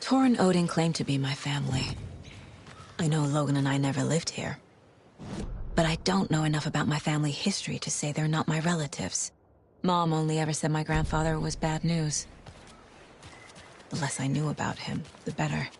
Tor and Odin claim to be my family. I know Logan and I never lived here. But I don't know enough about my family history to say they're not my relatives. Mom only ever said my grandfather was bad news. The less I knew about him, the better.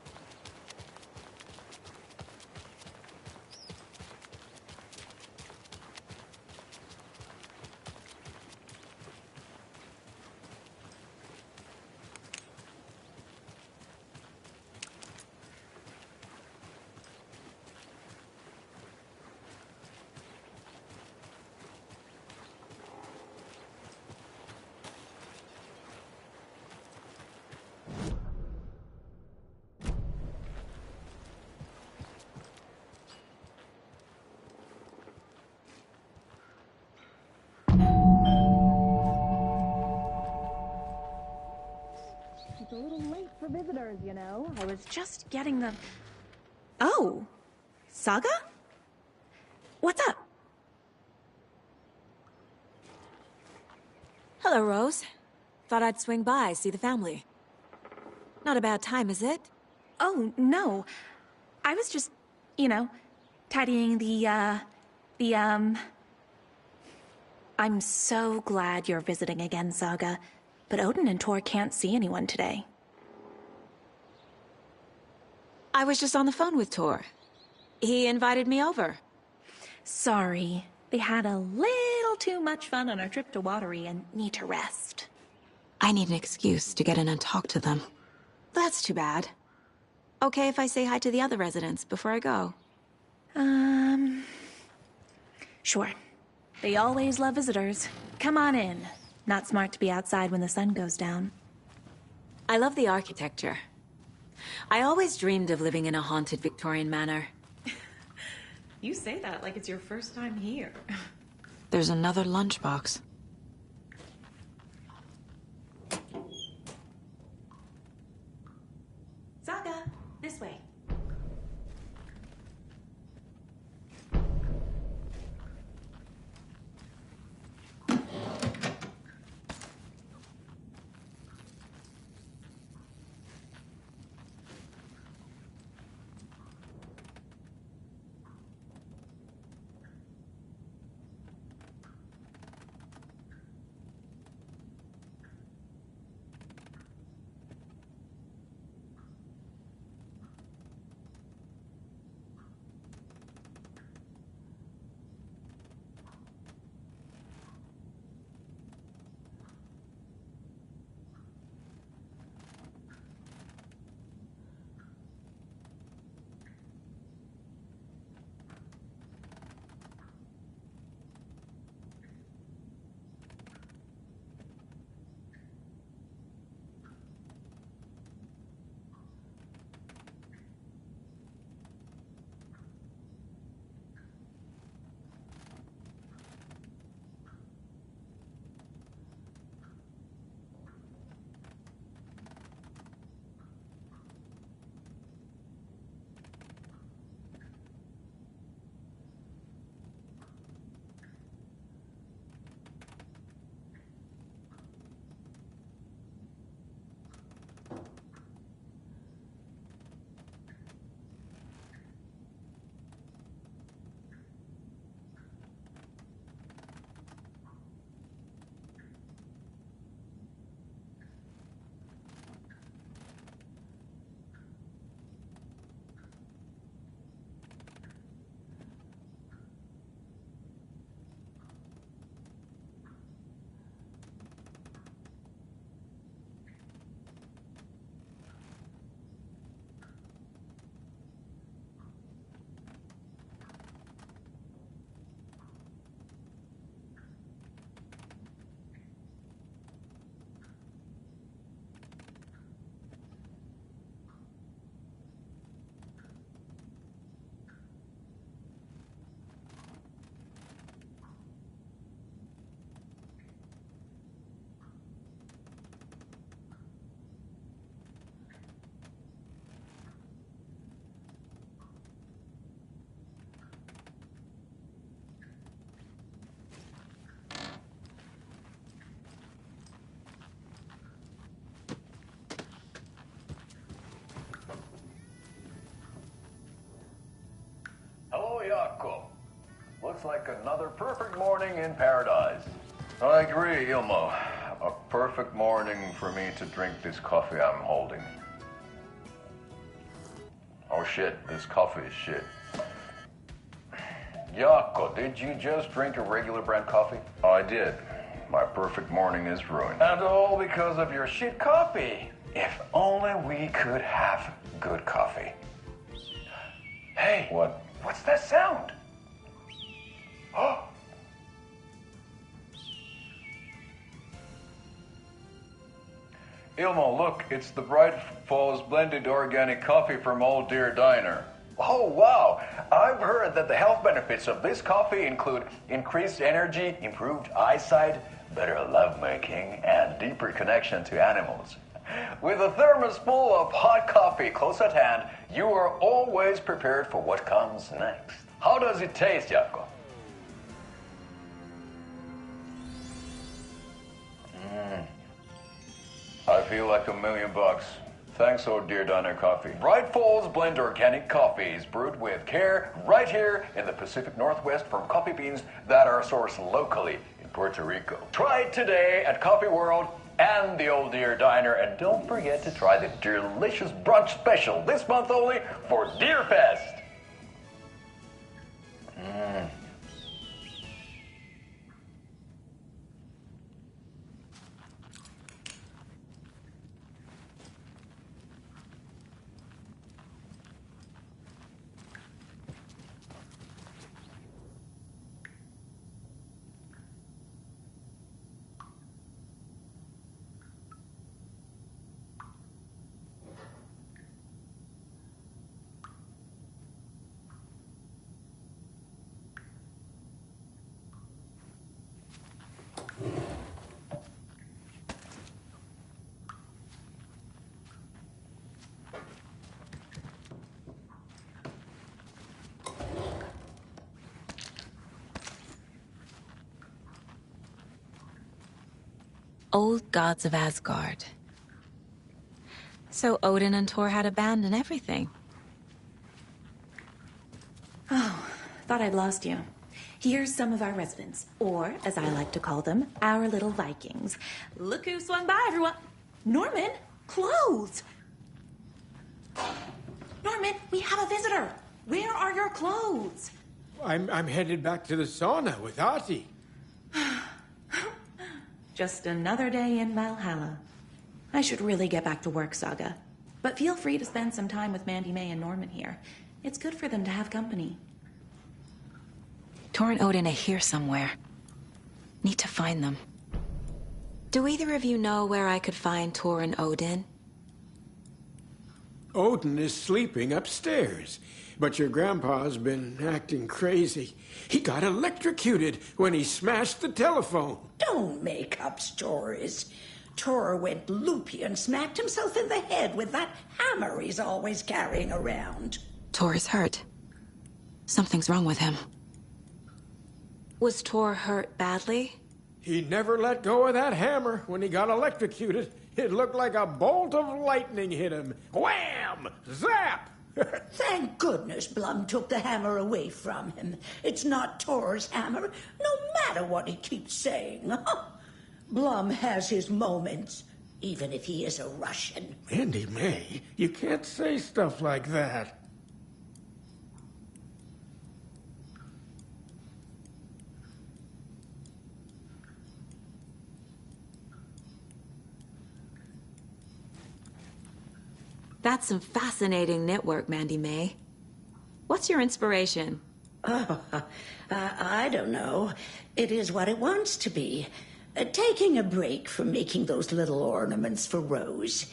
It's a little late for visitors, you know. I was just getting the... Oh! Saga? What's up? Hello, Rose. Thought I'd swing by, see the family. Not a bad time, is it? Oh, no. I was just, you know, tidying I'm so glad you're visiting again, Saga. But Odin and Tor can't see anyone today. I was just on the phone with Tor. He invited me over. Sorry. They had a little too much fun on our trip to Watery and need to rest. I need an excuse to get in and talk to them. That's too bad. Okay if I say hi to the other residents before I go? Sure. They always love visitors. Come on in. Not smart to be outside when the sun goes down. I love the architecture. I always dreamed of living in a haunted Victorian manor. You say that like it's your first time here. There's another lunchbox. Saga, this way. sounds like another perfect morning in paradise. I agree, Ilmo. A perfect morning for me to drink this coffee I'm holding. Oh shit, this coffee is shit. Jaakko, did you just drink a regular brand coffee? I did. My perfect morning is ruined. And all because of your shit coffee. If only we could have good coffee. Hey. What? What's that sound? Oh. Ilmo, look, it's the Bright Falls blended organic coffee from Old Deer Diner. Oh, wow. I've heard that the health benefits of this coffee include increased energy, improved eyesight, better lovemaking, and deeper connection to animals. With a thermos full of hot coffee close at hand, you are always prepared for what comes next. How does it taste, Jaakko? I feel like $1,000,000. Thanks, Old Deer Diner Coffee. Bright Falls Blend Organic Coffee is brewed with care right here in the Pacific Northwest from coffee beans that are sourced locally in Puerto Rico. Try it today at Coffee World and the Old Deer Diner, and don't forget to try the delicious brunch special this month only for Deer Fest. Old gods of Asgard. So Odin and Thor had a band and everything. Oh, thought I'd lost you. Here's some of our residents, or as I like to call them, our little Vikings. Look who swung by, everyone. Norman, clothes. Norman, we have a visitor. Where are your clothes? I'm headed back to the sauna with Ahti. Just another day in Valhalla. I should really get back to work, Saga. But feel free to spend some time with Mandy May and Norman here. It's good for them to have company. Thor and Odin are here somewhere. Need to find them. Do either of you know where I could find Thor and Odin? Odin is sleeping upstairs, but your grandpa's been acting crazy. He got electrocuted when he smashed the telephone. Don't make up stories. Thor went loopy and smacked himself in the head with that hammer he's always carrying around. Thor is hurt. Something's wrong with him. Was Thor hurt badly? He never let go of that hammer when he got electrocuted. It looked like a bolt of lightning hit him. Wham! Zap! Thank goodness Blum took the hammer away from him. It's not Thor's hammer, no matter what he keeps saying. Blum has his moments, even if he is a Russian. Mandy May, you can't say stuff like that. That's some fascinating network, Mandy May. What's your inspiration? I don't know. It is what it wants to be. Taking a break from making those little ornaments for Rose.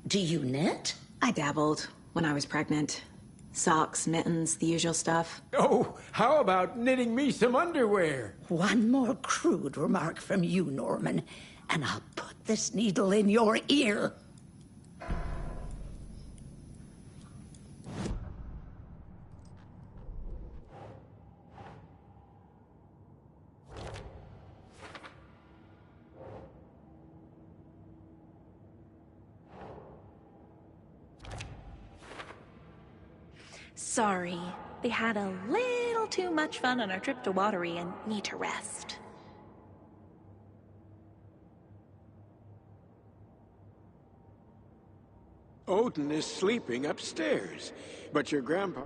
Do you knit? I dabbled when I was pregnant. Socks, mittens, the usual stuff. Oh, how about knitting me some underwear? One more crude remark from you, Norman, and I'll put this needle in your ear. Sorry, they had a little little too much fun on our trip to Watery and need to rest. Odin is sleeping upstairs, but your grandpa...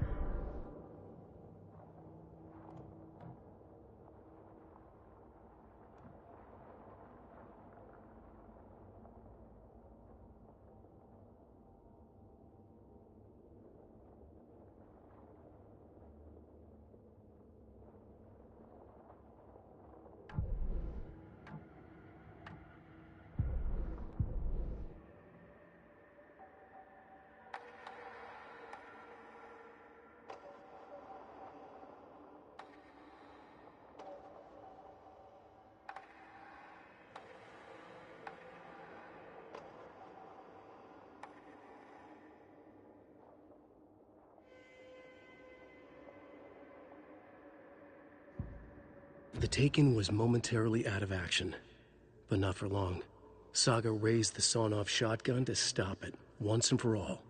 The Taken was momentarily out of action, but not for long. Saga raised the sawn-off shotgun to stop it, once and for all.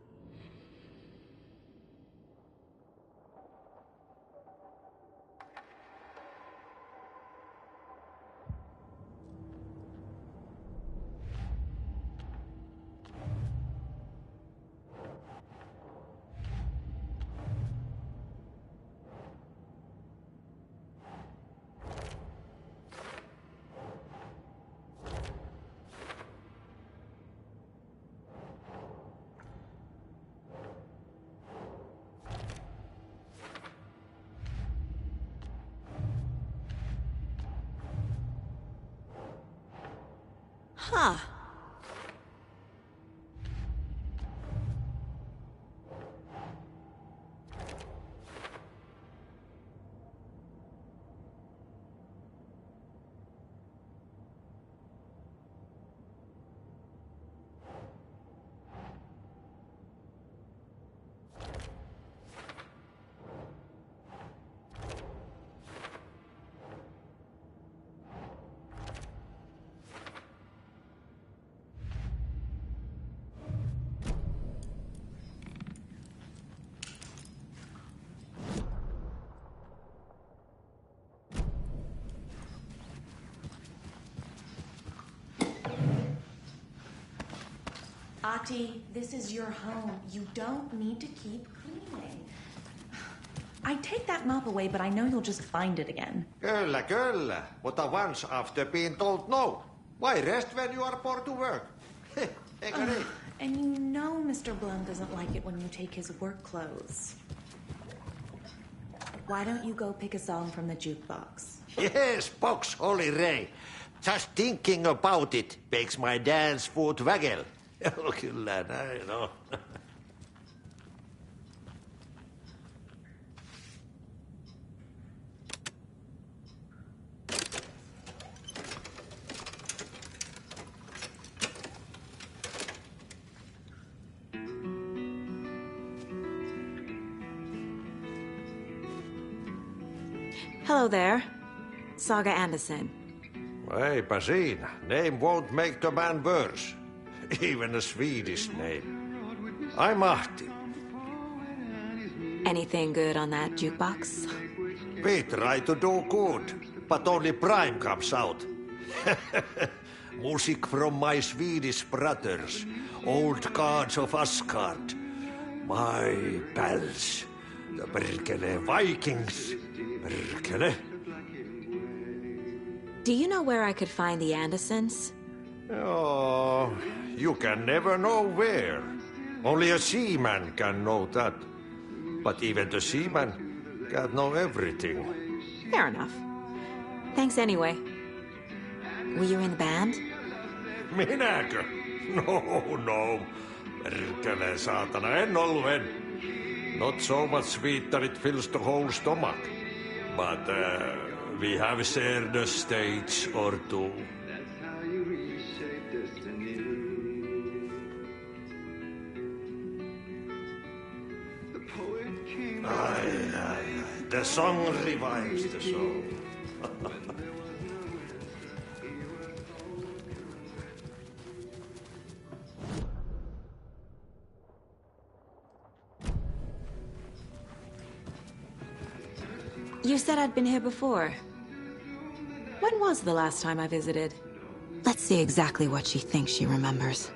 Huh. Ahti, this is your home. You don't need to keep cleaning. I take that mop away, but I know you'll just find it again. Kyllä, kyllä. Mutta once after being told no. Why rest when you are bored to work? Eikö niin? And you know Mr. Blum doesn't like it when you take his work clothes. Why don't you go pick a song from the jukebox? Yes, box Holy Ray. Just thinking about it makes my dance foot waggle. Kyllä näin on. Hello there. Saga Anderson. Eipä siinä. Name won't make the man worse. Even a Swedish name. I'm Ahti. Anything good on that jukebox? We try to do good, but only Prime comes out. Music from my Swedish brothers, old gods of Asgard. My pals, the Perkele Vikings. Perkele. Do you know where I could find the Andersons? Oh, you can never know where. Only a seaman can know that. But even the seaman can't know everything. Fair enough. Thanks anyway. Were you in the band? Minäkö? No. Perkele saatana, en ollut en. Not so much sweet that it fills the whole stomach. But we have shared a stage or two. Aye. The song revives the soul. You said I'd been here before. When was the last time I visited? Let's see exactly what she thinks she remembers.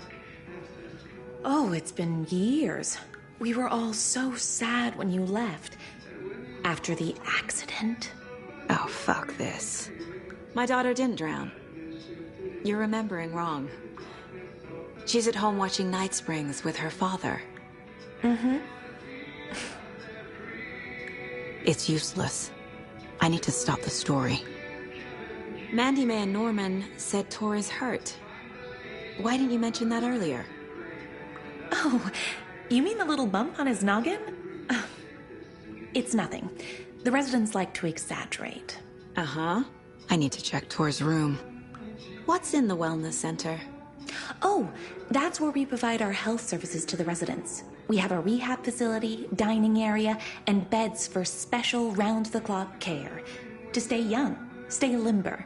Oh, it's been years. We were all so sad when you left. After the accident. Oh, fuck this. My daughter didn't drown. You're remembering wrong. She's at home watching Night Springs with her father. Mm-hmm. It's useless. I need to stop the story. Mandy May and Norman said Tor is hurt. Why didn't you mention that earlier? Oh, you mean the little bump on his noggin? It's nothing. The residents like to exaggerate. Uh-huh. I need to check Tor's room. What's in the wellness center? Oh, that's where we provide our health services to the residents. We have a rehab facility, dining area, and beds for special round-the-clock care. To stay young, stay limber.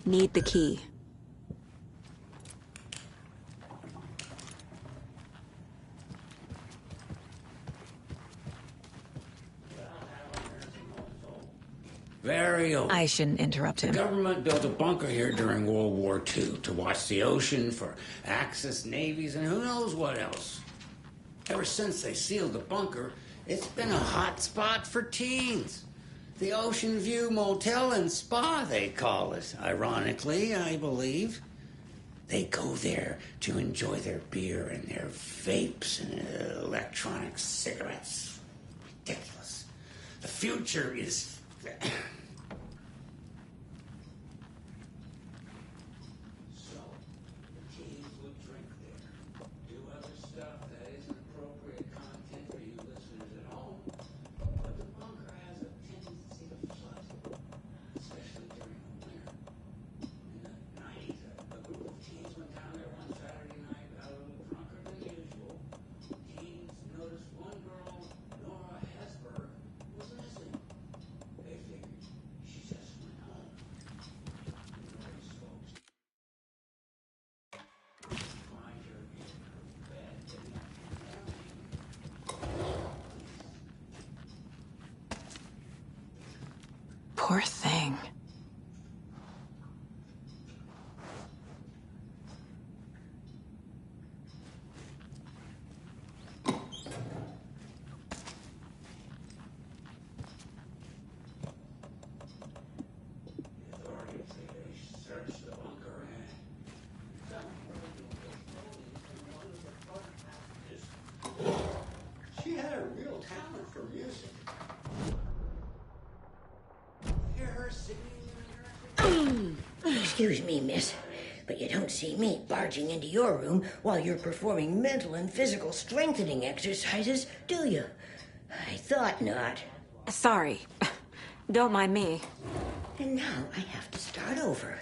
Need the key. Very old. I shouldn't interrupt him. The government built a bunker here during World War II to watch the ocean for Axis navies and who knows what else. Ever since they sealed the bunker, it's been a hot spot for teens. The Ocean View Motel and Spa, they call it. Ironically, I believe. They go there to enjoy their beer and their vapes and electronic cigarettes. Ridiculous. The future is... So, the teens would drink there, do other stuff that isn't appropriate content for you listeners at home. But the bunker has a tendency to flood, especially during the winter. In the 90s, a group of teens went down there one Saturday night, got a little drunker than usual. Teens noticed one girl, Nora Hesberg, was missing. They figured she just went home. Nora's folks find her in her bed the next morning. Poor thing. The authorities say they searched the bunker and found her in one of the front passages. She had a real talent for music. Hear her singing in her... Excuse me, miss, but you don't see me barging into your room while you're performing mental and physical strengthening exercises, do you? I thought not. Sorry. Don't mind me. And now I have to start over.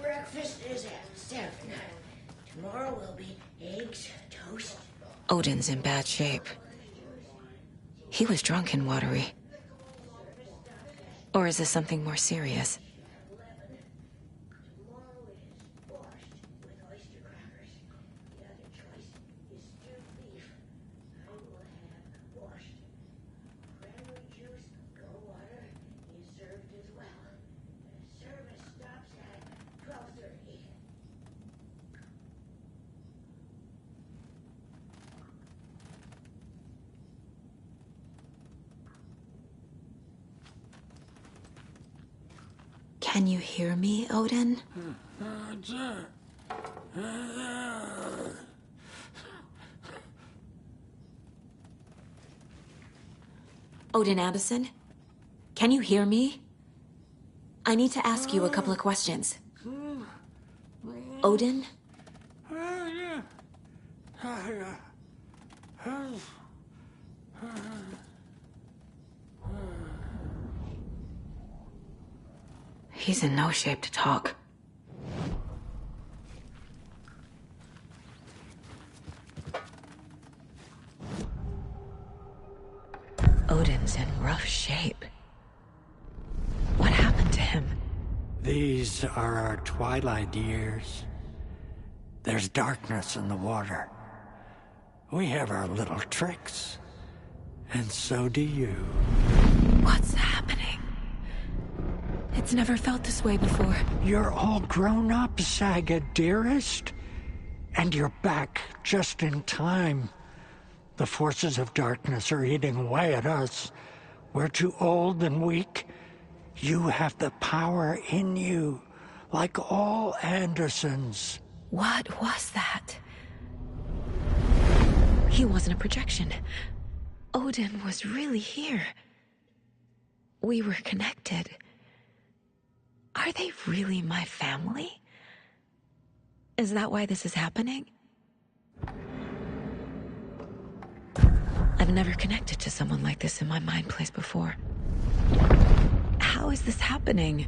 Breakfast is at 7. Tomorrow will be eggs, toast. Odin's in bad shape. He was drunk and watery. Or is this something more serious? Tomorrow it is borscht with oyster crackers. The other choice is stewed beef. I will have borscht. Cranberry juice, cold water is served as well. Service stops at 12:30. Can you hear me, Odin? Odin Anderson? Can you hear me? I need to ask you a couple of questions. Odin? He's in no shape to talk. Odin's in rough shape. What happened to him? These are our twilight years. There's darkness in the water. We have our little tricks. And so do you. What's happening? It's never felt this way before. You're all grown up, Saga, dearest. And you're back just in time. The forces of darkness are eating away at us. We're too old and weak. You have the power in you, like all Andersons. What was that? He wasn't a projection. Odin was really here. We were connected. Are they really my family? Is that why this is happening? I've never connected to someone like this in my mind place before. How is this happening?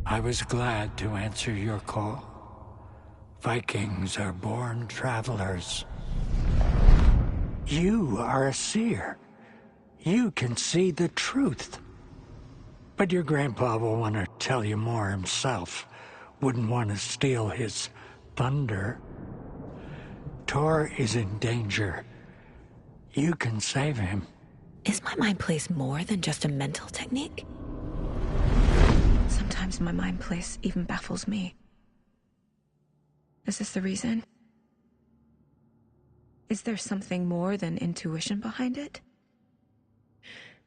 I was glad to answer your call. Vikings are born travelers. You are a seer. You can see the truth. But your grandpa will want to tell you more himself. Wouldn't want to steal his thunder. Tor is in danger. You can save him. Is my mind place more than just a mental technique? Sometimes my mind place even baffles me. Is this the reason? Is there something more than intuition behind it?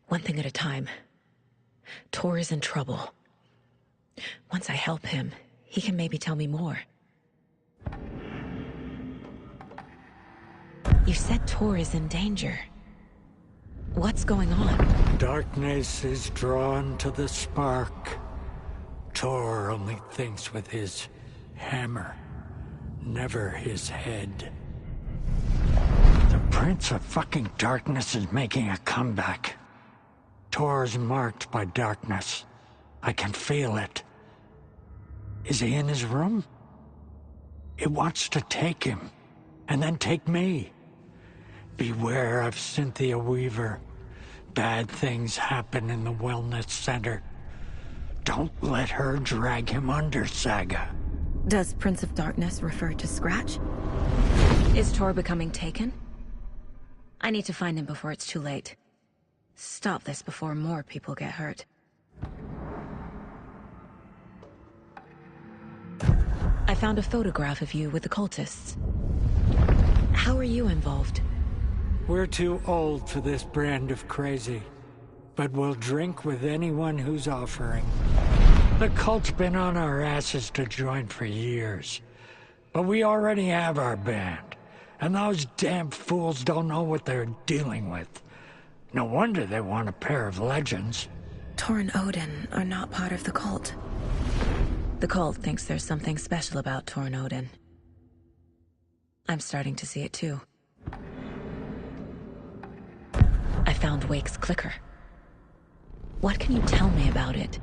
One thing at a time. Tor is in trouble. Once I help him, he can maybe tell me more. You said Tor is in danger. What's going on? Darkness is drawn to the spark. Tor only thinks with his hammer, never his head. The Prince of fucking Darkness is making a comeback. Tor's marked by darkness. I can feel it. Is he in his room? It wants to take him, and then take me. Beware of Cynthia Weaver. Bad things happen in the wellness center. Don't let her drag him under, Saga. Does Prince of Darkness refer to Scratch? Is Tor becoming taken? I need to find him before it's too late. Stop this before more people get hurt. I found a photograph of you with the cultists. How are you involved? We're too old for this brand of crazy, but we'll drink with anyone who's offering. The cult's been on our asses to join for years, but we already have our band, and those damn fools don't know what they're dealing with. No wonder they want a pair of legends. Tor and Odin are not part of the cult. The cult thinks there's something special about Tor and Odin. I'm starting to see it too. I found Wake's clicker. What can you tell me about it?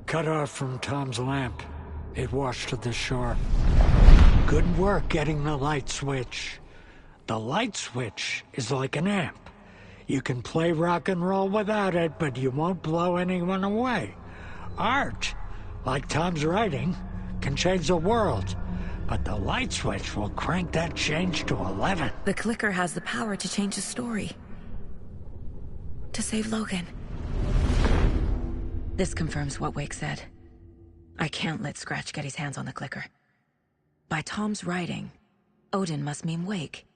Cut off from Tom's lamp. It washed to the shore. Good work getting the light switch. The light switch is like an amp. You can play rock and roll without it, but you won't blow anyone away. Art, like Tom's writing, can change the world, but the light switch will crank that change to 11. The clicker has the power to change the story. To save Logan. This confirms what Wake said. I can't let Scratch get his hands on the clicker. By Tom's writing, Odin must mean Wake.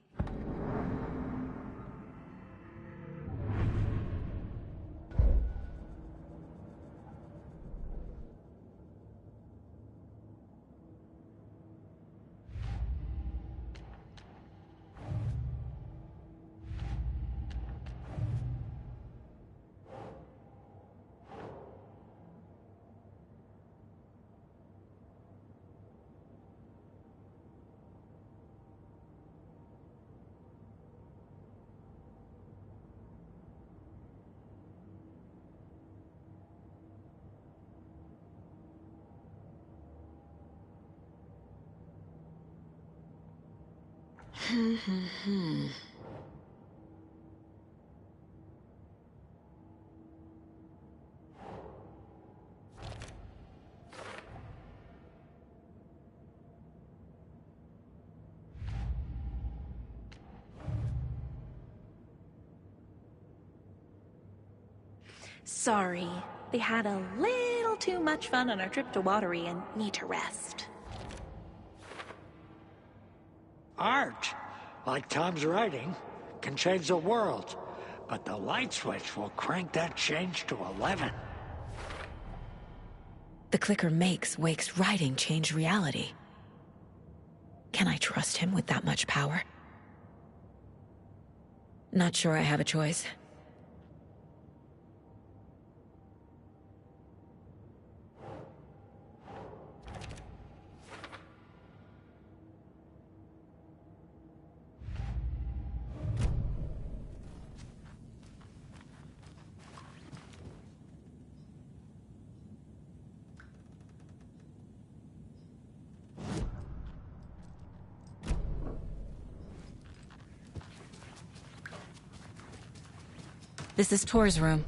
Sorry. They had a little too much fun on our trip to Watery and need to rest. Art, like Tom's writing, can change the world, but the light switch will crank that change to 11. The clicker makes Wake's writing change reality. Can I trust him with that much power? Not sure I have a choice. This is Tor's room.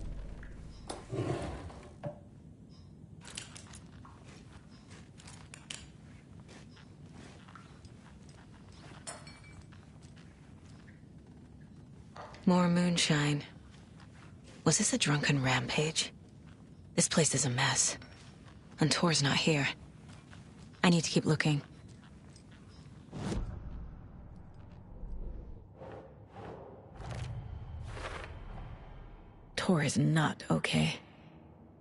More moonshine. Was this a drunken rampage? This place is a mess. And Tor's not here. I need to keep looking. Tor is not okay.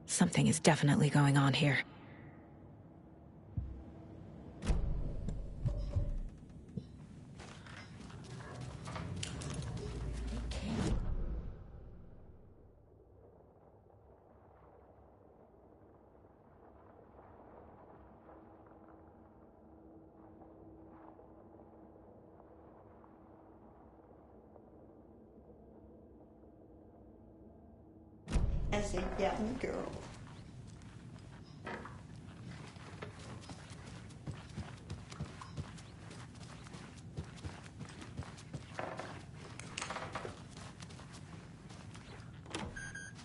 Something is definitely going on here. As a young girl.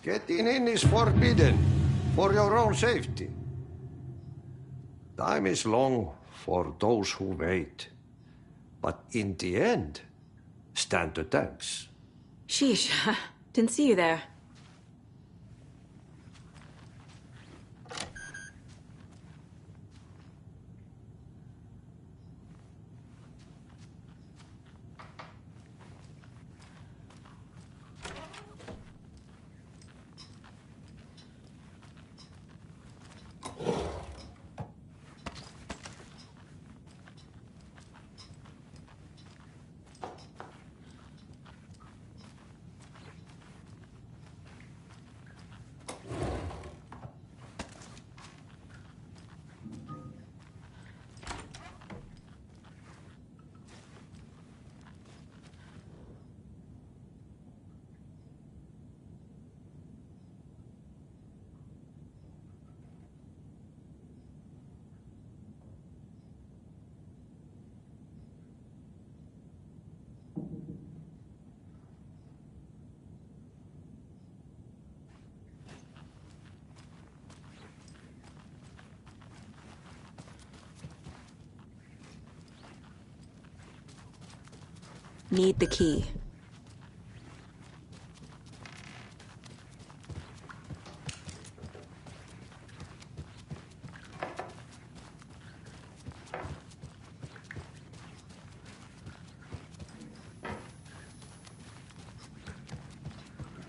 Getting in is forbidden, for your own safety. Time is long for those who wait. But in the end, stand the thanks. Sheesh, didn't see you there. Need the key.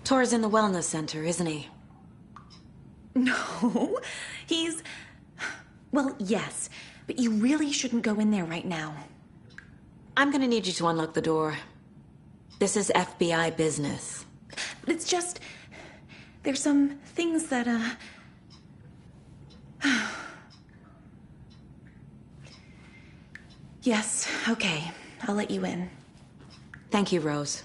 Tor's in the wellness center, isn't he? No, he's... Well, yes, but you really shouldn't go in there right now. I'm gonna need you to unlock the door. This is FBI business. It's just... There's some things that, Yes, okay. I'll let you in. Thank you, Rose.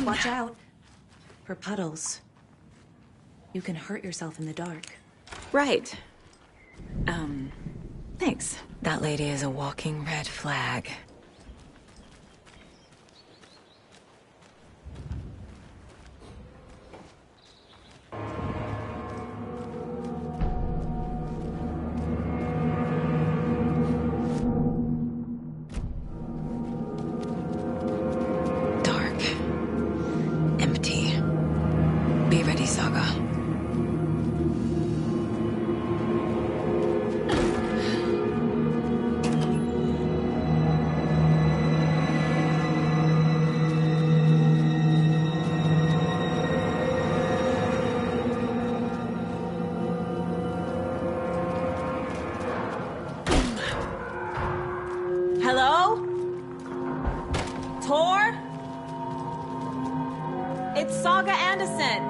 Watch out for puddles. You can hurt yourself in the dark. Right. Thanks. That lady is a walking red flag. Dark. Empty. Be ready, Saga. Hello? Tor? It's Saga Anderson.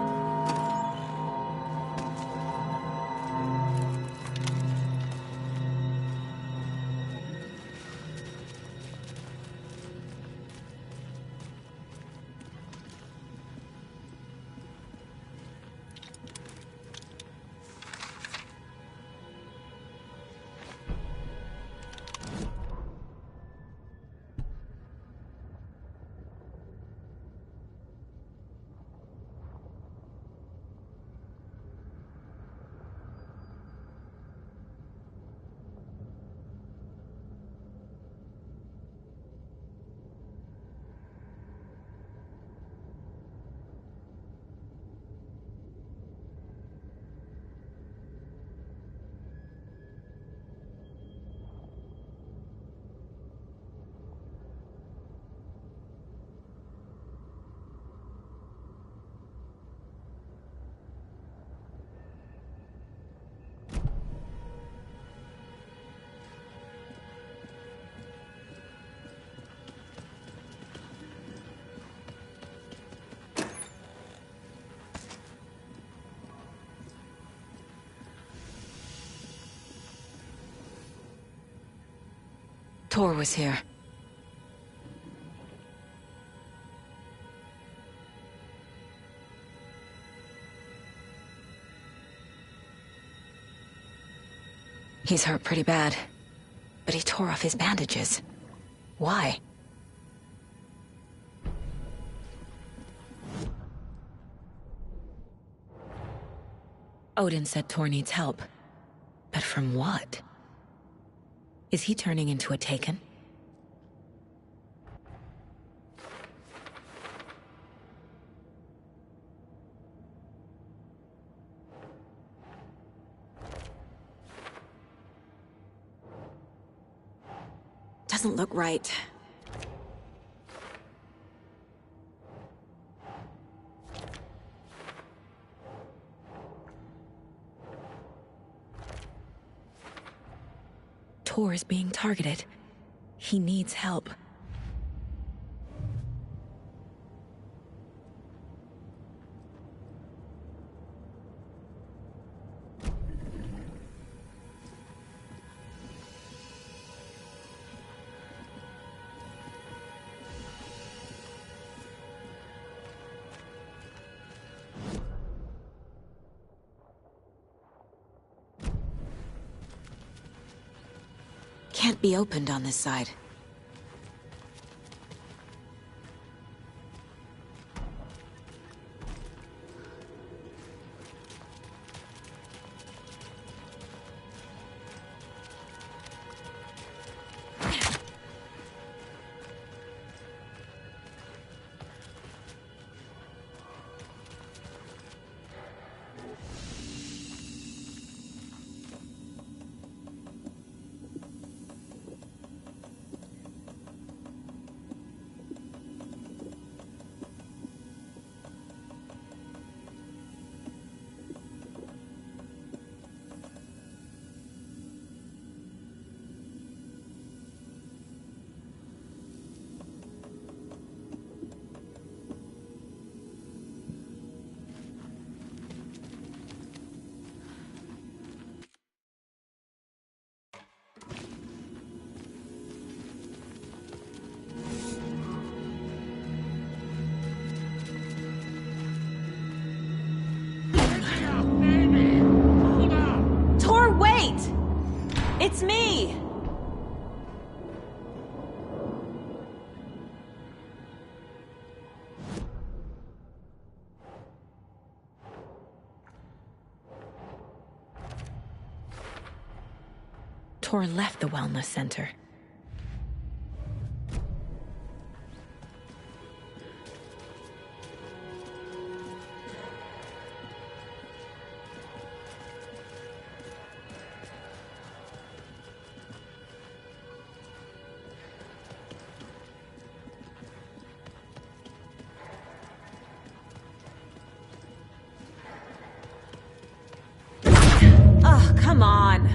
Tor was here. He's hurt pretty bad, but he tore off his bandages. Why? Odin said Tor needs help. But from what? Is he turning into a Taken? Doesn't look right. Tor is being targeted. He needs help. Can't be opened on this side. Tor left the wellness center. Oh, come on.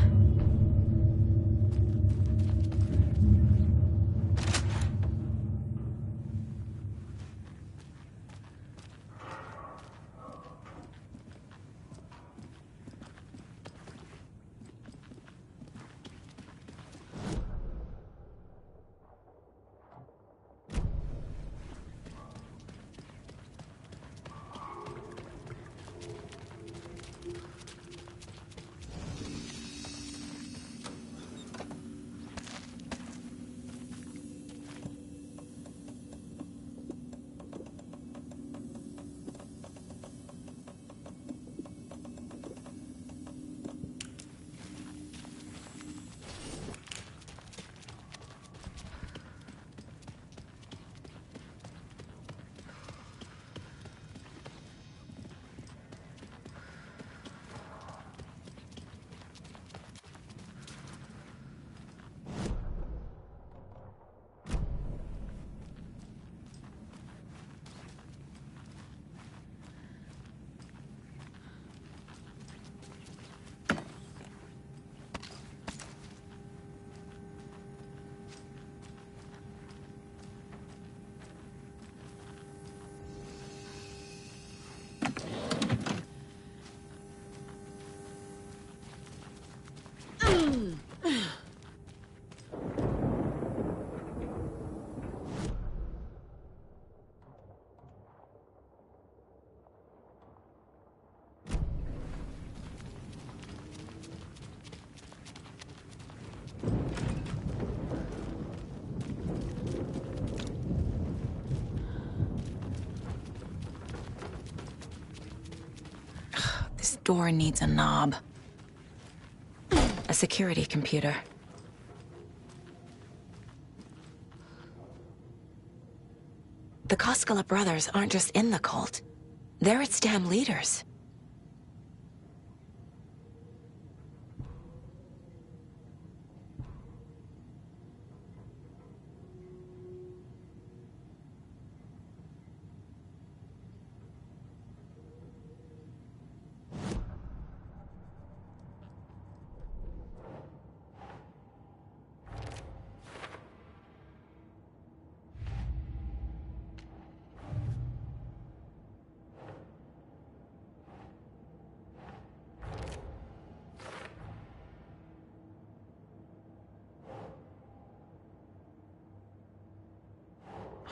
This door needs a knob. A security computer. The Koskela brothers aren't just in the cult. They're its damn leaders.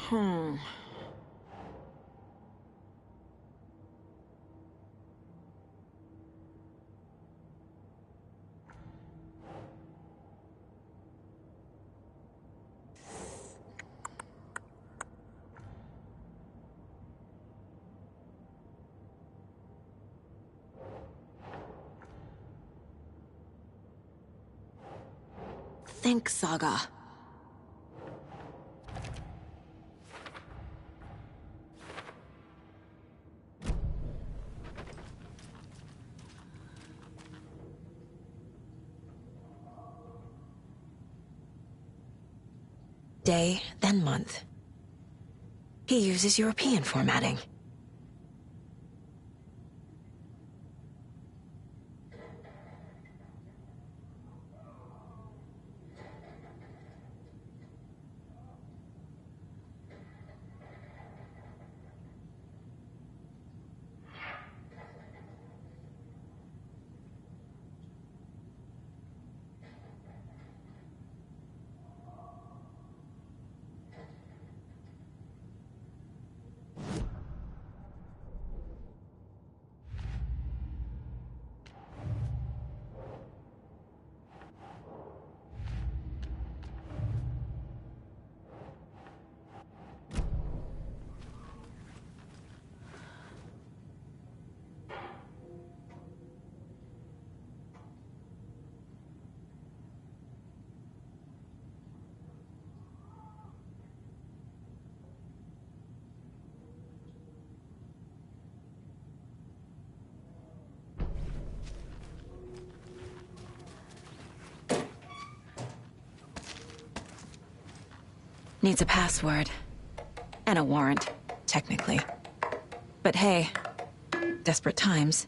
Hmm. Think, Saga. Day, then month. He uses European formatting. Needs a password. And a warrant, technically. But hey, desperate times.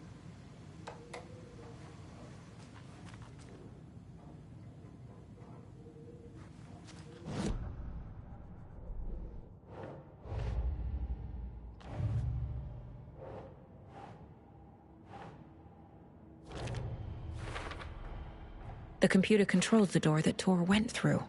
The computer controls the door that Tor went through.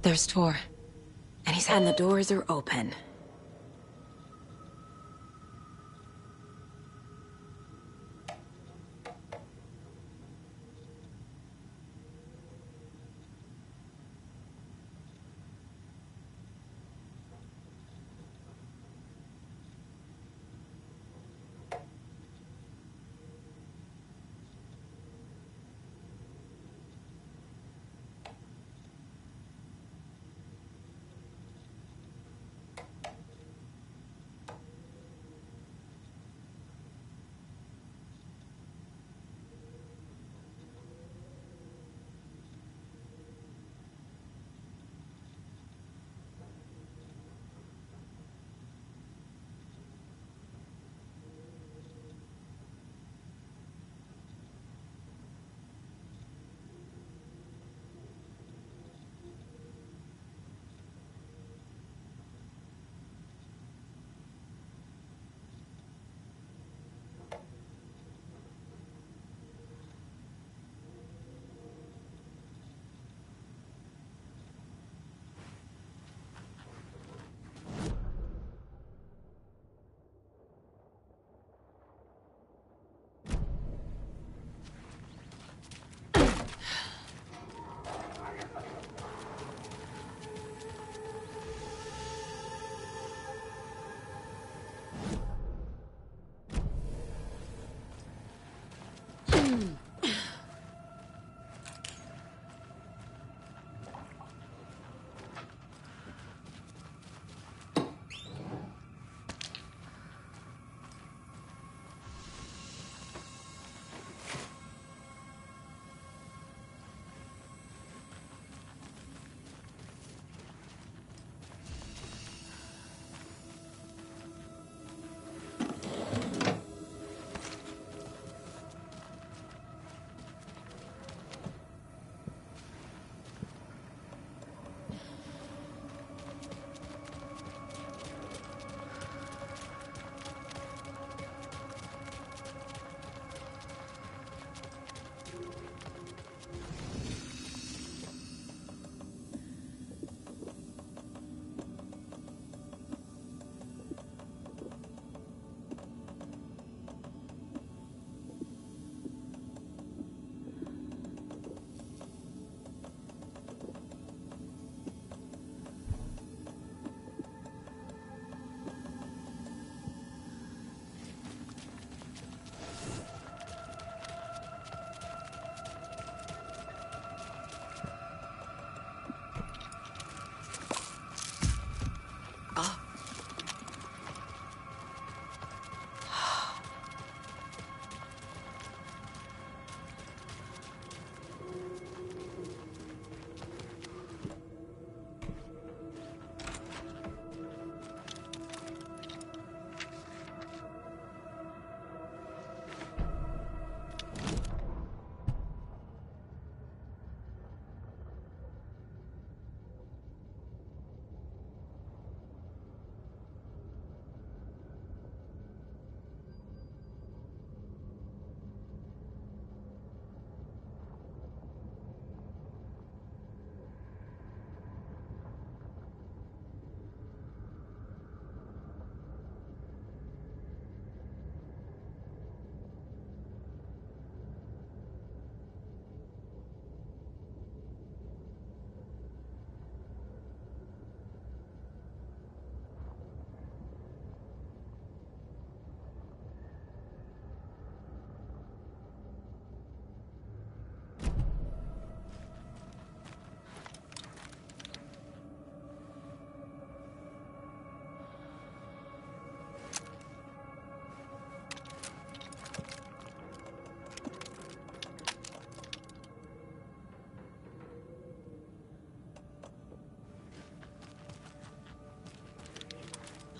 There's Tor. And the doors are open.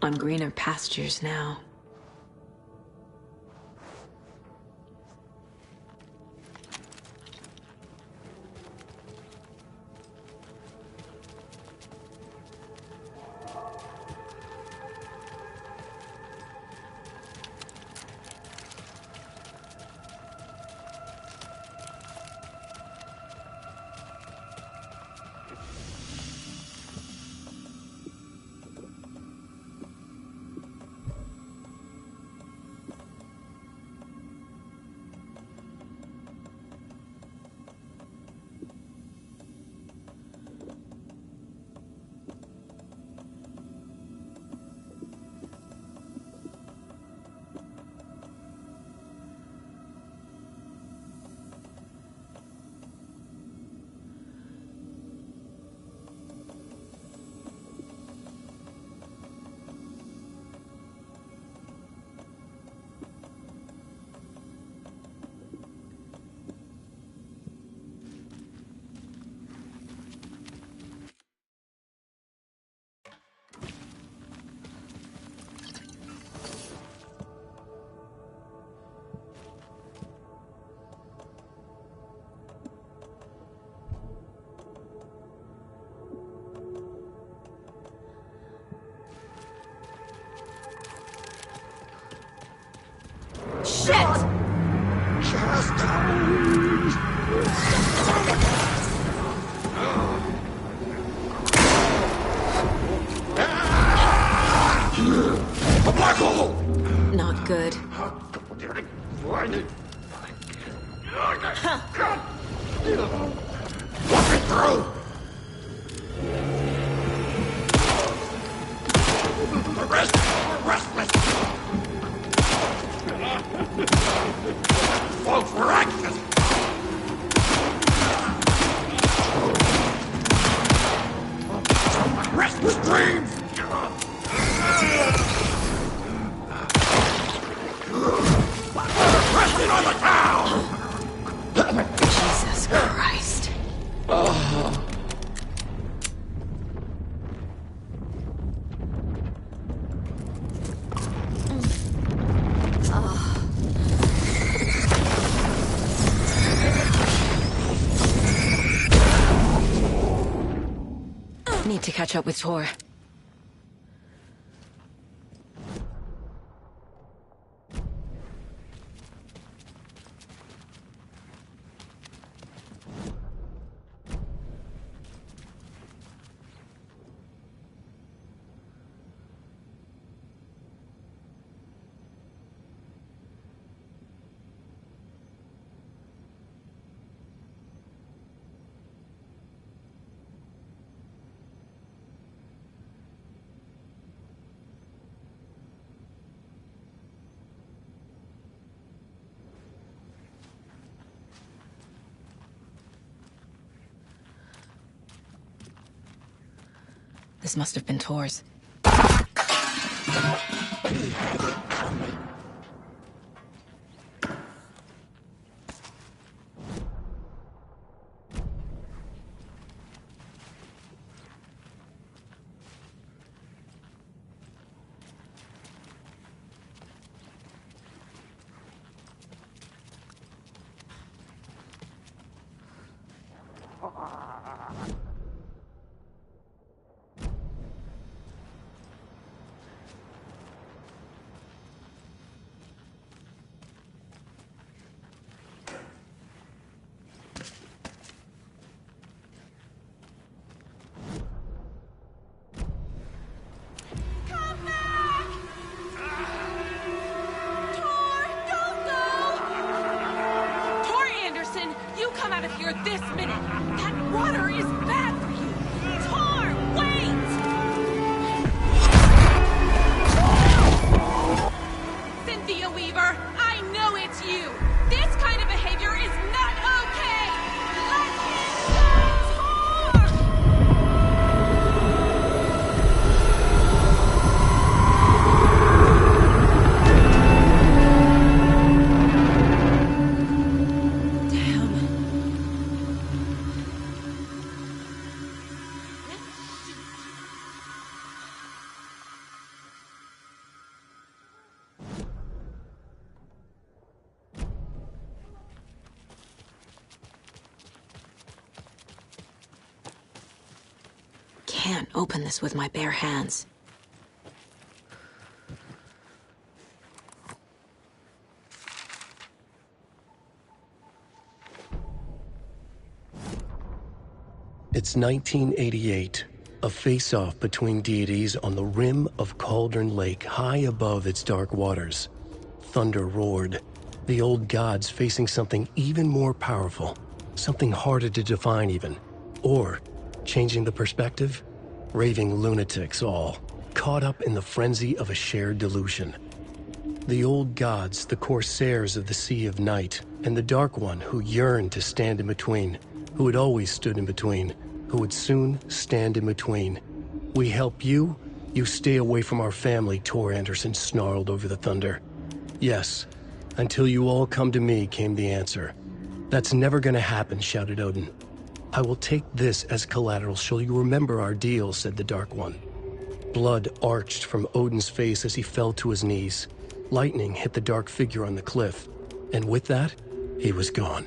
On greener pastures now. Not good. Walk it through! The rest are restless! false for action! Restless dreams! Resting on the town! Jesus Christ. Need to catch up with Tor. This must have been Tor's. This minute! That water is bad for you! Tor, wait! Cynthia Weaver, I know it's you! This kind of behavior is not okay! Let him go, Can't open this with my bare hands. It's 1988, a face-off between deities on the rim of Cauldron Lake, high above its dark waters. Thunder roared, the old gods facing something even more powerful, something harder to define even. Or, changing the perspective, raving lunatics all, caught up in the frenzy of a shared delusion. The old gods, the corsairs of the Sea of Night, and the Dark One who yearned to stand in between, who had always stood in between, who would soon stand in between. We help you, you stay away from our family, Tor Anderson snarled over the thunder. Yes, until you all come to me, came the answer. That's never gonna happen, shouted Odin. I will take this as collateral, shall you remember our deal, said the Dark One. Blood arched from Odin's face as he fell to his knees. Lightning hit the dark figure on the cliff, and with that, he was gone.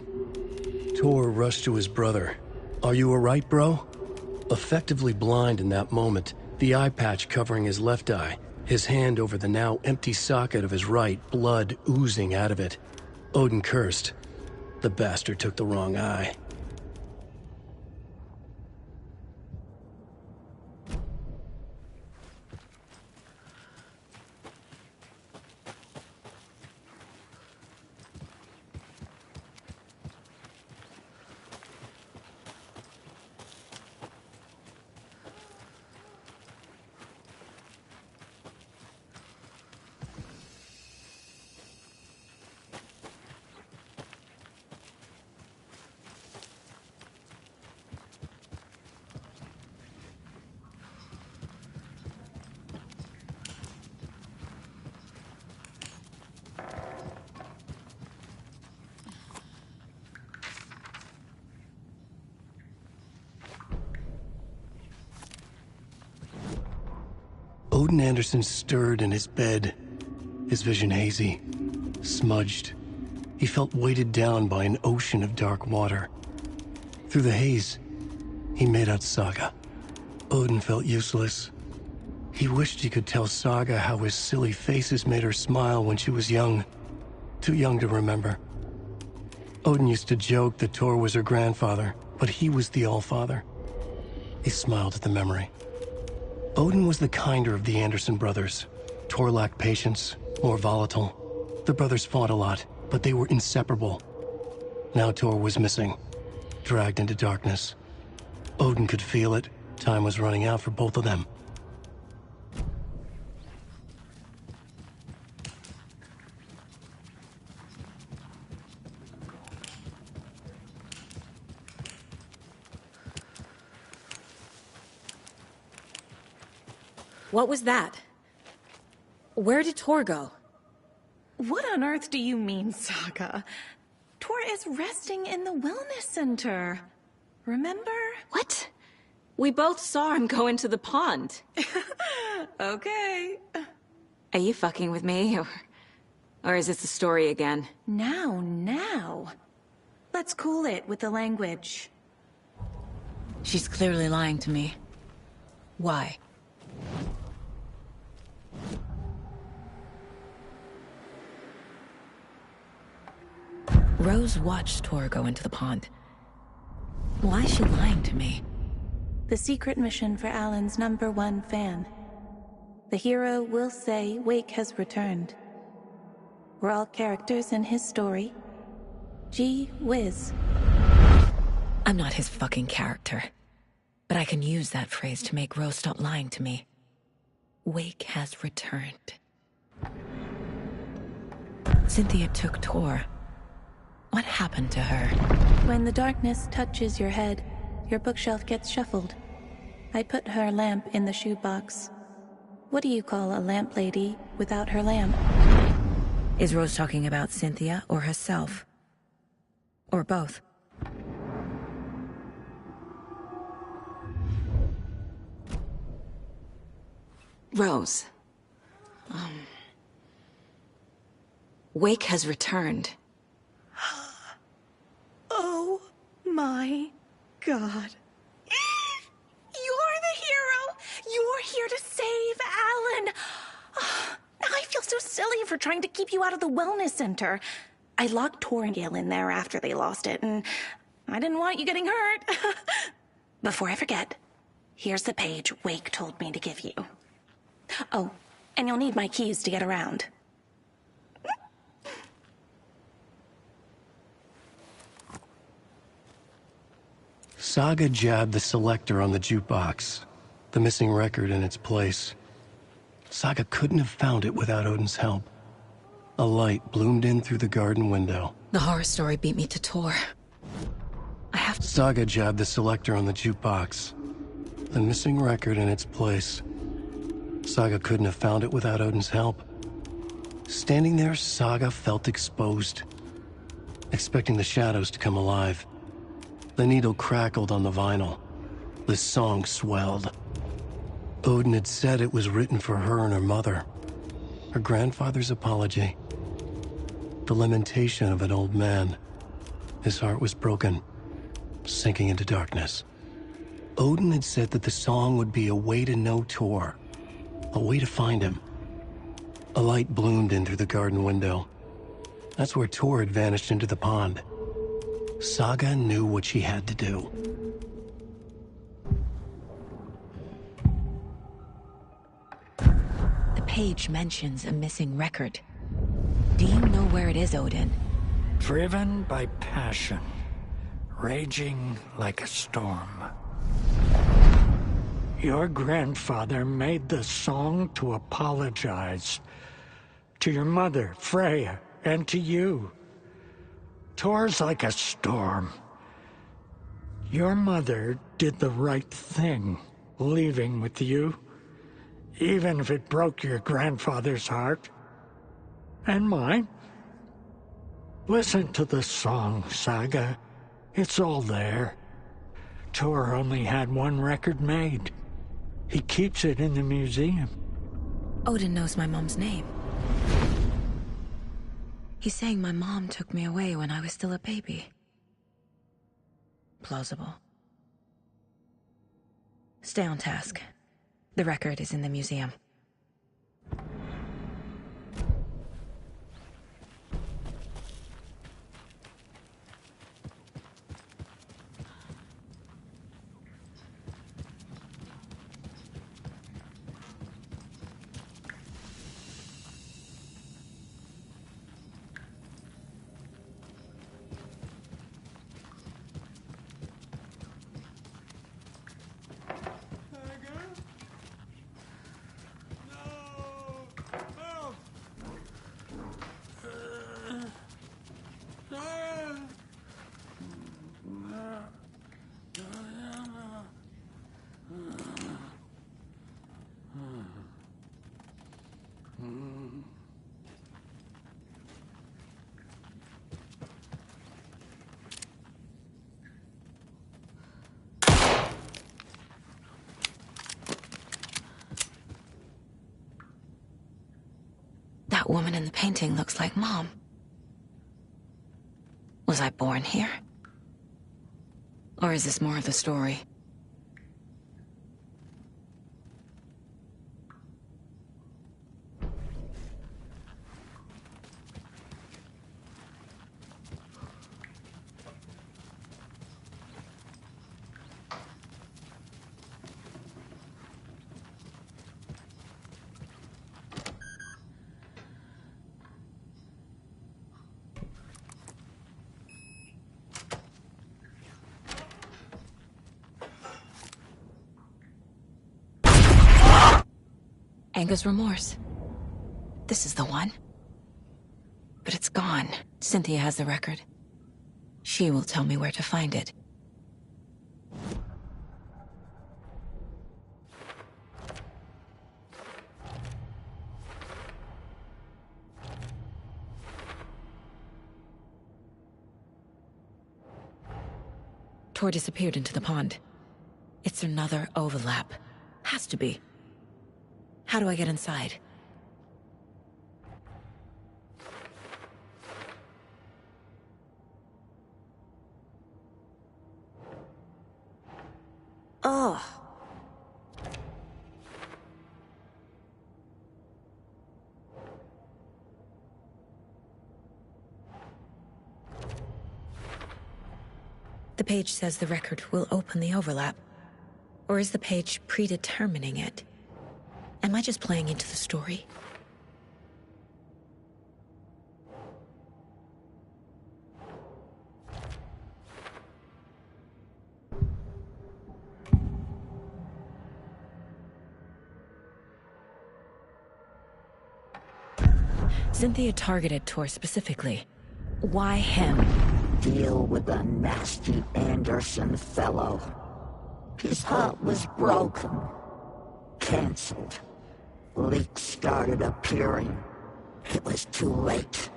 Tor rushed to his brother. Are you alright, bro? Effectively blind in that moment, the eye patch covering his left eye, his hand over the now empty socket of his right, blood oozing out of it. Odin cursed. The bastard took the wrong eye. Odin Anderson stirred in his bed, his vision hazy, smudged. He felt weighted down by an ocean of dark water. Through the haze, he made out Saga. Odin felt useless. He wished he could tell Saga how his silly faces made her smile when she was young. Too young to remember. Odin used to joke that Tor was her grandfather, but he was the Allfather. He smiled at the memory. Odin was the kinder of the Anderson brothers. Tor lacked patience, more volatile. The brothers fought a lot, but they were inseparable. Now Tor was missing, dragged into darkness. Odin could feel it. Time was running out for both of them. What was that? Where did Tor go? What on earth do you mean, Saga? Tor is resting in the wellness center. Remember? What? We both saw him go into the pond. Okay. Are you fucking with me, or is this the story again? Now. Let's cool it with the language. She's clearly lying to me. Why? Rose watched Tor go into the pond. Why is she lying to me? The secret mission for Alan's #1 fan. The hero will say Wake has returned. We're all characters in his story. Gee whiz. I'm not his fucking character. But I can use that phrase to make Rose stop lying to me. Wake has returned. Cynthia took Tor. What happened to her? When the darkness touches your head, your bookshelf gets shuffled. I put her lamp in the shoebox. What do you call a lamp lady without her lamp? Is Rose talking about Cynthia or herself? Or both? Rose. Wake has returned. Oh my God. You're the hero! You're here to save Alan! I feel so silly for trying to keep you out of the wellness center. I locked Tor and Gale in there after they lost it, and I didn't want you getting hurt. Before I forget, here's the page Wake told me to give you. Oh, and you'll need my keys to get around. Saga jabbed the selector on the jukebox, the missing record in its place. Saga couldn't have found it without Odin's help. A light bloomed in through the garden window. The horror story beat me to Tor. I have to... Saga jabbed the selector on the jukebox, the missing record in its place. Saga couldn't have found it without Odin's help. Standing there, Saga felt exposed, expecting the shadows to come alive. The needle crackled on the vinyl. The song swelled. Odin had said it was written for her and her mother. Her grandfather's apology. The lamentation of an old man. His heart was broken, sinking into darkness. Odin had said that the song would be a way to know Tor, a way to find him. A light bloomed in through the garden window. That's where Tor had vanished into the pond. Saga knew what she had to do. The page mentions a missing record. Do you know where it is, Odin? Driven by passion, raging like a storm. Your grandfather made the song to apologize. To your mother, Freya, and to you. Tor's like a storm. Your mother did the right thing, leaving with you, even if it broke your grandfather's heart. And mine. Listen to the song, Saga. It's all there. Tor only had one record made. He keeps it in the museum. Odin knows my mom's name. He's saying my mom took me away when I was still a baby. Plausible. Stay on task. The record is in the museum. That woman in the painting looks like Mom. Was I born here? Or is this more of the story? Anger's remorse. This is the one. But it's gone. Cynthia has the record. She will tell me where to find it. Tor disappeared into the pond. It's another overlap. Has to be. How do I get inside? Ugh. The page says the record will open the overlap. Or is the page predetermining it? Am I just playing into the story? Cynthia targeted Tor specifically. Why him? Deal with the nasty Anderson fellow. His heart was broken. Cancelled. Leaks started appearing. It was too late.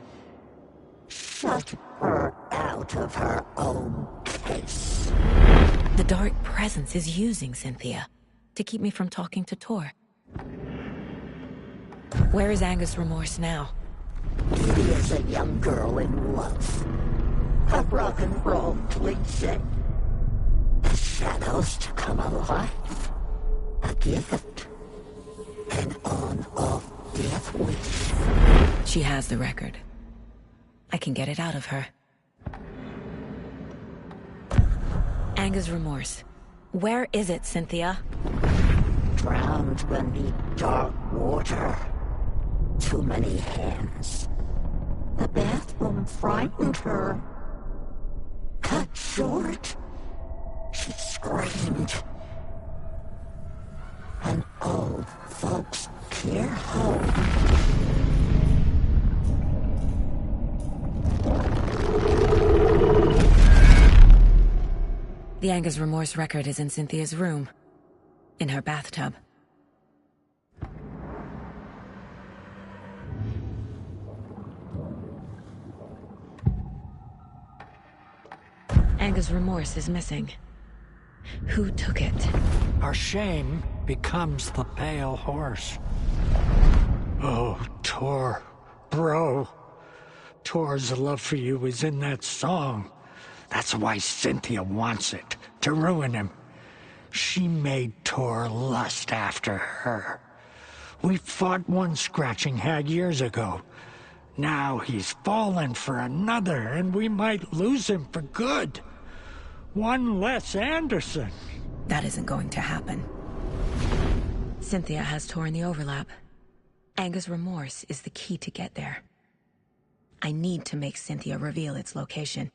Shut her out of her own case. The dark presence is using Cynthia to keep me from talking to Tor. Where is Anger's remorse now? He is a young girl in love. A rock and roll cliche. The shadows to come alive. A gift. An on-off death wish. She has the record. I can get it out of her. Anger's remorse. Where is it, Cynthia? Drowned beneath dark water. Too many hands. The bathroom frightened her. Cut short. She screamed. An old folks' care home. The Anger's remorse record is in Cynthia's room. In her bathtub. Anger's remorse is missing. Who took it? Our shame becomes the pale horse. Oh, Tor, bro. Tor's love for you is in that song. That's why Cynthia wants it, to ruin him. She made Tor lust after her. We fought one scratching hag years ago. Now he's fallen for another, and we might lose him for good. One less Anderson. That isn't going to happen. Cynthia has Tor in the overlap. Anger's remorse is the key to get there. I need to make Cynthia reveal its location.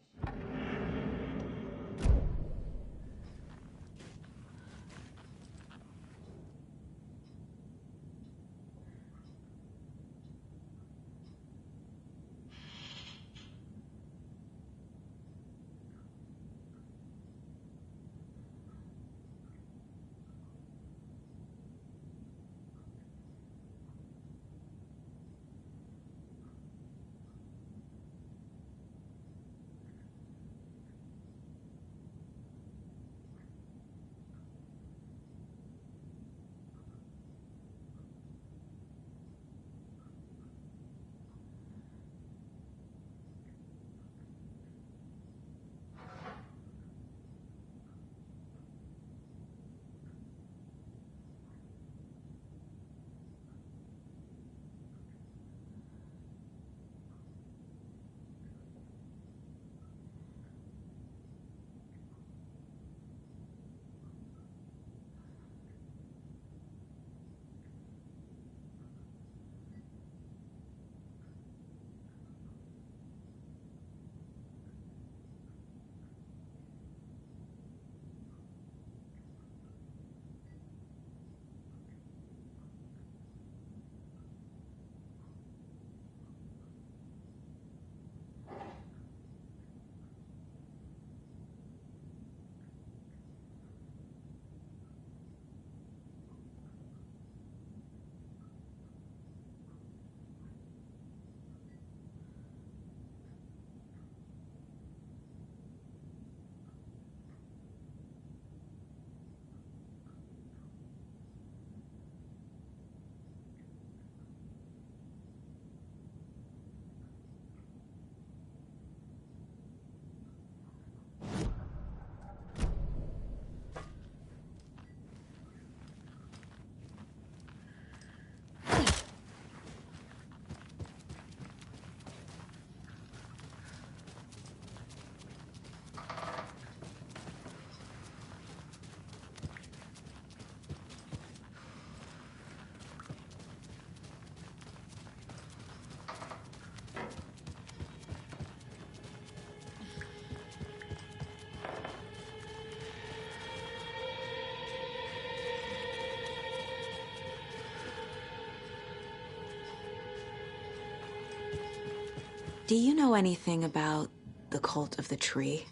Do you know anything about the Cult of the Tree?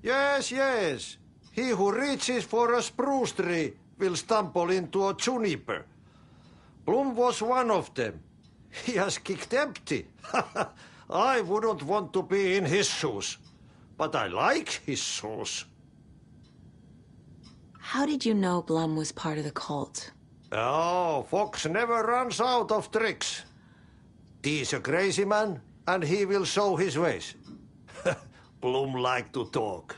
Yes, yes. He who reaches for a spruce tree will stumble into a juniper. Bloom was one of them. He has kicked empty. I wouldn't want to be in his shoes. But I like his shoes. How did you know Blum was part of the cult? Oh, Fox never runs out of tricks. He's a crazy man, and he will show his ways. Bloom like to talk.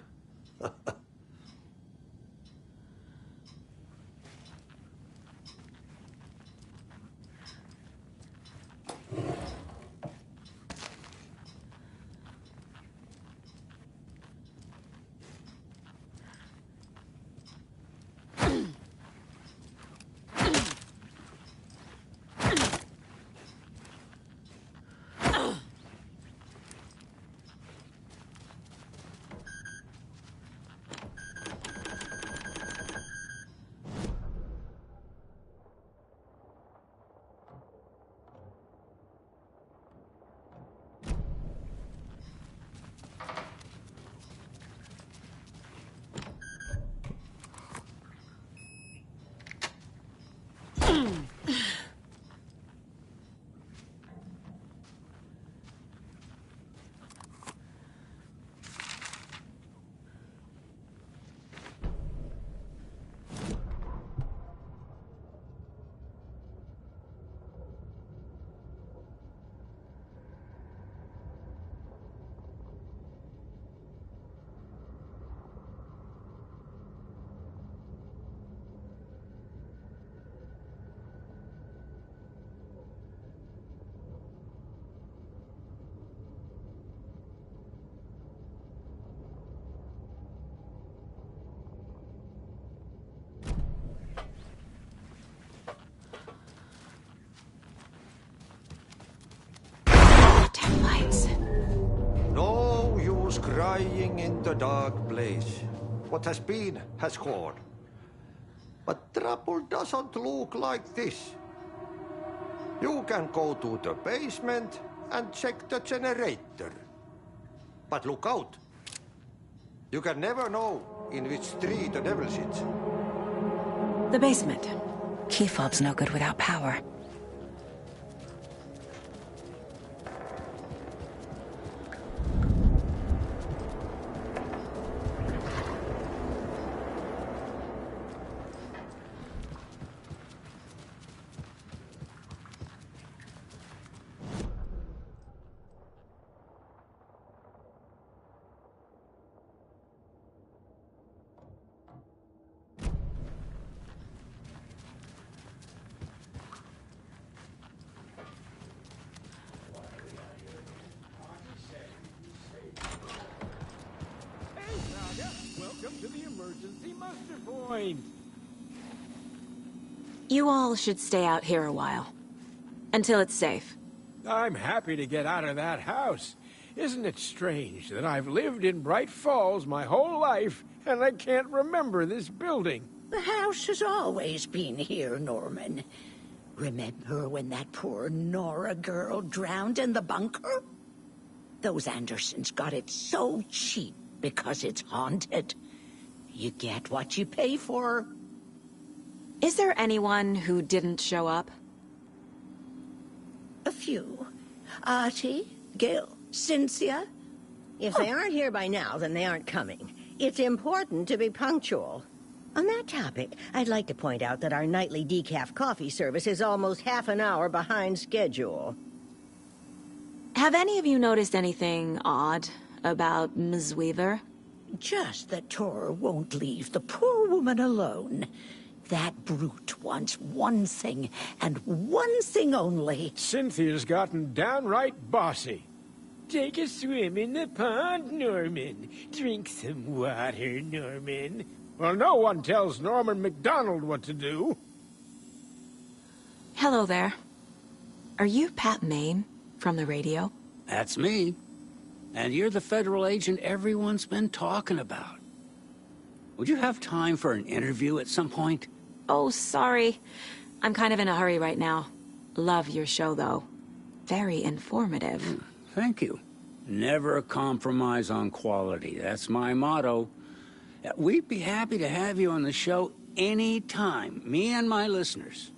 crying in the dark place. What has been has gone. But trouble doesn't look like this. You can go to the basement and check the generator. But look out. You can never know in which tree the devil sits. The basement. Key fob's no good without power. Welcome to the emergency muster point. You all should stay out here a while. Until it's safe. I'm happy to get out of that house. Isn't it strange that I've lived in Bright Falls my whole life, and I can't remember this building? The house has always been here, Norman. Remember when that poor Nora girl drowned in the bunker? Those Andersons got it so cheap because it's haunted. You get what you pay for. Is there anyone who didn't show up? A few. Artie, Gil, Cynthia. If they aren't here by now, then they aren't coming. It's important to be punctual. On that topic, I'd like to point out that our nightly decaf coffee service is almost half an hour behind schedule. Have any of you noticed anything odd about Ms. Weaver? Just that Tor won't leave the poor woman alone. That brute wants one thing, and one thing only. Cynthia's gotten downright bossy. Take a swim in the pond, Norman. Drink some water, Norman. Well, no one tells Norman MacDonald what to do. Hello there. Are you Pat Maine from the radio? That's me. And you're the federal agent everyone's been talking about. Would you have time for an interview at some point? Oh, sorry. I'm kind of in a hurry right now. Love your show, though. Very informative. Thank you. Never compromise on quality. That's my motto. We'd be happy to have you on the show anytime, me and my listeners.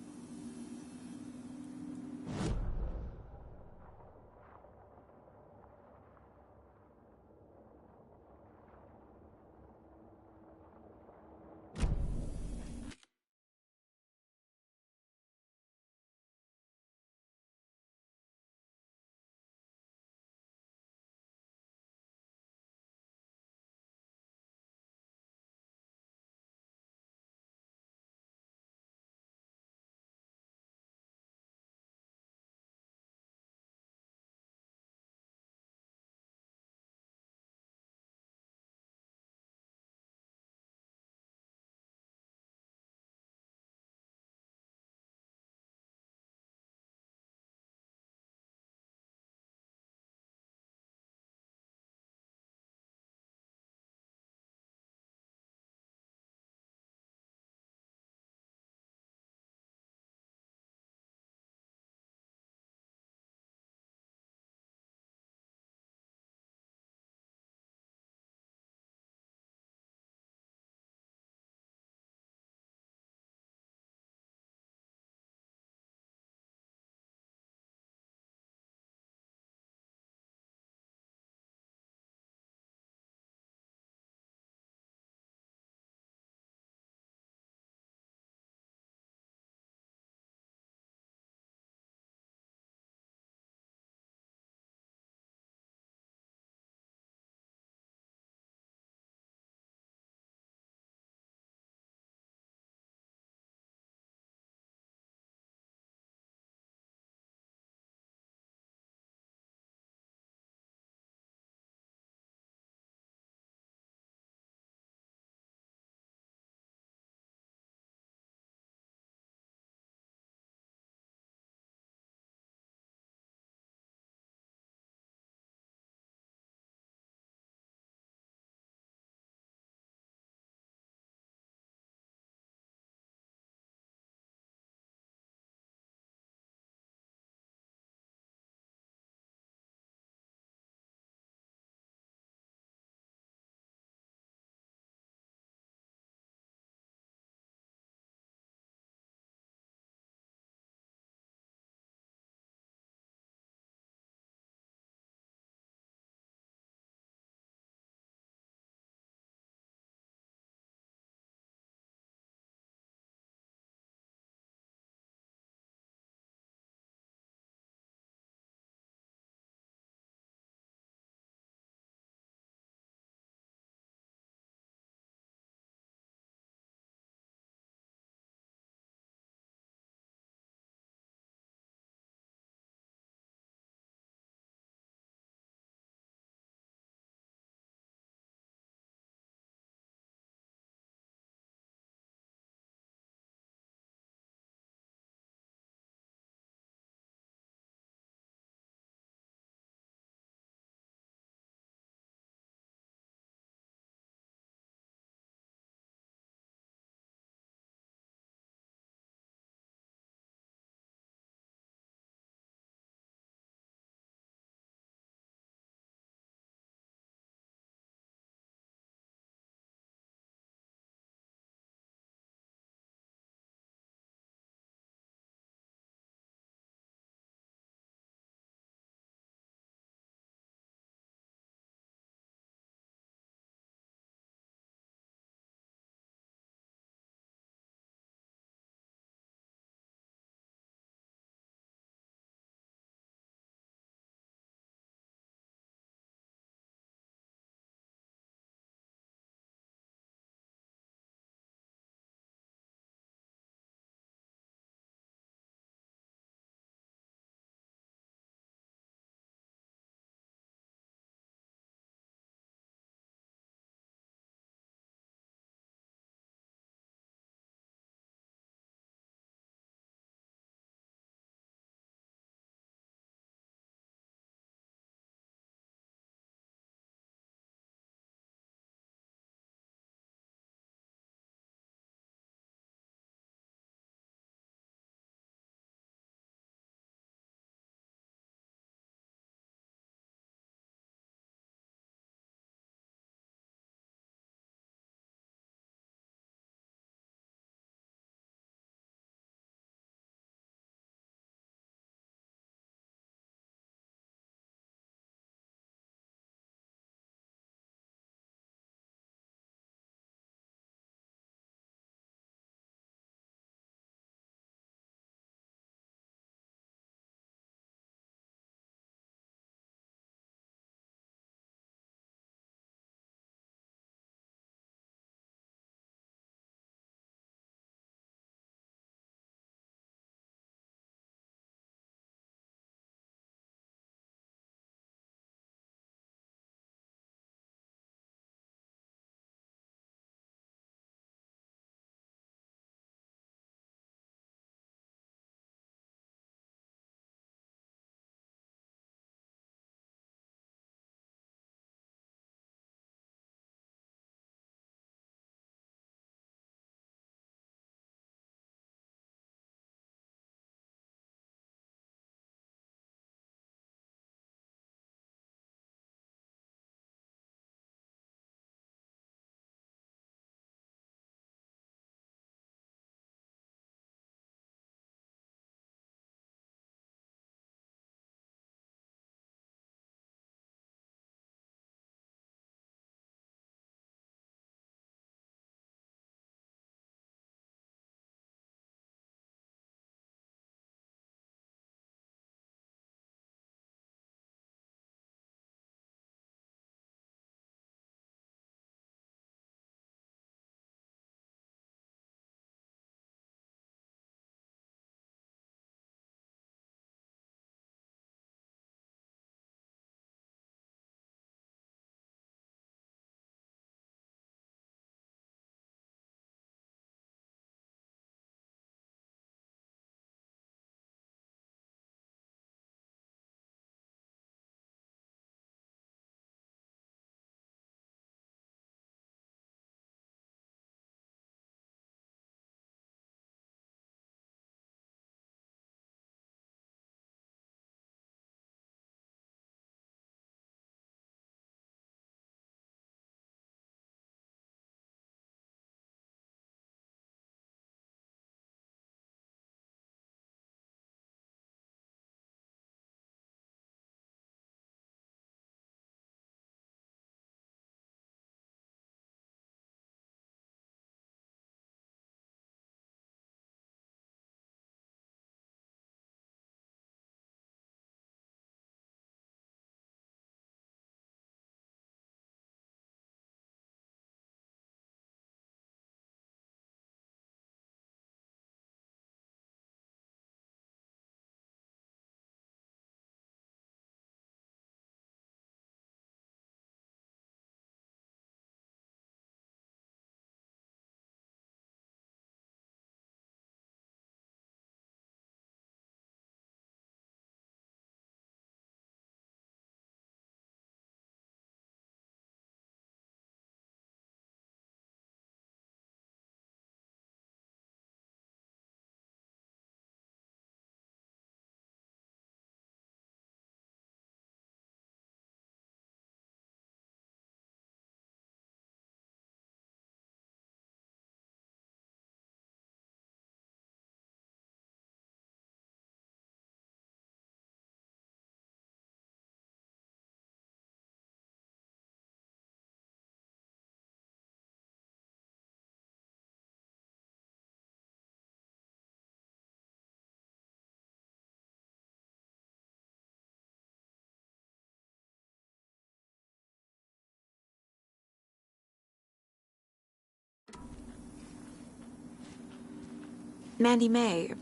Mandy May,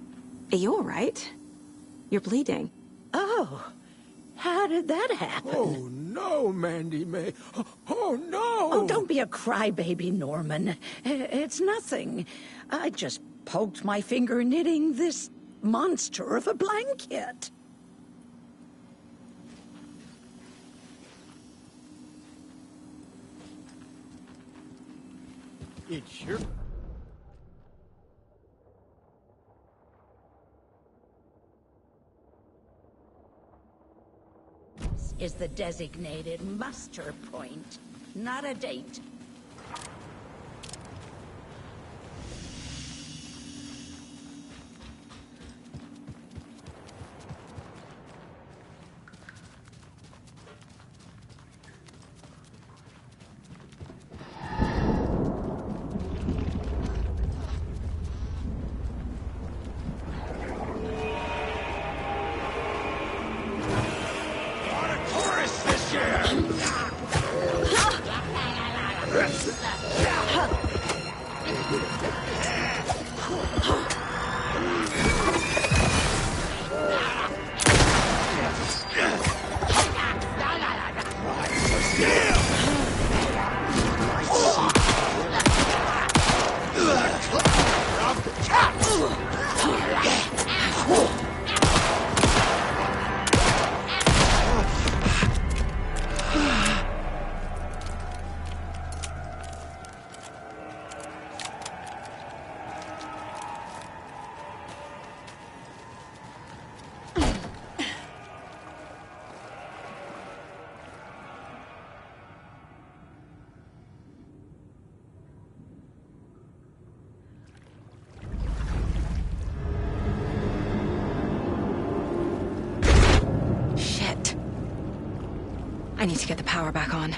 are you all right? You're bleeding. Oh, how did that happen? Oh, no, Mandy May. Oh, no! Oh, don't be a crybaby, Norman. It's nothing. I just poked my finger knitting this monster of a blanket. It sure... Is the designated muster point, not a date. I need to get the power back on.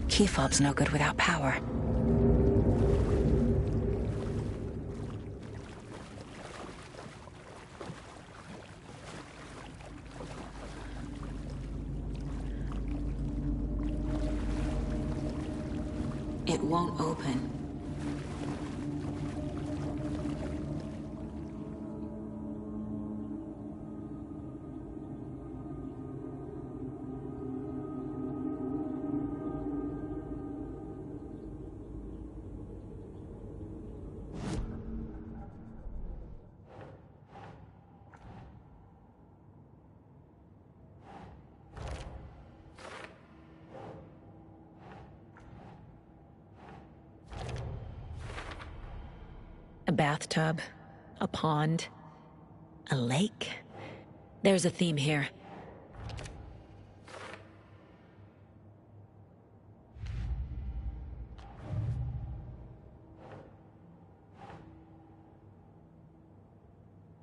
Key fob's no good without power. It won't open. A bathtub, a pond, a lake. There's a theme here.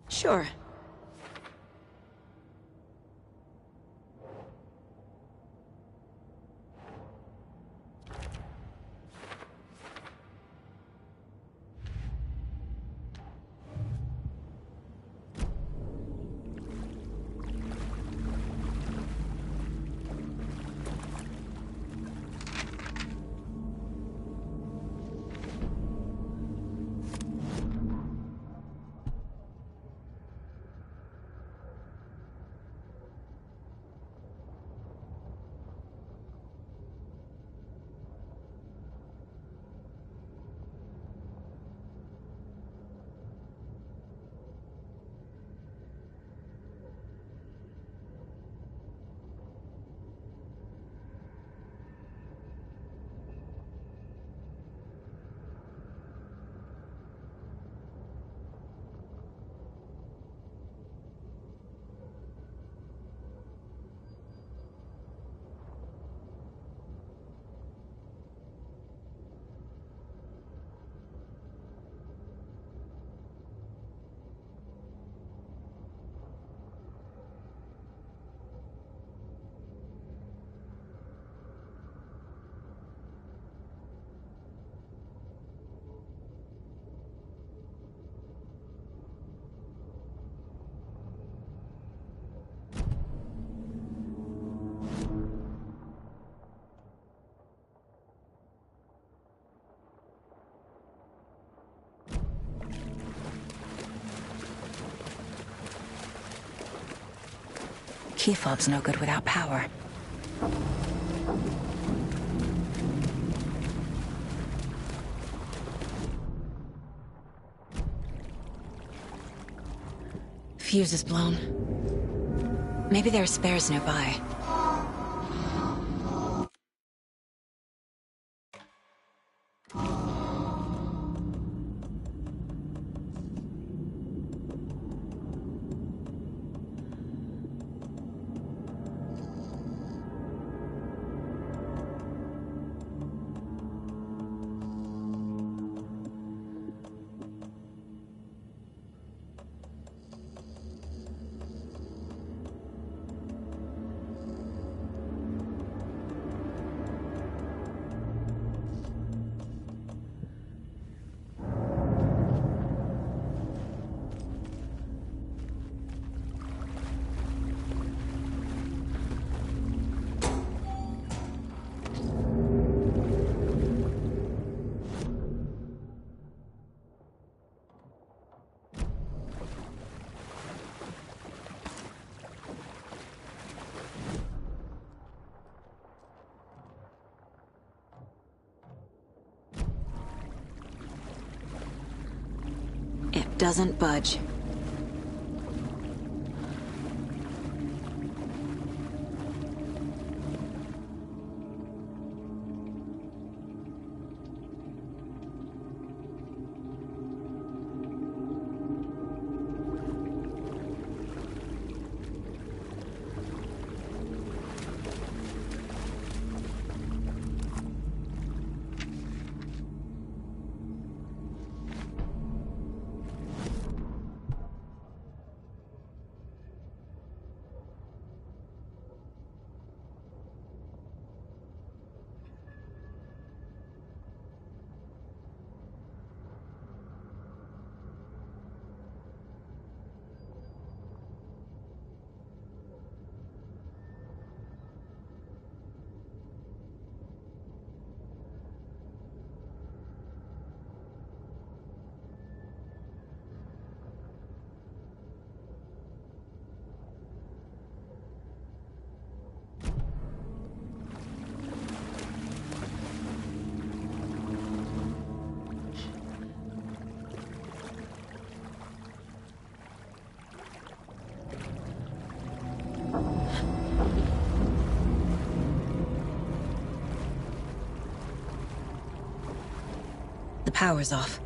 Sure. key fob's no good without power. Fuse is blown. Maybe there are spares nearby. It doesn't budge. The power's off.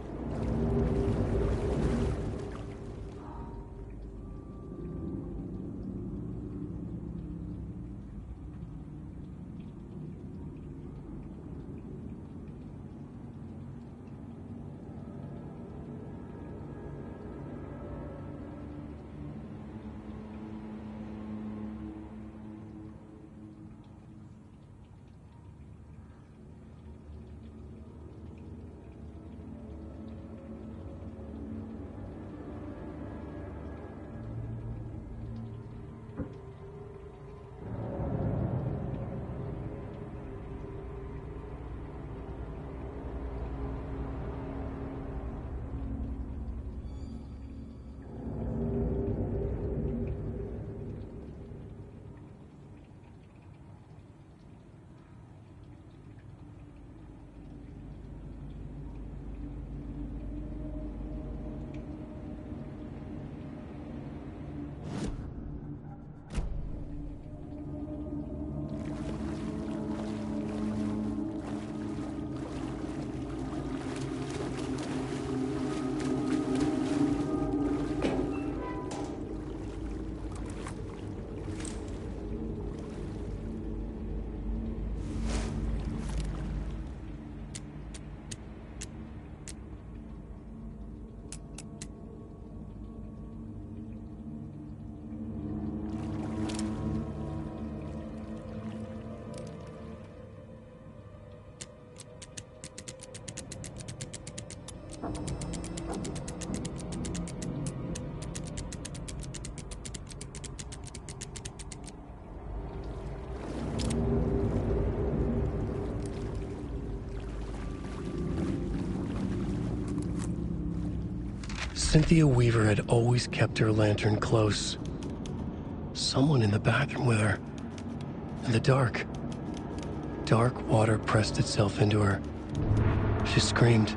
Cynthia Weaver had always kept her lantern close. someone in the bathroom with her. In the dark. Dark water pressed itself into her. She screamed.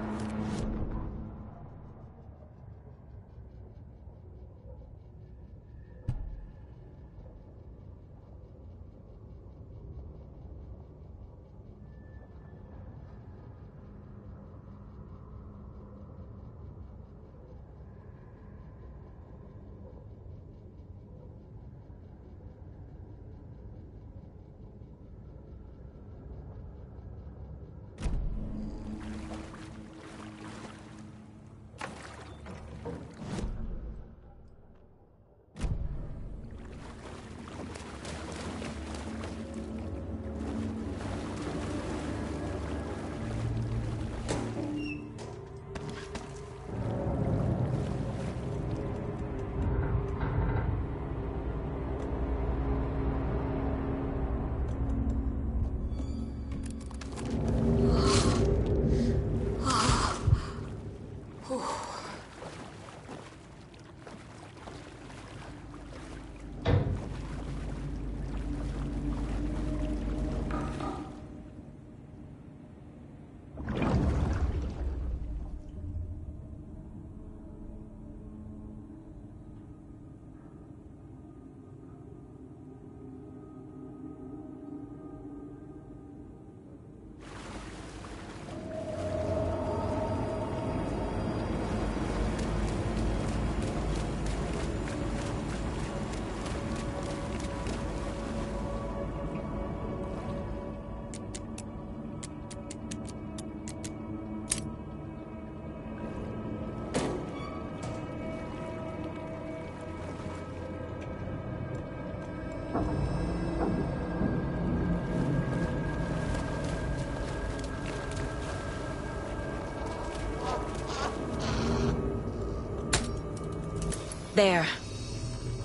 There.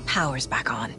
Power's back on.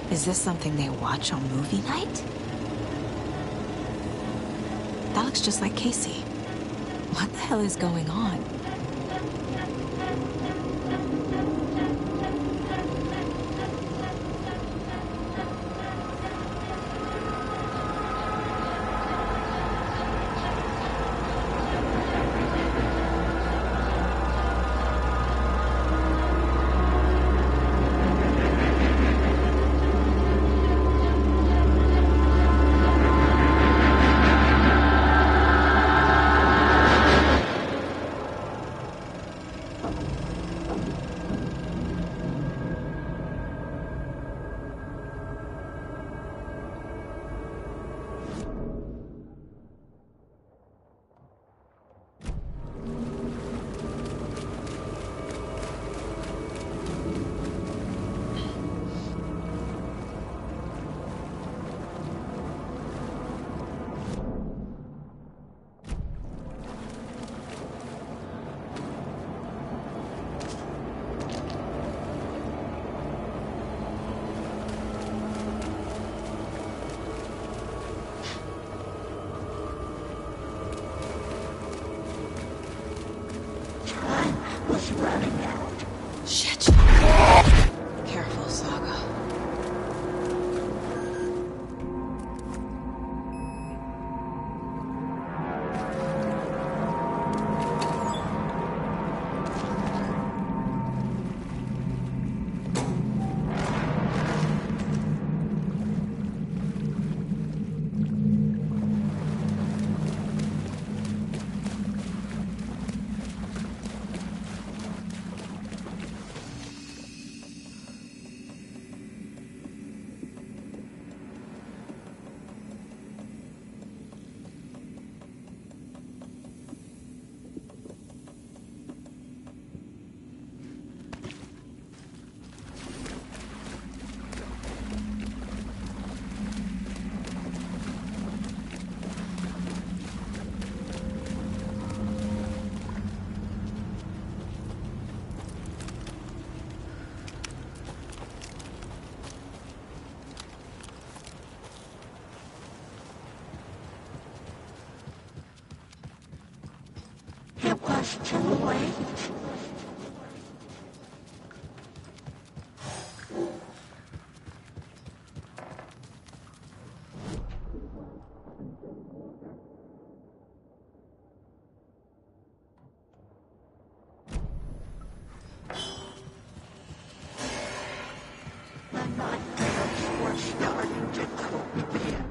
Is this something they watch on movie night? That looks just like Casey. What the hell is going on? Shit. Careful, Saga. just too late. The nightmares were starting to creep in.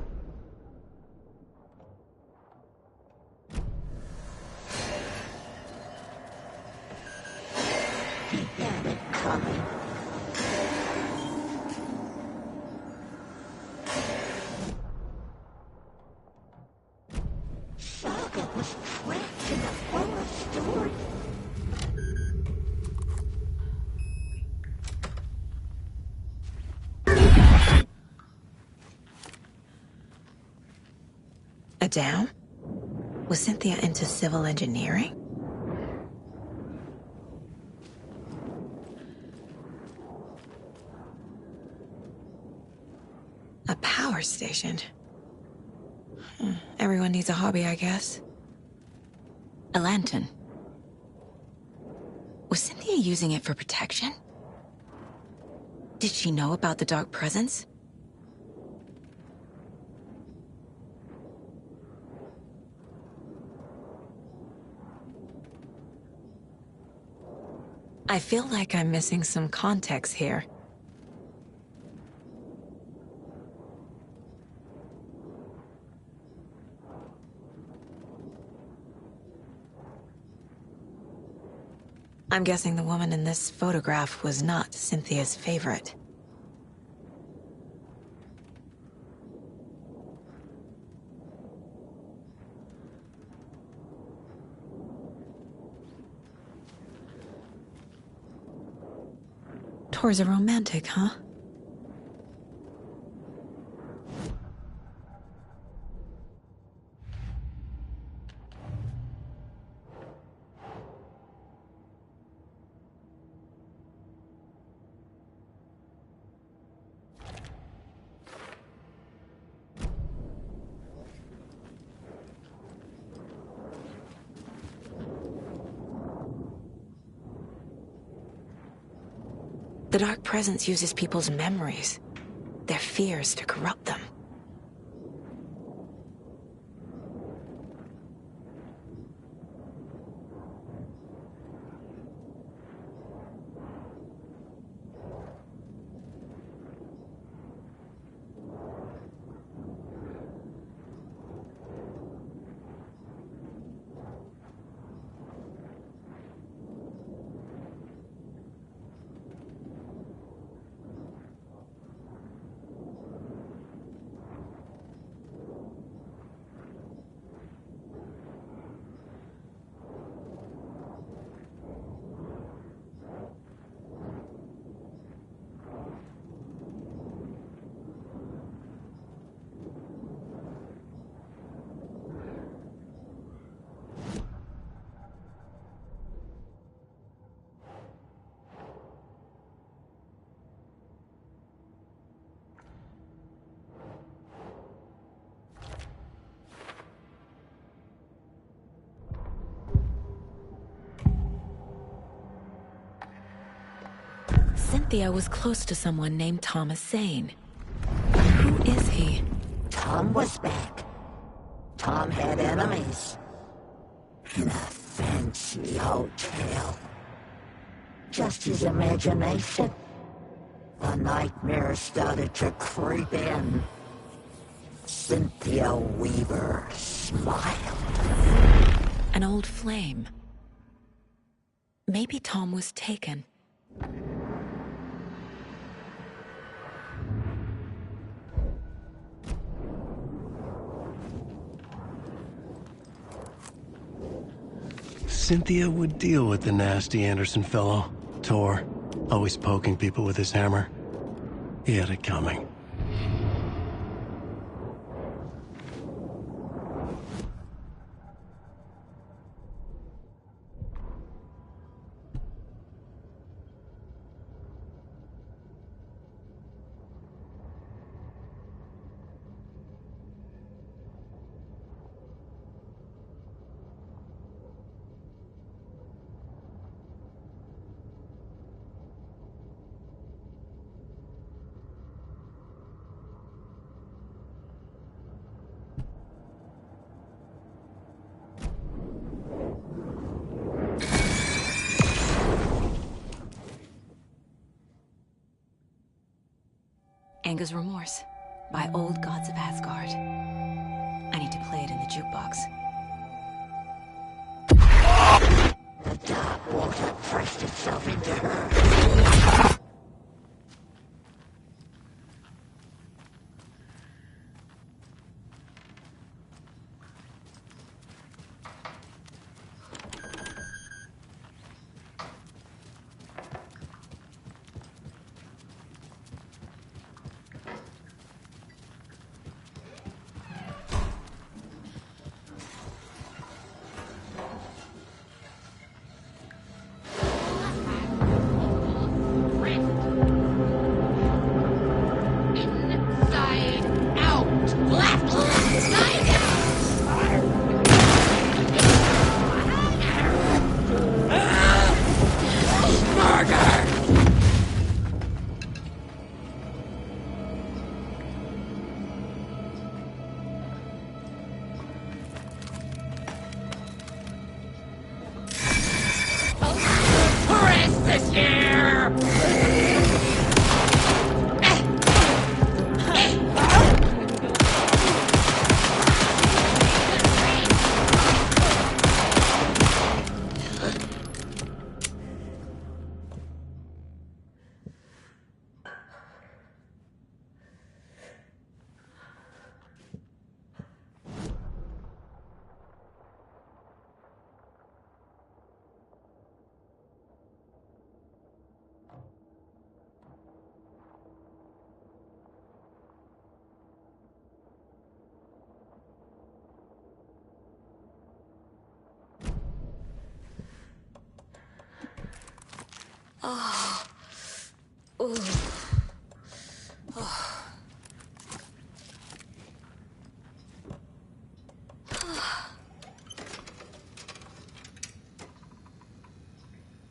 He had it coming. Saga was trapped in a forest story. A dam? Was Cynthia into civil engineering? A power station? Everyone needs a hobby, I guess. A lantern. Was Cynthia using it for protection? Did she know about the dark presence? I feel like I'm missing some context here. I'm guessing the woman in this photograph was not Cynthia's favorite. Tor's a romantic, huh? The Dark Presence uses people's memories, their fears to corrupt them. Cynthia was close to someone named Thomas Zane. Who is he? Tom was back. Tom had enemies. In a fancy hotel. Just his imagination. The nightmare started to creep in. Cynthia Weaver smiled. An old flame. Maybe Tom was taken. Cynthia would deal with the nasty Anderson fellow, Tor, always poking people with his hammer. He had it coming. Anger's Remorse by Old Gods of Asgard. I need to play it in the jukebox. The dark water pressed itself into her.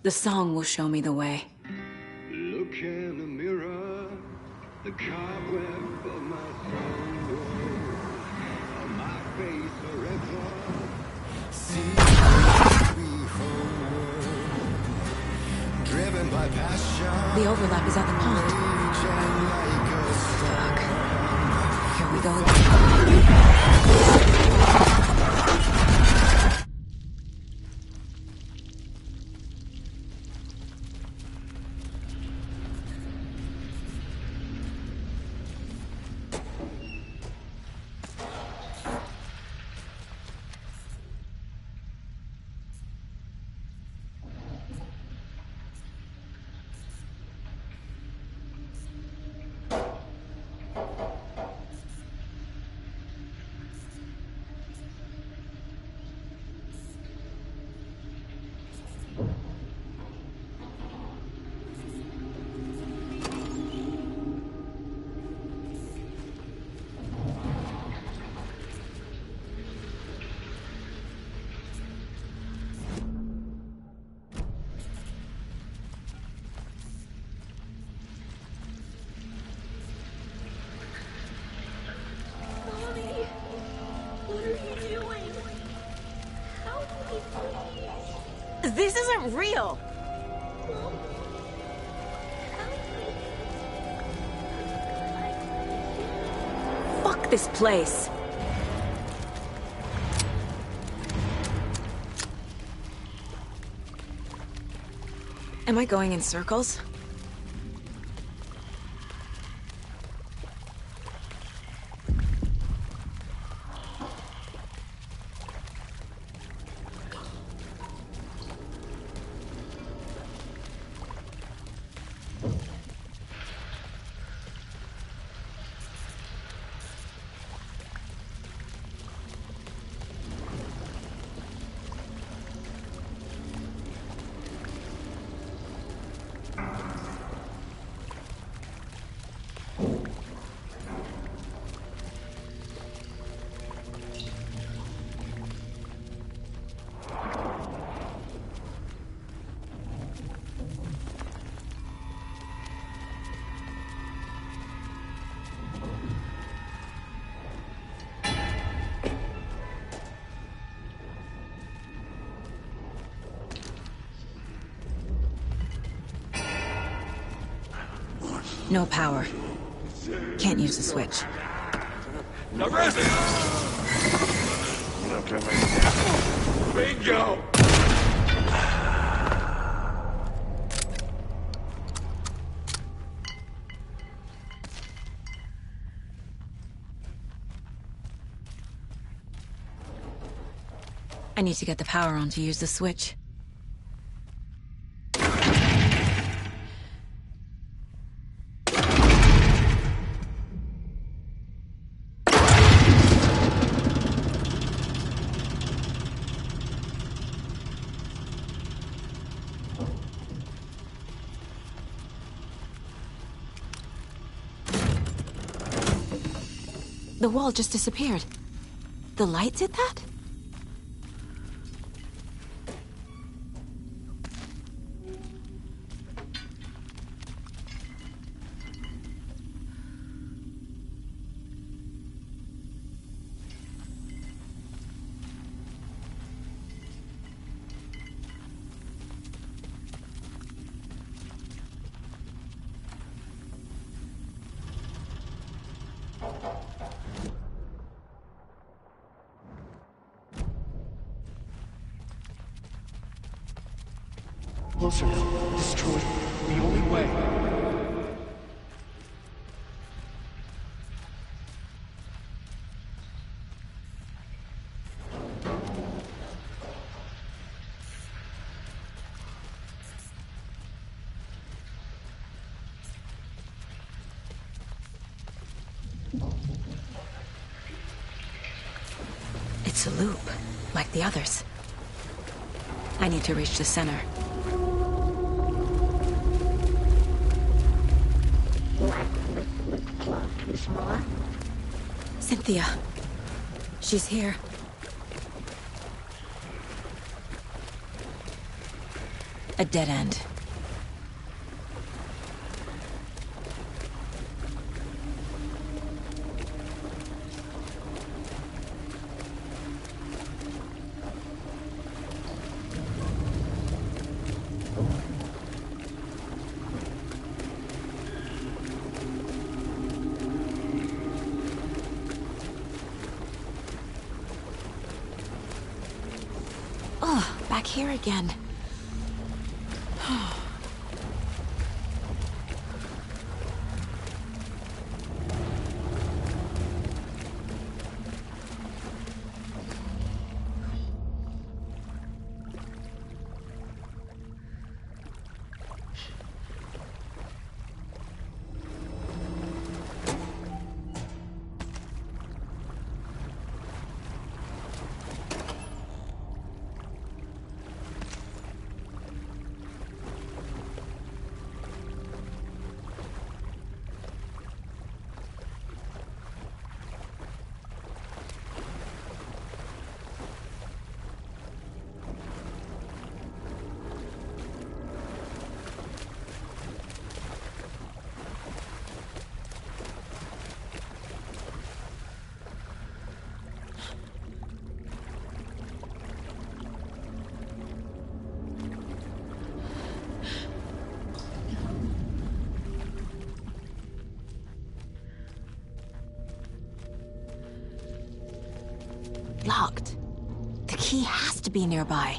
The song will show me the way. Look in the mirror, the cobweb of my soul, on my face forever. See me forward, driven by passion. The overlap is at the pond. Fuck. Here we go. This isn't real! Fuck this place! Am I going in circles? No power. Can't use the switch. Arrest it! Look at me. Bingo! I need to get the power on to use the switch. The wall just disappeared. The light did that? Closer now. Destroy. The only way. It's a loop, like the others. I need to reach the center. Cynthia. She's here. A dead end. Oh, back here again. Locked. The key has to be nearby.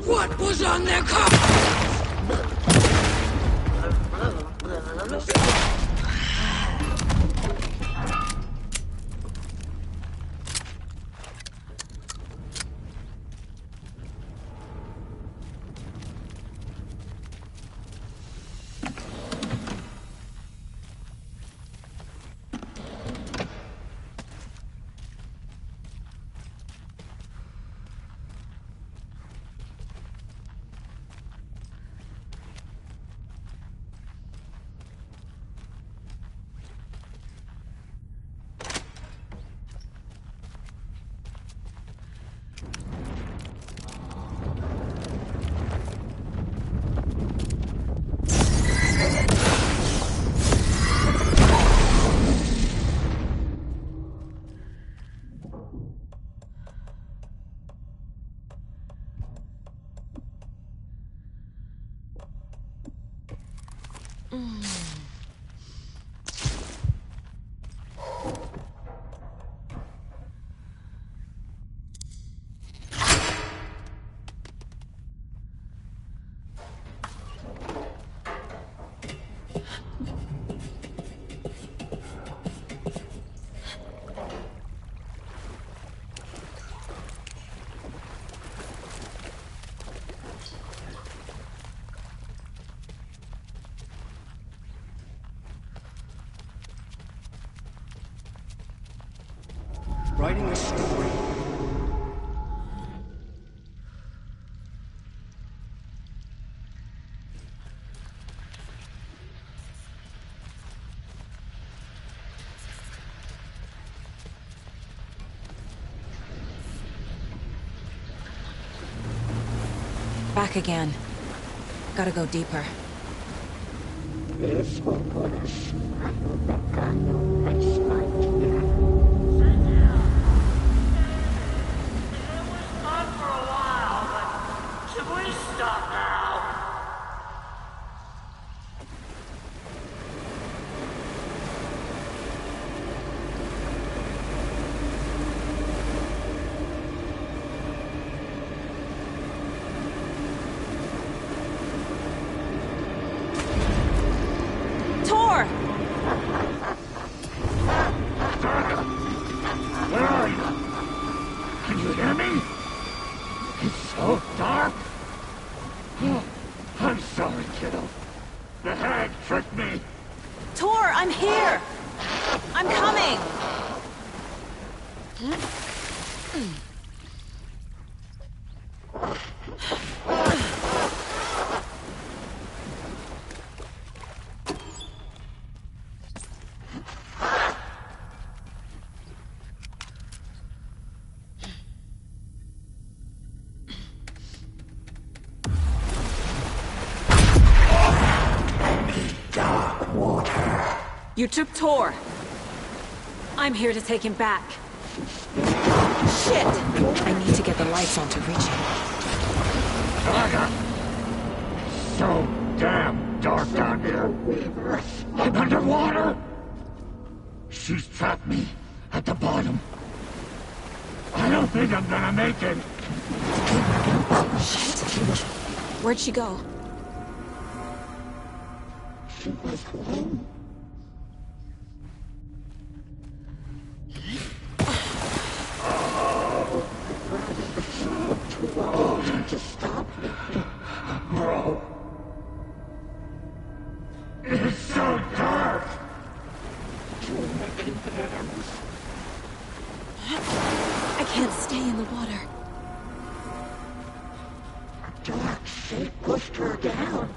What was on their coffin? Writing a story. Back again. Gotta go deeper. This will put us under the gun next night. Tor! Where are you? Can you hear me? It's so dark. Oh, I'm sorry, kiddo. The hag tricked me. Tor, I'm here! I'm coming! Dark water. You took Tor. I'm here to take him back. Shit! I need to get the lights on to reach him. Saga! So damn dark down here. I'm underwater. She's trapped me at the bottom. I don't think I'm gonna make it. Shit. Where'd she go? She was home. To stop bro. It's so dark. I can't stay in the water. A dark shape pushed her down.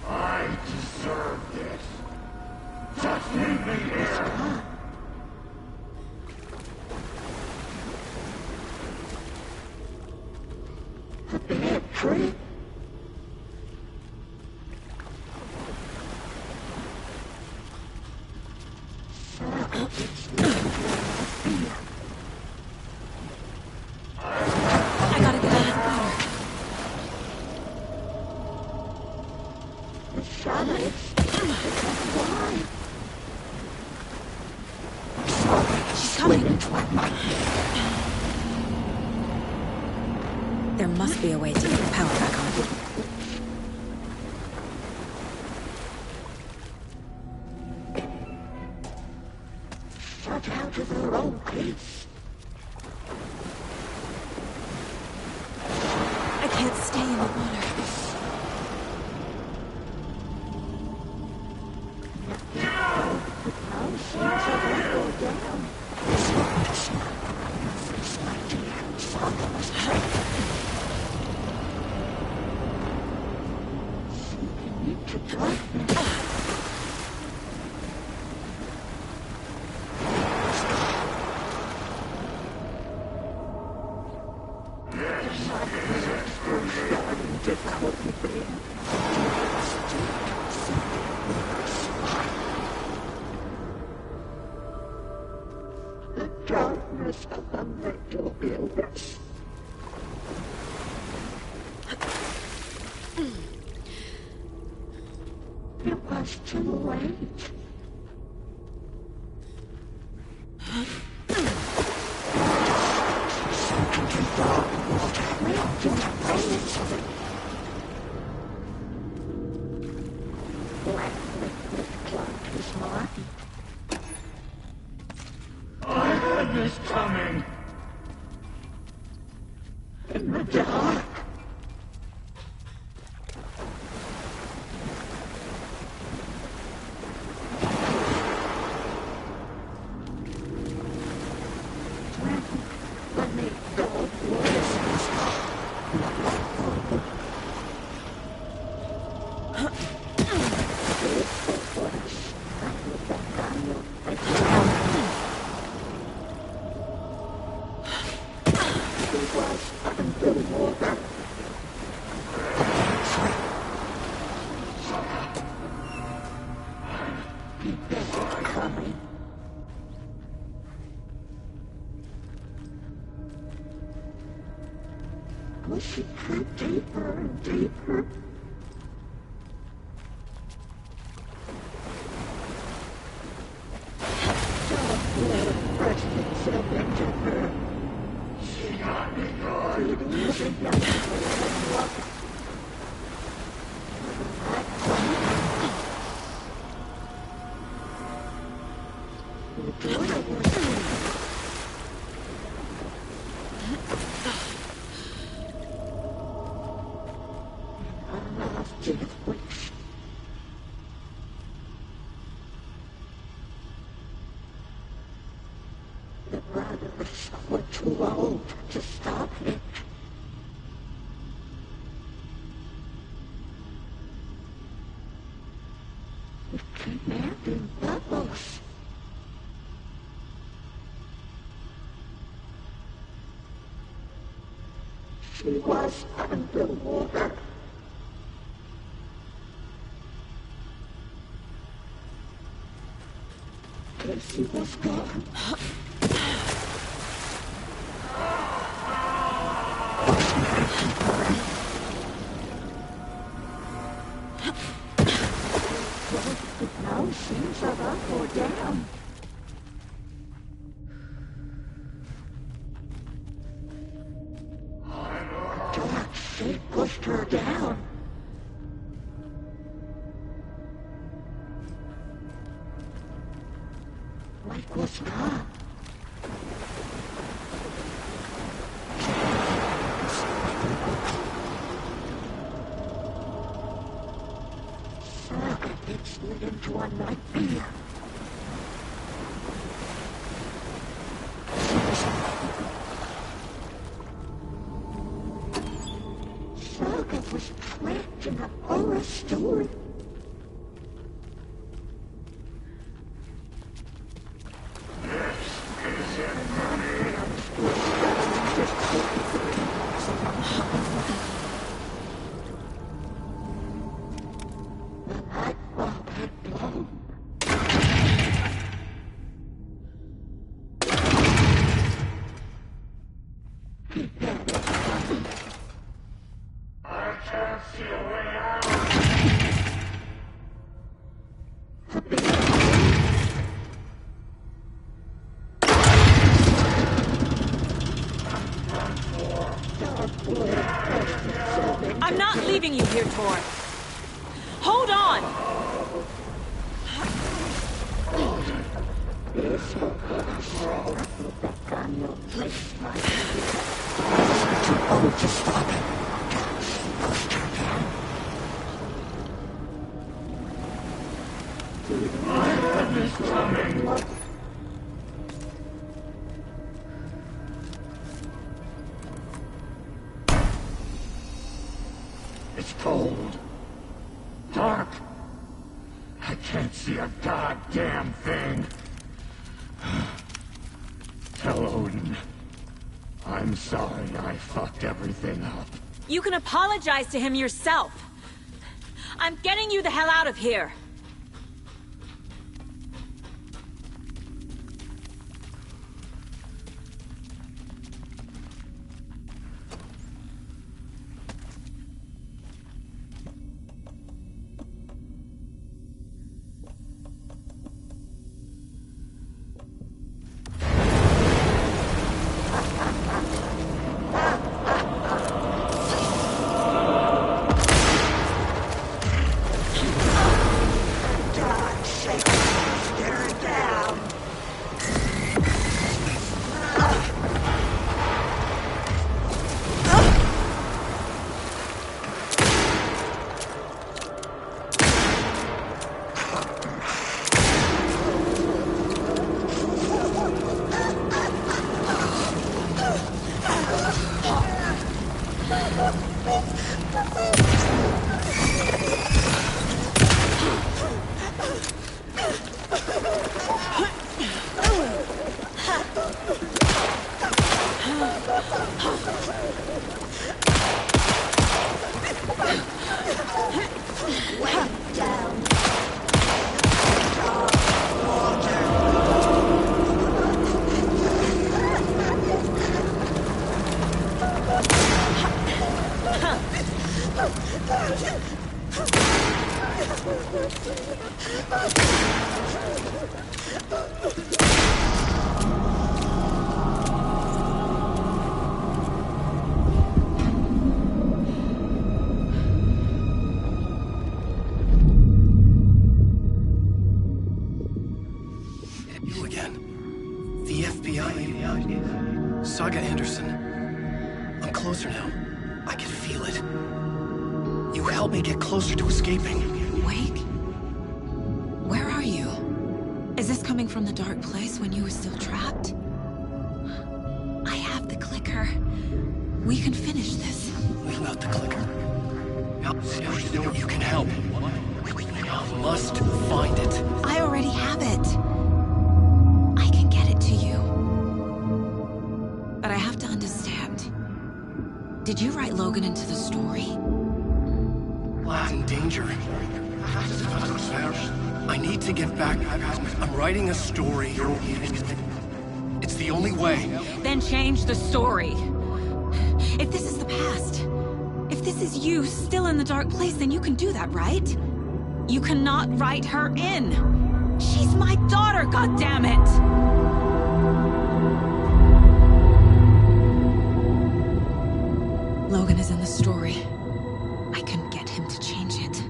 I deserve this. Just leave me here. trick. I gotta get out of the water. She's coming. There must be a way to get the power back on. Shut out of her own place. I can't stay in the water. Darkness of the mental illness. It was too late. I had this coming. In the dark. Push it through deeper and deeper. Don't let it press itself into her. She got me good. It isn't nothing. The brothers were too old to stop it. It came out in bubbles. She was underwater. Casey was gone. No seams are up or down. Dark shape pushed her down. Like was gone. It slid into a nightmare. Saga was trapped in a horror story. I'm not leaving you here, Tor. Hold on! To stop it. My end is coming. It's cold. Dark. I can't see a goddamn thing. Tell Odin. I'm sorry I fucked everything up. You can apologize to him yourself. I'm getting you the hell out of here. You again. The FBI. Saga Anderson. I'm closer now. I can feel it. You helped me get closer to escaping. Wake? Where are you? Is this coming from the dark place when you were still trapped? I have the clicker. We can finish this. Without the clicker. You can help. I must find it. I already have it. I can get it to you. But I have to understand. Did you write Logan into the story? Lad's in danger. I need to get back. I'm writing a story. It's the only way. Then change the story. If this is the past, if this is you still in the dark place, then you can do that, right? You cannot write her in. She's my daughter, goddammit! Logan is in the story. I can get him to change it.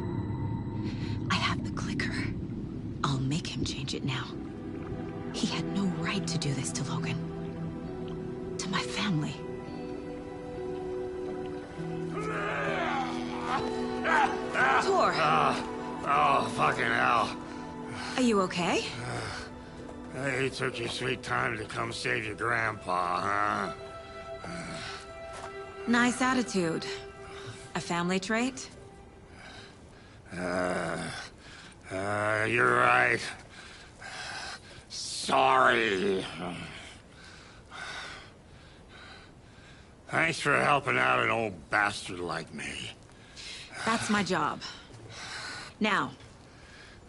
I have the clicker. I'll make him change it now. He had no right to do this to Logan. To my family. Tor! Oh, fucking hell. Are you okay? You took your sweet time to come save your grandpa, huh? Nice attitude. A family trait? You're right. Sorry. Thanks for helping out an old bastard like me. That's my job. Now,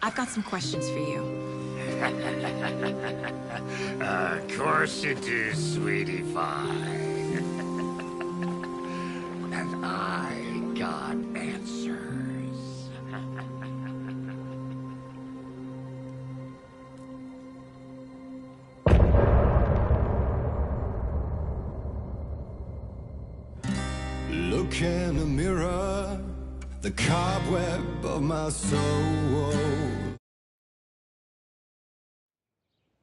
I've got some questions for you. Of course you do, sweetie pie. And I got answers. Look in the mirror the cobweb of my soul.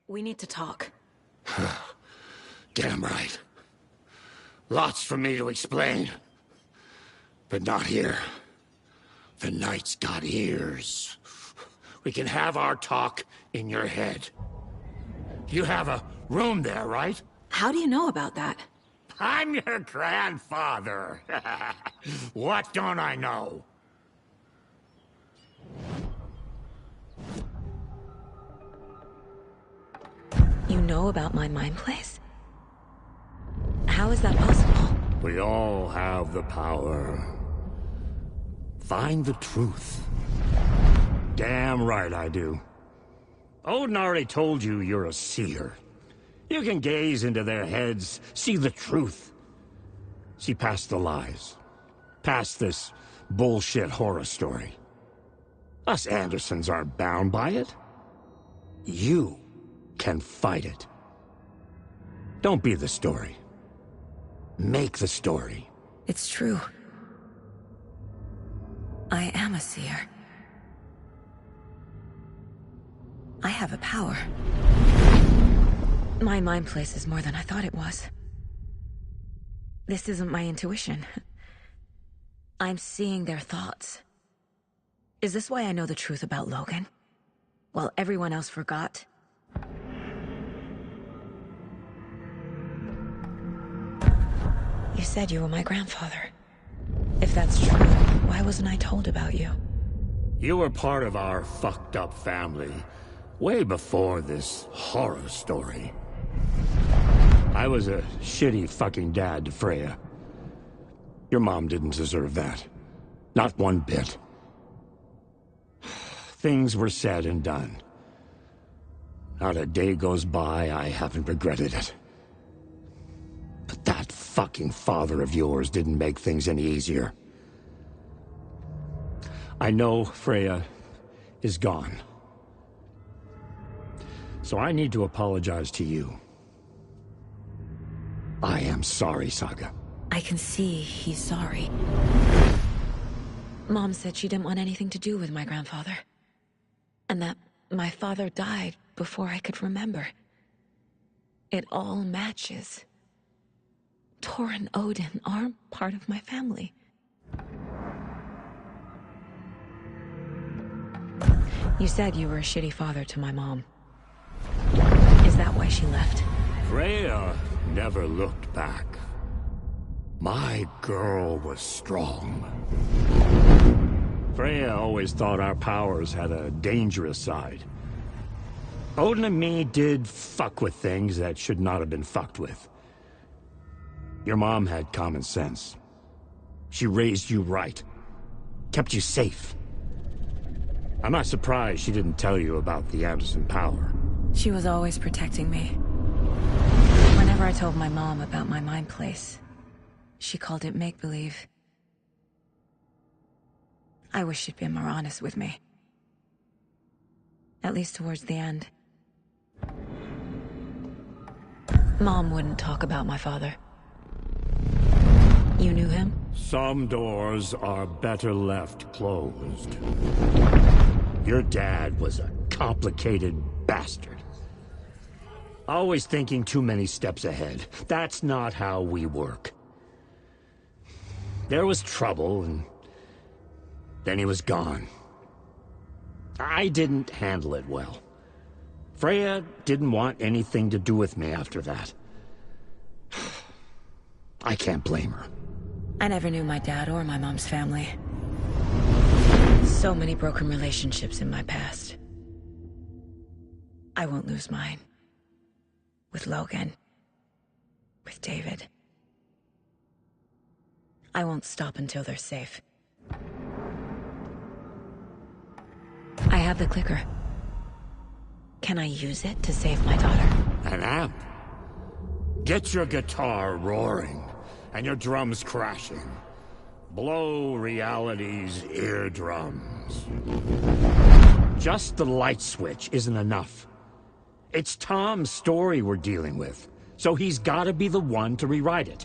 We need to talk. Damn right. Lots for me to explain. But not here. The night's got ears. We can have our talk in your head. You have a room there, right? How do you know about that? I'm your grandfather. What don't I know? You know about my mind place? How is that possible? We all have the power. Find the truth. Damn right I do. Odin already told you you're a seer. You can gaze into their heads, see the truth. See past the lies. Past this bullshit horror story. Us Andersons aren't bound by it. You can fight it. Don't be the story. Make the story. It's true. I am a seer. I have a power. My mind place is more than I thought it was. This isn't my intuition. I'm seeing their thoughts. Is this why I know the truth about Logan? While everyone else forgot? You said you were my grandfather. If that's true, why wasn't I told about you? You were part of our fucked up family, way before this horror story. I was a shitty fucking dad to Freya. Your mom didn't deserve that. Not one bit. Things were said and done. Not a day goes by I haven't regretted it. But that fucking father of yours didn't make things any easier. I know Freya is gone. So I need to apologize to you. I am sorry, Saga. I can see he's sorry. Mom said she didn't want anything to do with my grandfather. And that my father died before I could remember. It all matches. Tor and Odin aren't part of my family. You said you were a shitty father to my mom. Is that why she left? Freya never looked back. My girl was strong. Freya always thought our powers had a dangerous side. Odin and me did fuck with things that should not have been fucked with. Your mom had common sense. She raised you right. Kept you safe. I'm not surprised she didn't tell you about the Anderson power. She was always protecting me. Whenever I told my mom about my mind place, she called it make-believe. I wish she'd been more honest with me. At least towards the end. Mom wouldn't talk about my father. You knew him? Some doors are better left closed. Your dad was a complicated bastard. Always thinking too many steps ahead. That's not how we work. There was trouble, and then he was gone. I didn't handle it well. Freya didn't want anything to do with me after that. I can't blame her. I never knew my dad or my mom's family. So many broken relationships in my past. I won't lose mine. With Logan. With David. I won't stop until they're safe. I have the clicker. Can I use it to save my daughter? An amp? Get your guitar roaring, and your drums crashing. Blow reality's eardrums. Just the light switch isn't enough. It's Tom's story we're dealing with, so he's gotta be the one to rewrite it.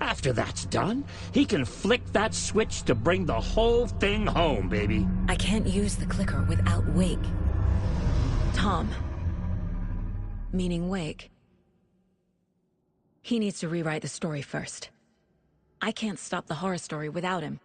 After that's done, he can flick that switch to bring the whole thing home, baby. I can't use the clicker without Wake. Tom. Meaning Wake. He needs to rewrite the story first. I can't stop the horror story without him.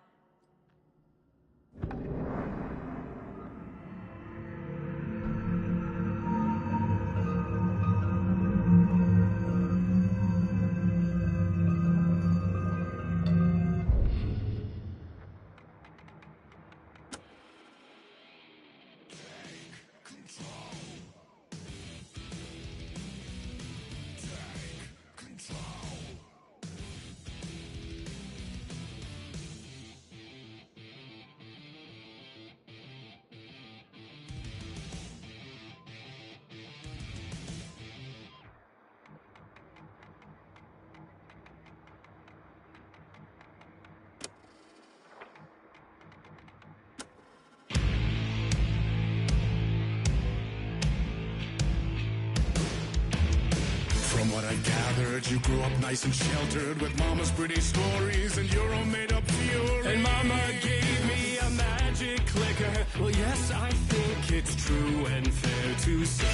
From what I gathered, you grew up nice and sheltered with mama's pretty stories and your own made-up fury. And mama gave me a magic clicker. Well, yes, I think it's true and fair to say.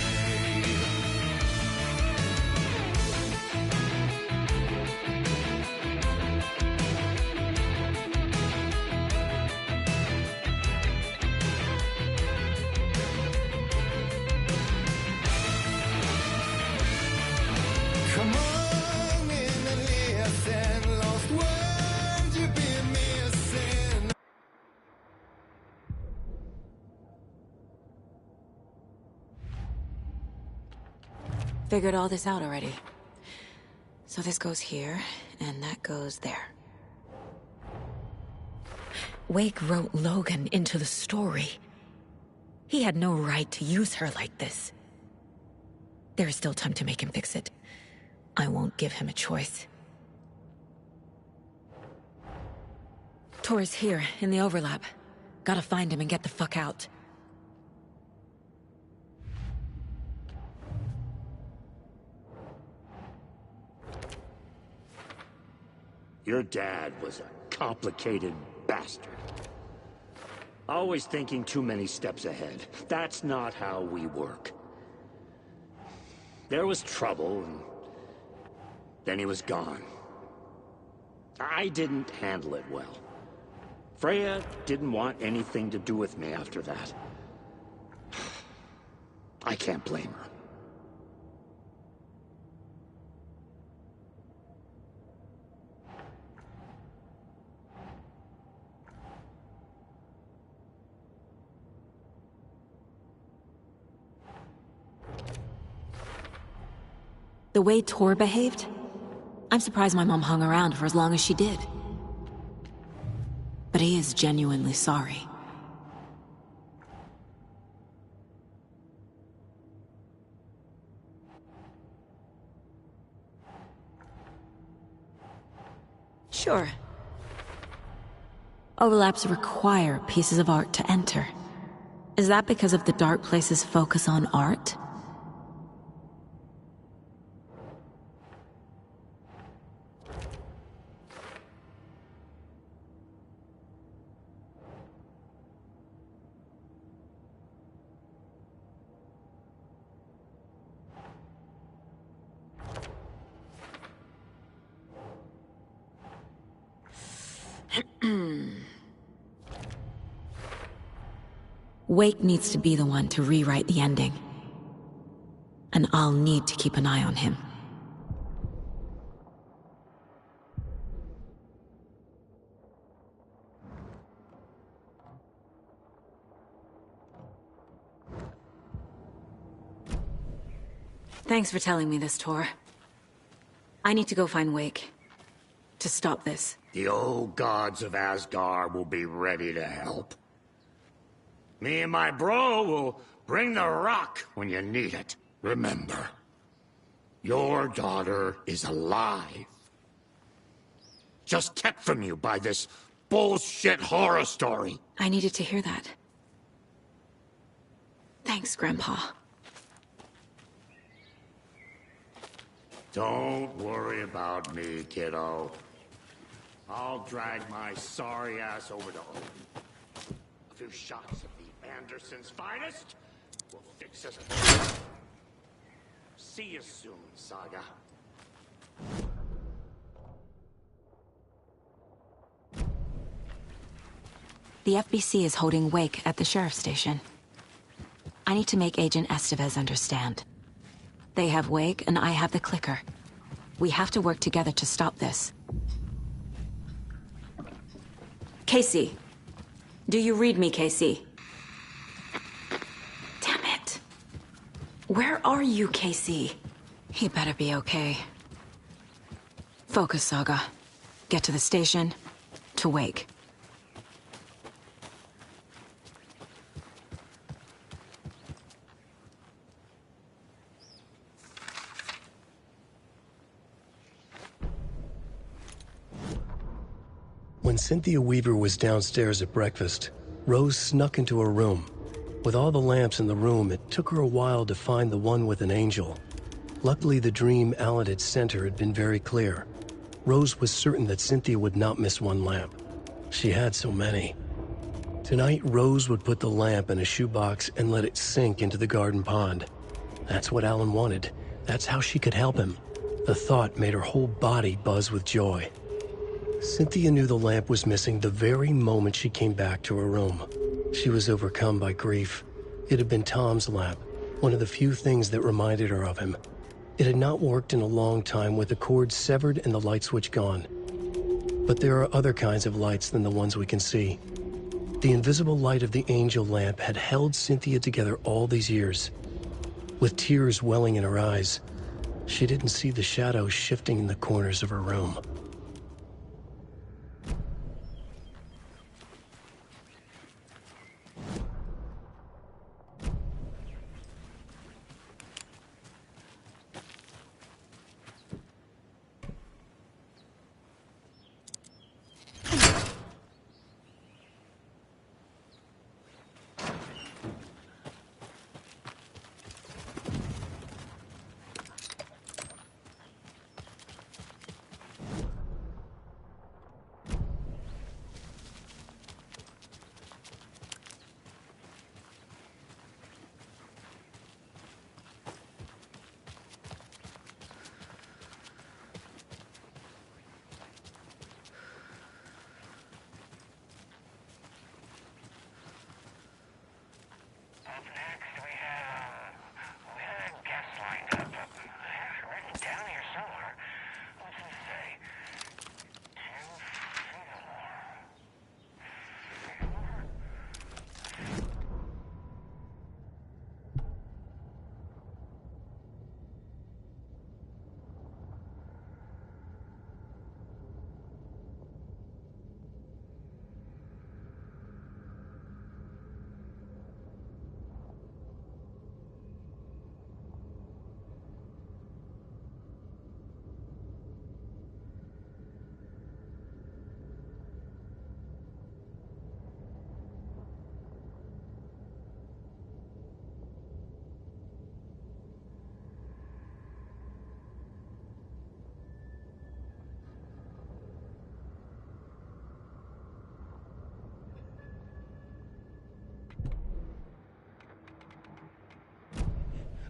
Come on in and listen, lost words you've been missing. Figured all this out already. So this goes here, and that goes there. Wake wrote Logan into the story. He had no right to use her like this. There is still time to make him fix it. I won't give him a choice. Tor's here, in the overlap. Gotta find him and get the fuck out. Your dad was a complicated bastard. Always thinking too many steps ahead. That's not how we work. There was trouble, and then he was gone. I didn't handle it well. Freya didn't want anything to do with me after that. I can't blame her. The way Tor behaved? I'm surprised my mom hung around for as long as she did. But he is genuinely sorry. Sure. Overlaps require pieces of art to enter. Is that because of the Dark Place's focus on art? Wake needs to be the one to rewrite the ending. And I'll need to keep an eye on him. Thanks for telling me this, Tor. I need to go find Wake. To stop this. The old gods of Asgard will be ready to help. Me and my bro will bring the rock when you need it. Remember, your daughter is alive. Just kept from you by this bullshit horror story. I needed to hear that. Thanks, Grandpa. Don't worry about me, kiddo. I'll drag my sorry ass over to Oak. A few shots of the Andersons' finest will fix us. See you soon, Saga. The FBC is holding Wake at the sheriff's station. I need to make Agent Estevez understand. They have Wake and I have the clicker. We have to work together to stop this. Casey. Do you read me, Casey? Damn it. Where are you, Casey? He better be okay. Focus, Saga. Get to the station, to Wake. When Cynthia Weaver was downstairs at breakfast, Rose snuck into her room. With all the lamps in the room, it took her a while to find the one with an angel. Luckily, the dream Alan had sent her had been very clear. Rose was certain that Cynthia would not miss one lamp. She had so many. Tonight, Rose would put the lamp in a shoebox and let it sink into the garden pond. That's what Alan wanted. That's how she could help him. The thought made her whole body buzz with joy. Cynthia knew the lamp was missing the very moment she came back to her room. She was overcome by grief. It had been Tom's lamp, one of the few things that reminded her of him. It had not worked in a long time with the cord severed and the light switch gone. But there are other kinds of lights than the ones we can see. The invisible light of the angel lamp had held Cynthia together all these years. With tears welling in her eyes, she didn't see the shadows shifting in the corners of her room.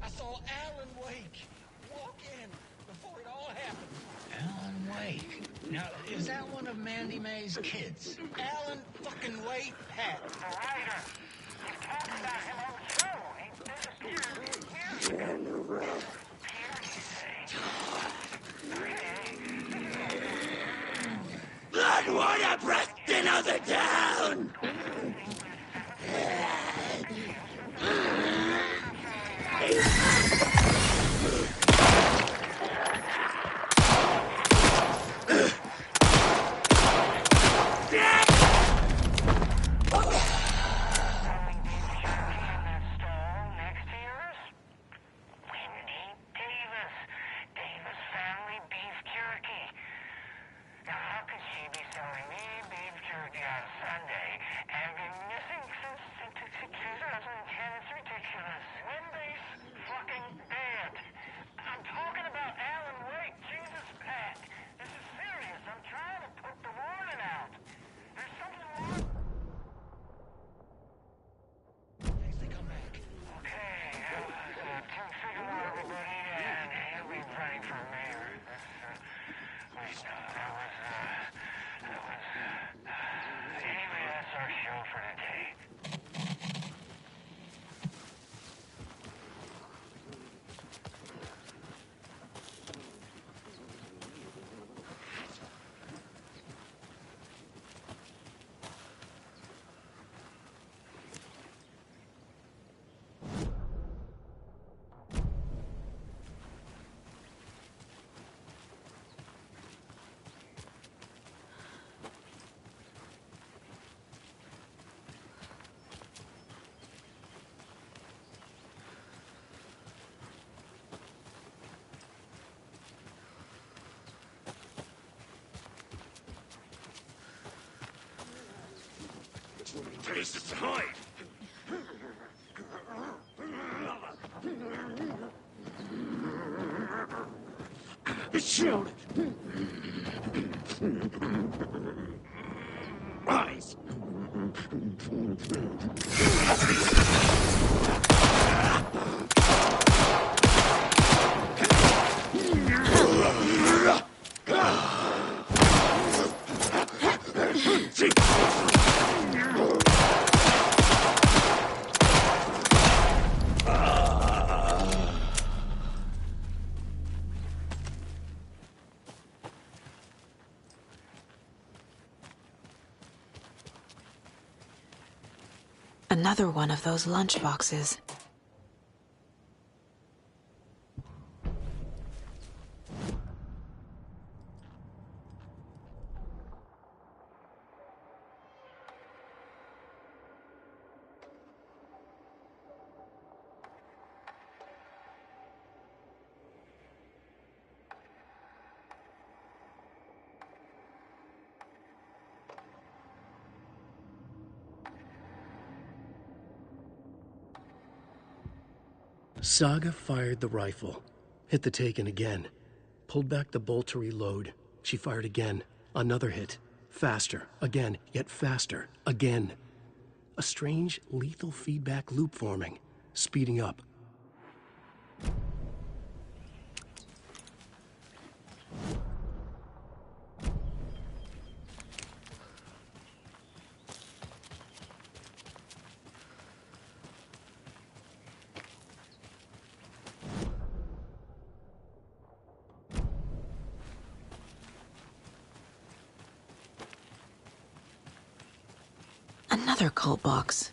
I saw Alan Wake walk in before it all happened. Alan Wake? Now, is that one of Mandy May's kids? Alan fucking Wake? Pat. The writer. You talked about him on the show. Bloodwater pressed another down! tastes high. Shoot! Rise! Another one of those lunch boxes. Saga fired the rifle, hit the Taken again, pulled back the bolt to reload. She fired again, another hit, faster, again, yet faster, again. A strange, lethal feedback loop forming, speeding up. Another cult box.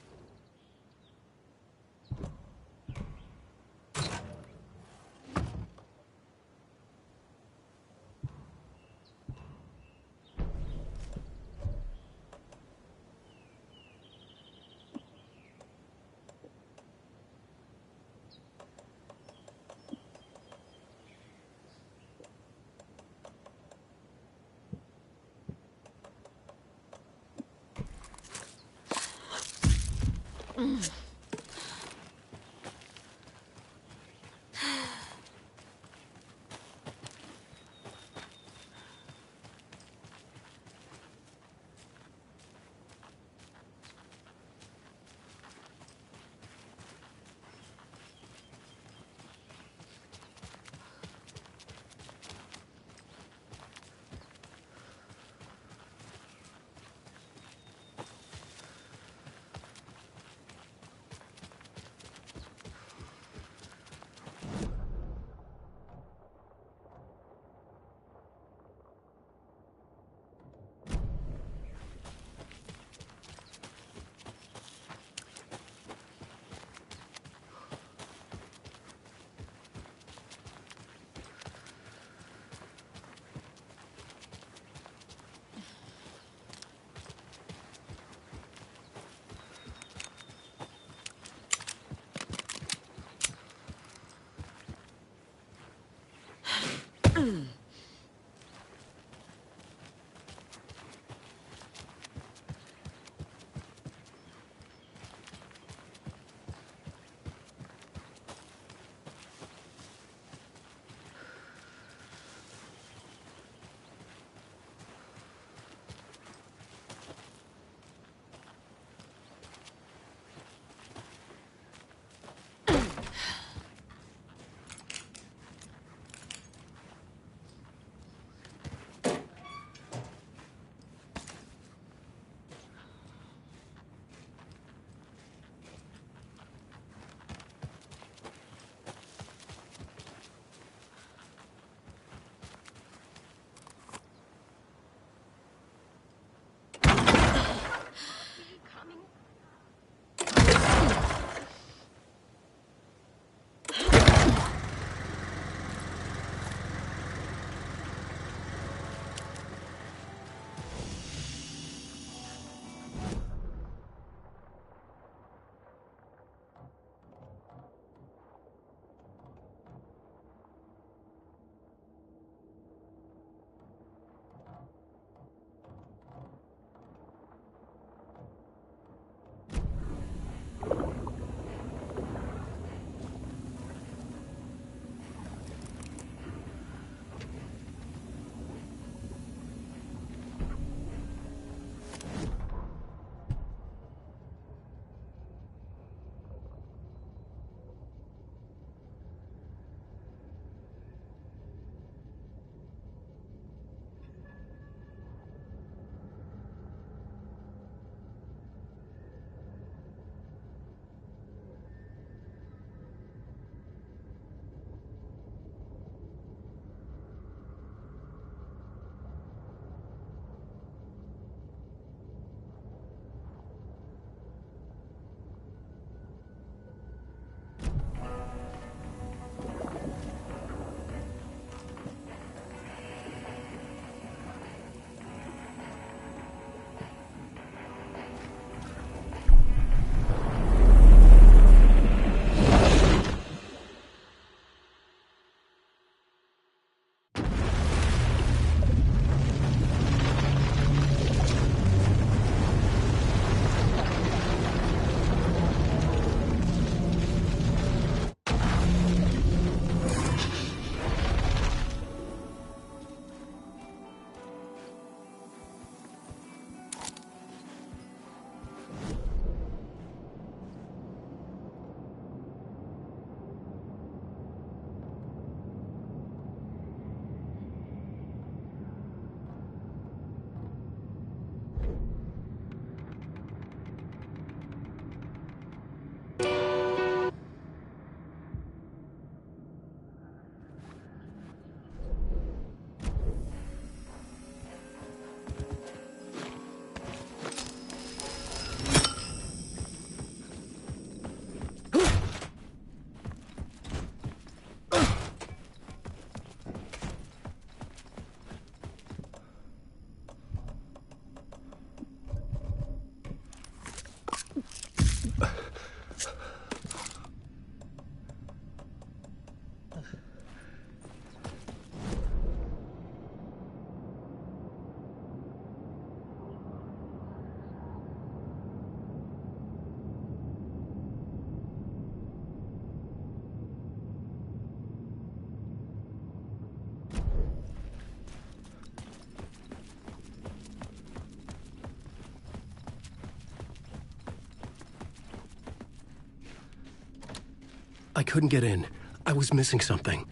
I couldn't get in. I was missing something.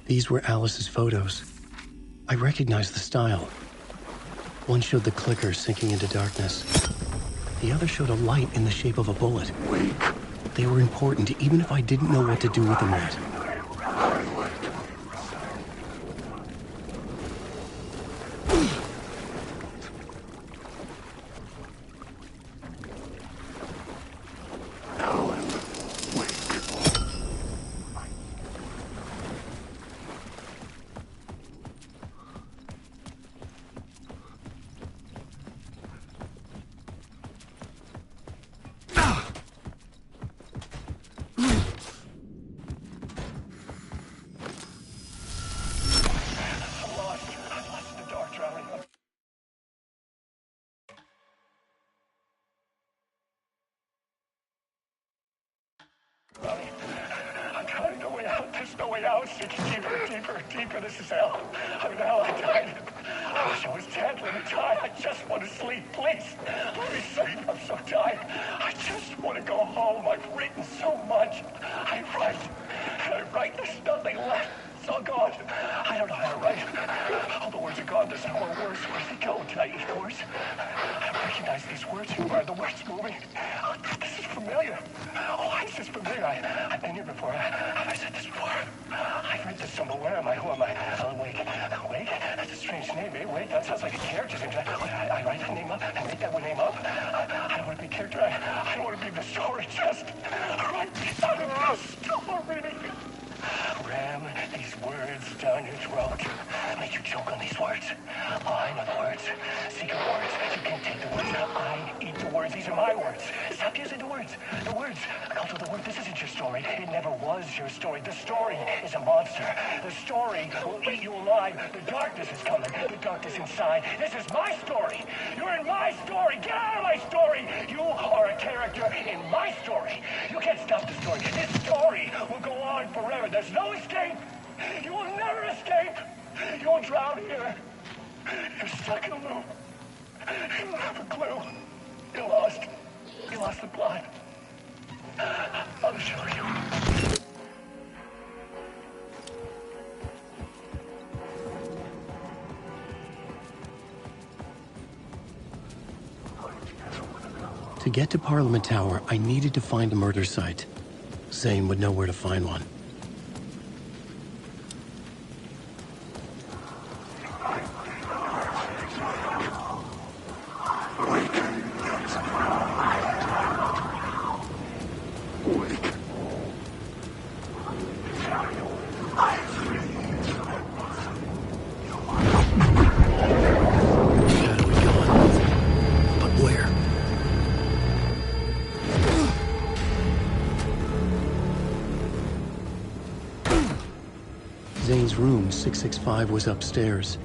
These were Alice's photos. I recognized the style. One showed the clicker sinking into darkness. The other showed a light in the shape of a bullet. They were important, even if I didn't know what to do with them yet. There's no way out. It's deeper, deeper, deeper. This is hell. I'm in hell. I died. I wish I was dead. Let me die. I just want to sleep, please. Let me sleep. I'm so tired. I just want to go home. I've written so much. I write. There's nothing left. It's all gone. I don't know how to write. All the words are gone. There's no more words. Where did they go? Did I eat the words? I recognize these words. Where are the words moving? Oh, this is familiar. Oh, why is this familiar? I've been here before. Have I said this before? I've read this somewhere. Where am I? Who am I? Alan Wake. Wake? That's a strange name, eh? Wake? That sounds like a character's name. I write that name up and make that one name up? I don't want to be a character. I don't want to be the story. Just write me out of the story. Ram these words down your throat. Make you choke on these words. I know the words. Secret words. You can't take the words. I eat the words. These are my words. Stop using the words. The words. Culture the word. This isn't your story. It never was your story. The story is a monster. The story will eat you alive. The darkness is coming. The darkness inside. This is my story. You're in my story. Get out of my story. You are a character in my story. You can't stop the story. This story will go on forever. There's no escape. You will never escape. You will drown here. You're stuck in a loop. You don't have a clue. You're lost. You lost the plot. I'll show you. To get to Parliament Tower, I needed to find a murder site. Zane would know where to find one. Zane's room, 665, was upstairs.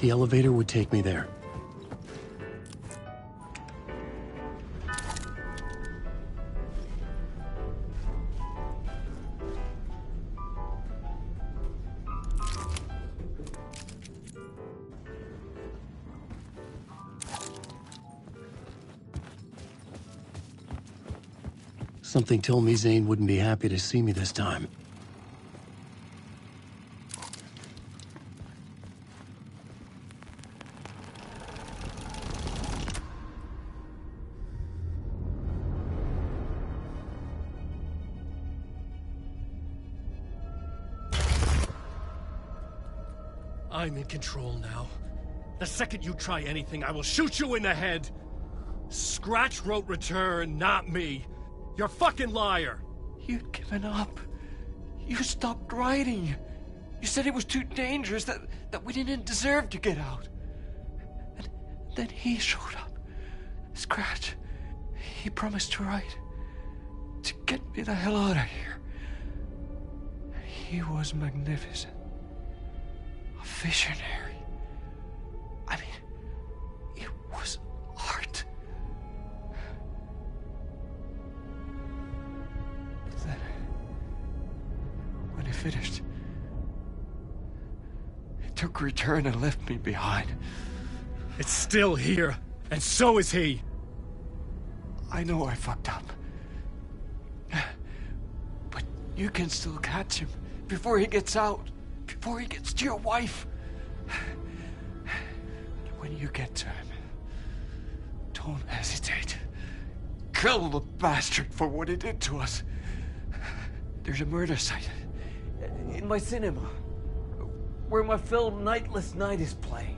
The elevator would take me there. Something told me Zane wouldn't be happy to see me this time. I'm in control now. The second you try anything, I will shoot you in the head. Scratch wrote return, not me. You're a fucking liar. You'd given up. You stopped writing. You said it was too dangerous, that we didn't deserve to get out. And then he showed up. Scratch. He promised to write. To get me the hell out of here. He was magnificent. A visionary. I mean, it was art. Then, when he finished, he took return and left me behind. It's still here, and so is he. I know I fucked up. But you can still catch him before he gets out, before he gets to your wife. When you get to him, don't hesitate. Kill the bastard for what he did to us. There's a murder site in my cinema where my film Nightless Night is playing.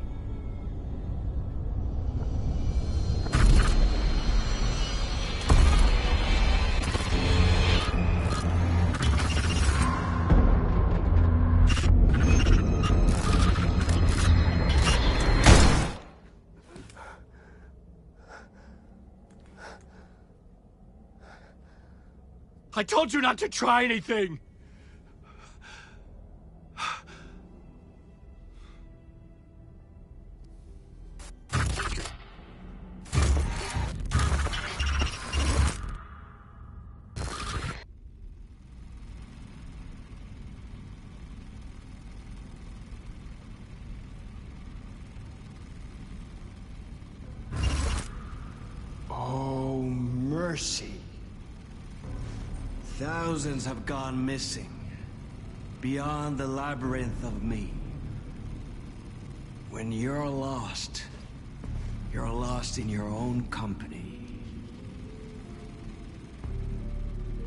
I told you not to try anything! Oh, mercy. Thousands have gone missing, beyond the labyrinth of me. When you're lost in your own company.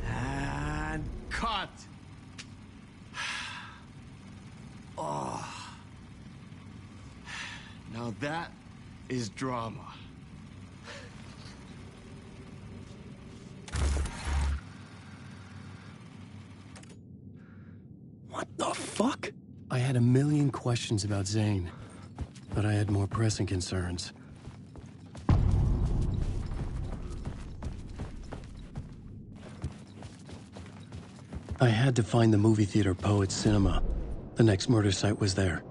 And cut! Oh. Now that is drama. What the fuck? I had a million questions about Zane, but I had more pressing concerns. I had to find the movie theater Poets Cinema. The next murder site was there.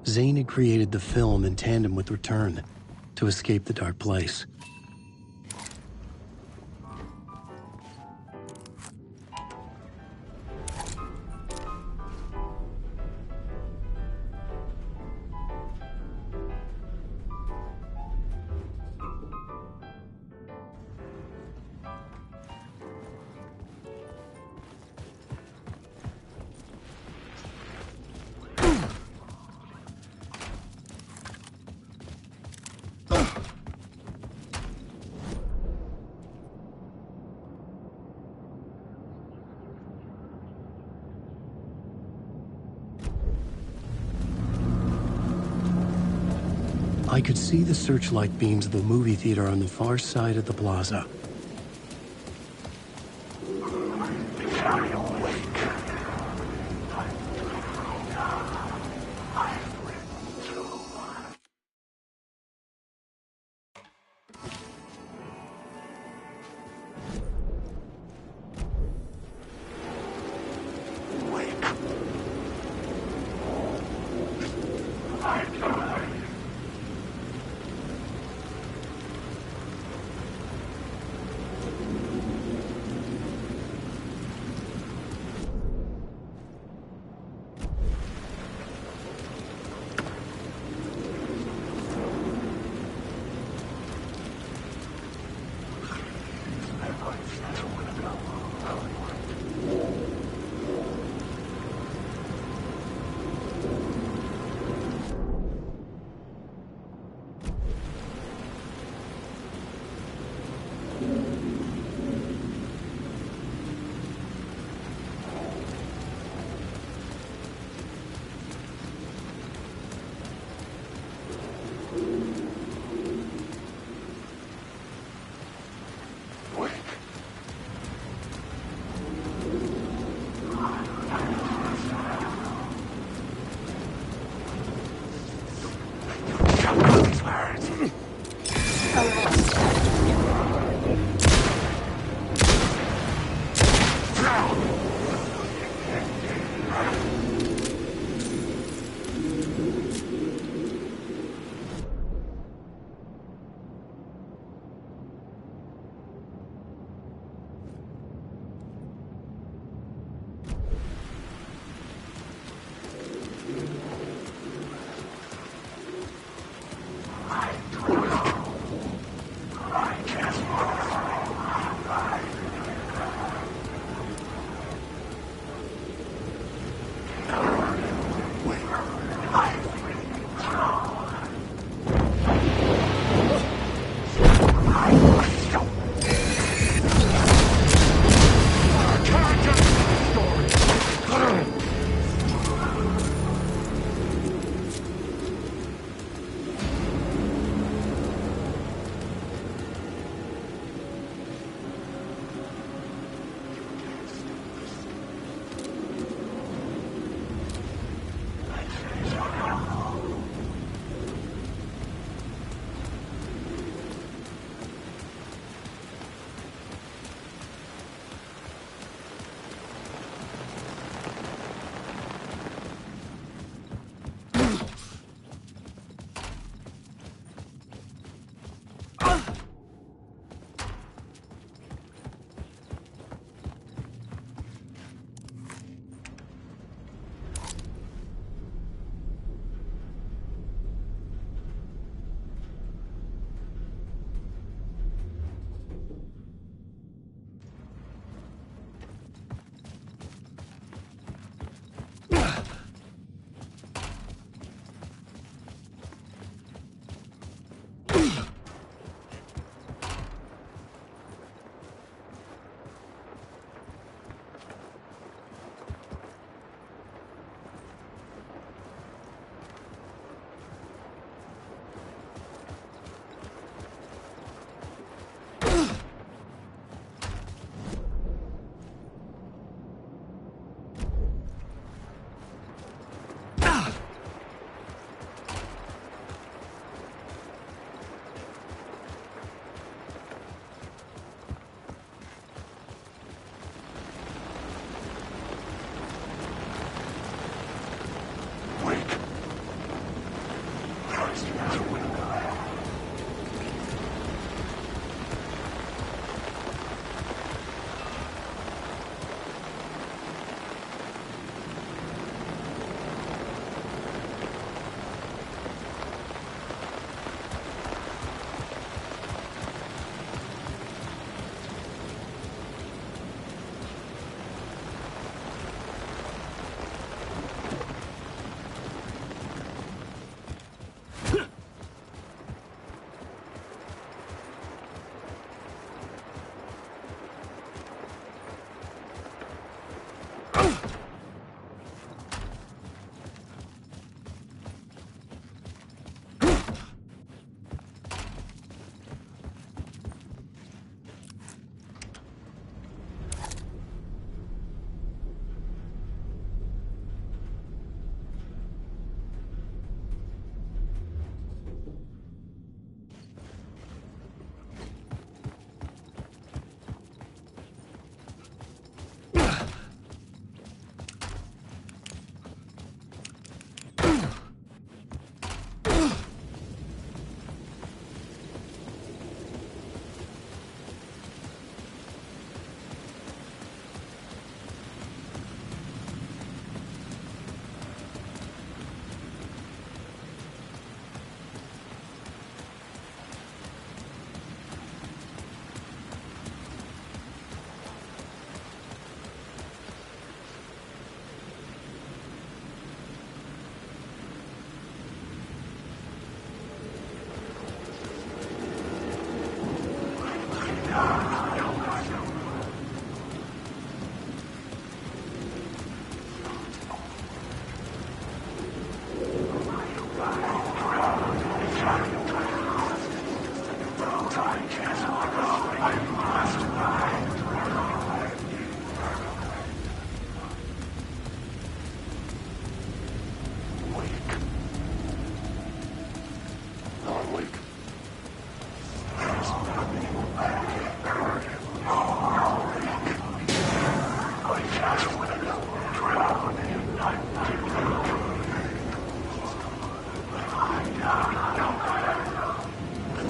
Zane had created the film in tandem with Return to escape the dark place. I could see the searchlight beams of the movie theater on the far side of the plaza.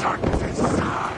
darkness inside.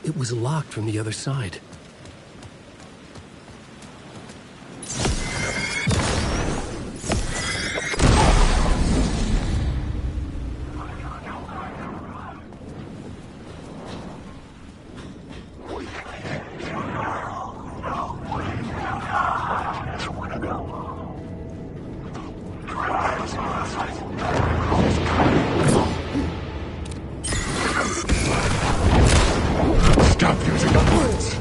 It was locked from the other side. Stop using the words!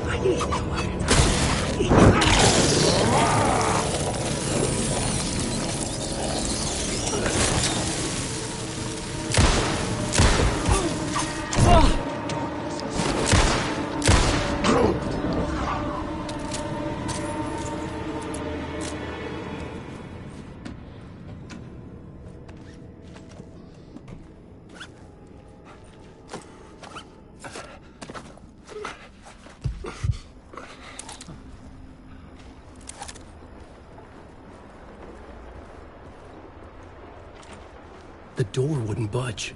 The door wouldn't budge.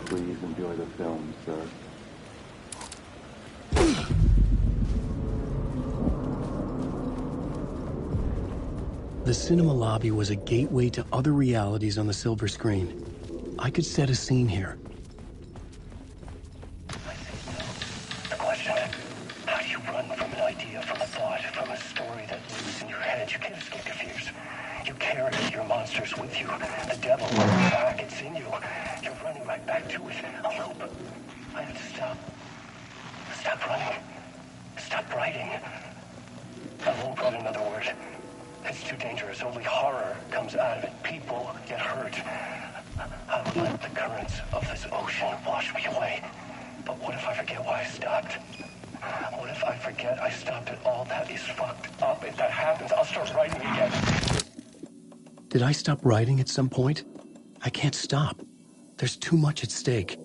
Please enjoy the film, sir. The cinema lobby was a gateway to other realities on the silver screen. I could set a scene here. The question, how do you run from an idea, from a thought, from a story that lives in your head? You can't escape your fears. You carry your monsters with you. The devil is back, it's in you. You're running right back to it. A loop. I have to stop. Stop running. Stop writing. I won't put another word. It's too dangerous. Only horror comes out of it. People get hurt. I'll let the currents of this ocean wash me away. But what if I forget why I stopped? What if I forget I stopped at all? That is fucked up. If that happens, I'll start writing again. Did I stop writing at some point? I can't stop. There's too much at stake.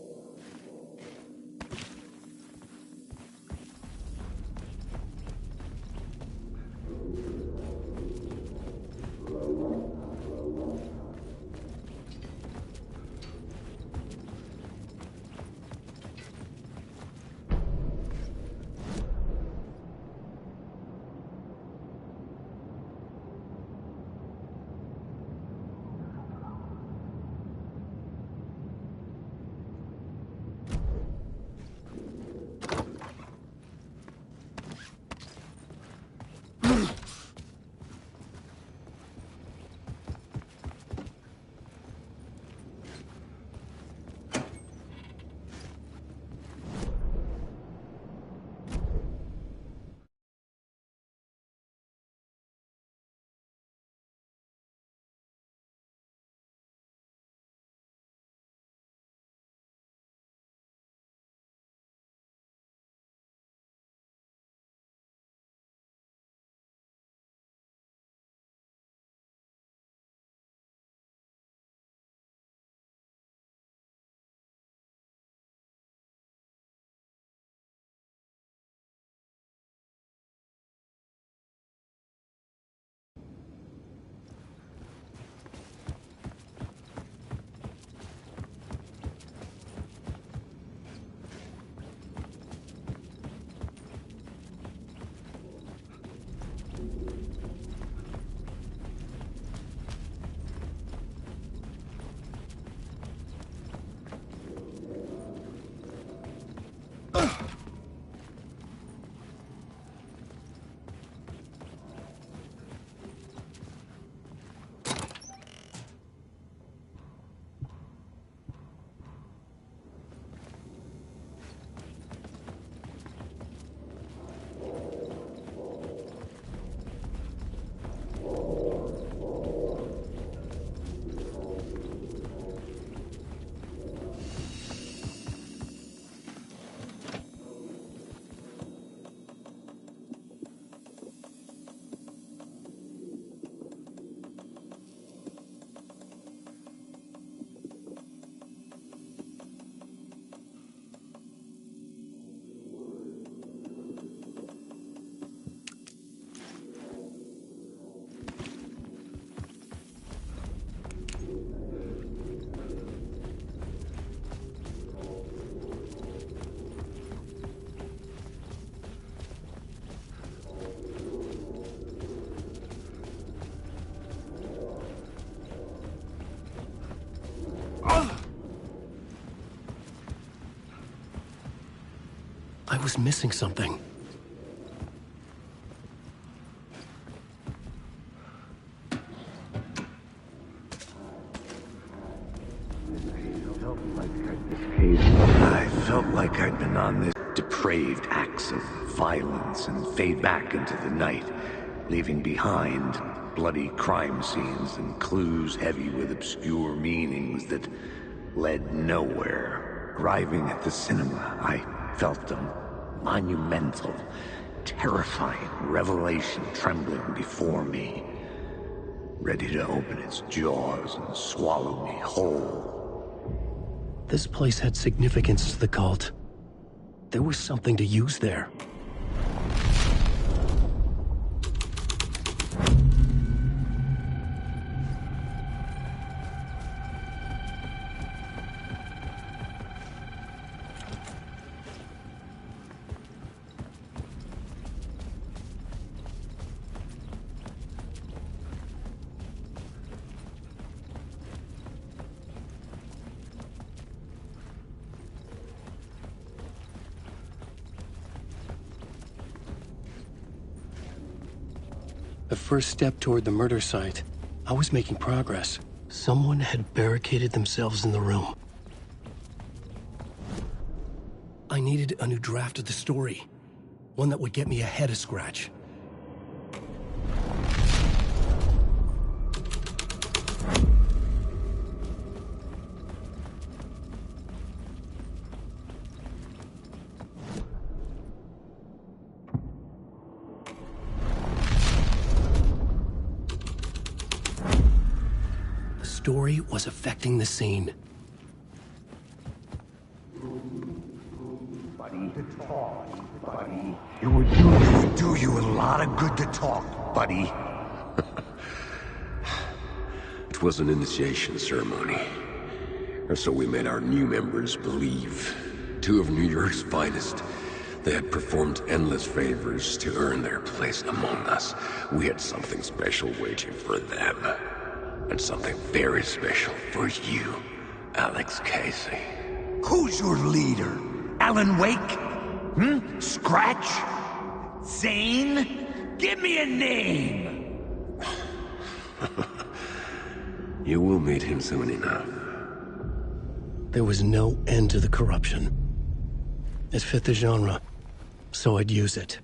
I was missing something. I felt like I'd been on this depraved acts of violence and fade back into the night, leaving behind bloody crime scenes and clues heavy with obscure meanings that led nowhere. Arriving at the cinema, I felt a monumental, terrifying revelation trembling before me. ready to open its jaws and swallow me whole. This place had significance to the cult. There was something to use there. The first step toward the murder site. I was making progress. Someone had barricaded themselves in the room. I needed a new draft of the story. One that would get me ahead of Scratch. The story was affecting the scene. Buddy, buddy. It would do you a lot of good to talk, buddy. It was an initiation ceremony. Or so we made our new members believe. 2 of New York's finest. They had performed endless favors to earn their place among us. We had something special waiting for them. And something very special for you, Alex Casey. Who's your leader? Alan Wake? Scratch? Zane? Give me a name! You will meet him soon enough. There was no end to the corruption. It fit the genre, so I'd use it.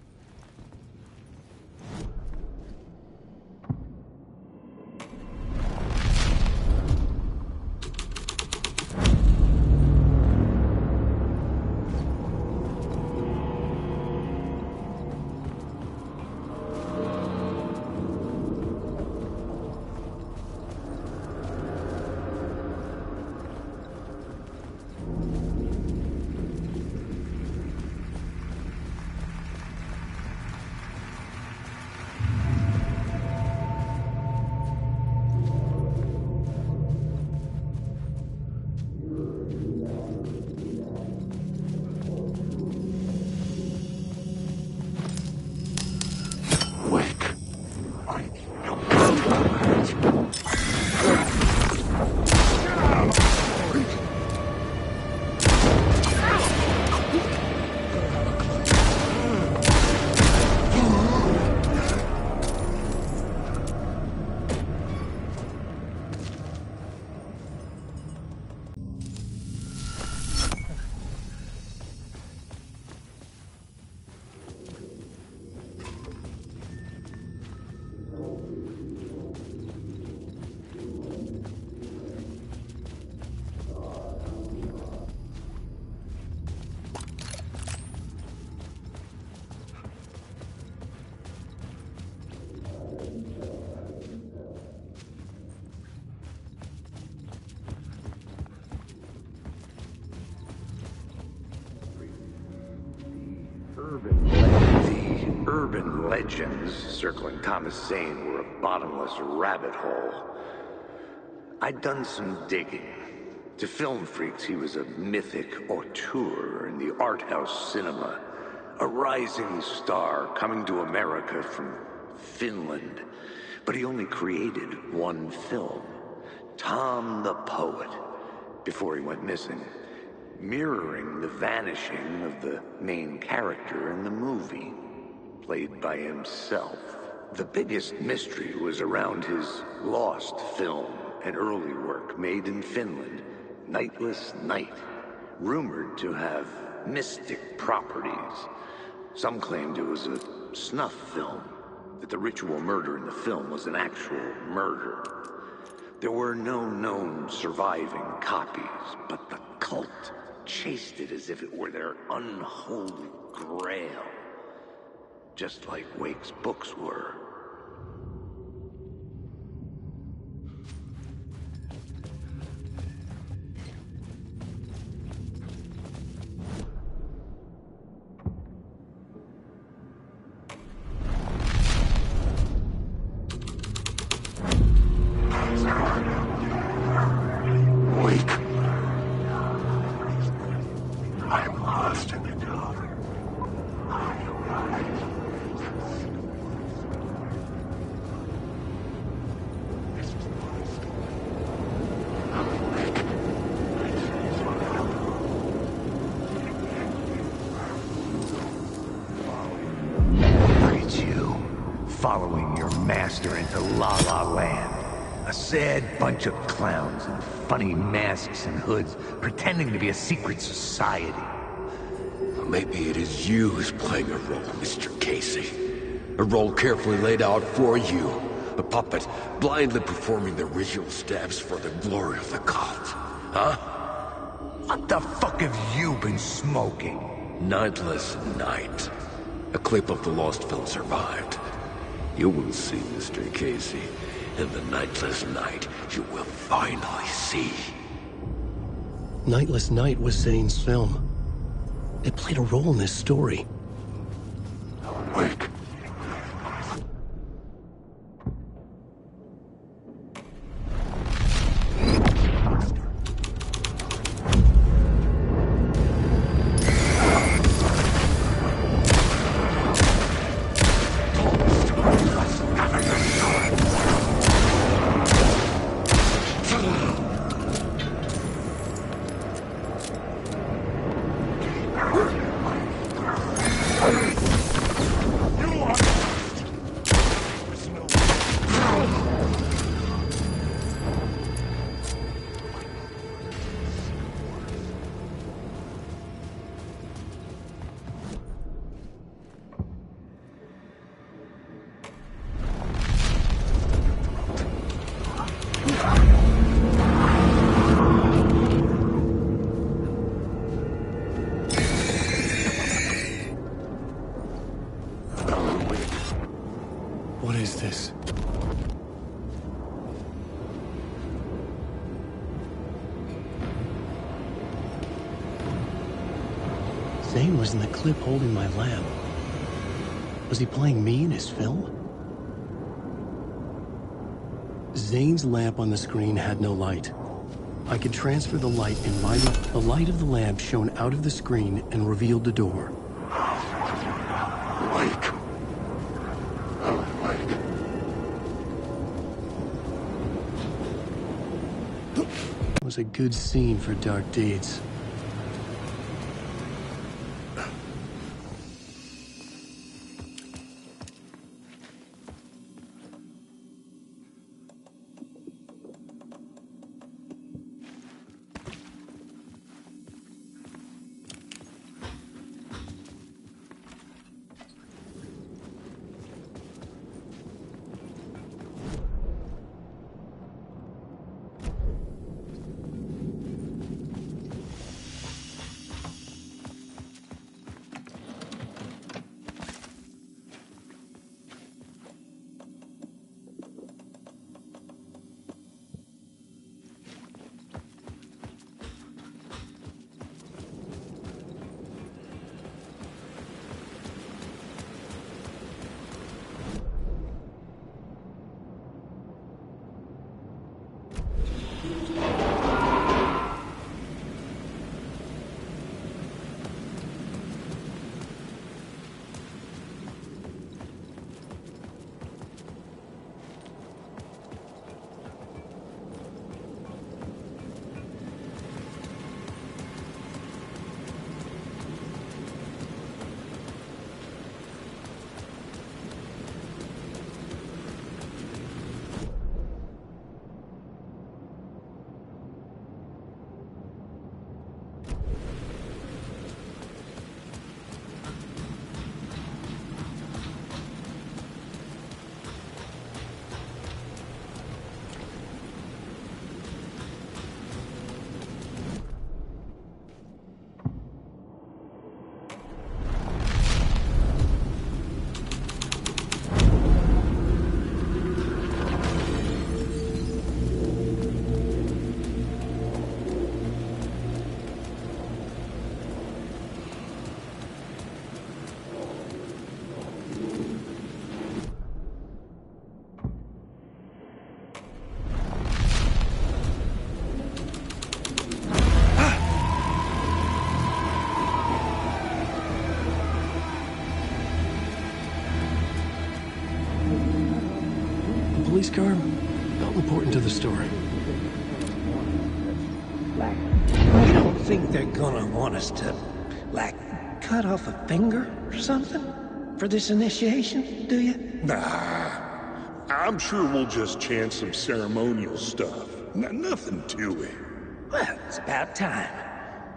Urban legends circling Thomas Zane were a bottomless rabbit hole. I'd done some digging. To film freaks, he was a mythic auteur in the art house cinema. A rising star coming to America from Finland. But he only created one film, Tom the Poet, before he went missing, mirroring the vanishing of the main character in the movie, played by himself. The biggest mystery was around his lost film, an early work made in Finland, Nightless Night, rumored to have mystic properties. Some claimed it was a snuff film, that the ritual murder in the film was an actual murder. There were no known surviving copies, but the cult chased it as if it were their unholy grail. Just like Wake's books were. following your master into La La Land. A sad bunch of clowns in funny masks and hoods, pretending to be a secret society. Maybe it is you who's playing a role, Mr. Casey. A role carefully laid out for you. A puppet blindly performing the ritual steps for the glory of the cult. Huh? What the fuck have you been smoking? Nightless Night. A clip of the lost film survived. You will see, Mr. Casey. In the Nightless Night, you will finally see. Nightless Night was Zane's film. It played a role in this story. Wake. What is this? Zane was in the clip holding my lamp. Was he playing me in his film? Zane's lamp on the screen had no light. I could transfer the light in my... The light of the lamp shone out of the screen and revealed the door. Wake. It was a good scene for dark deeds. Police car felt important to the story. You don't think they're gonna want us to, like, cut off a finger or something? for this initiation, do you? Nah. I'm sure we'll just chant some ceremonial stuff. Nothing to it. Well, it's about time.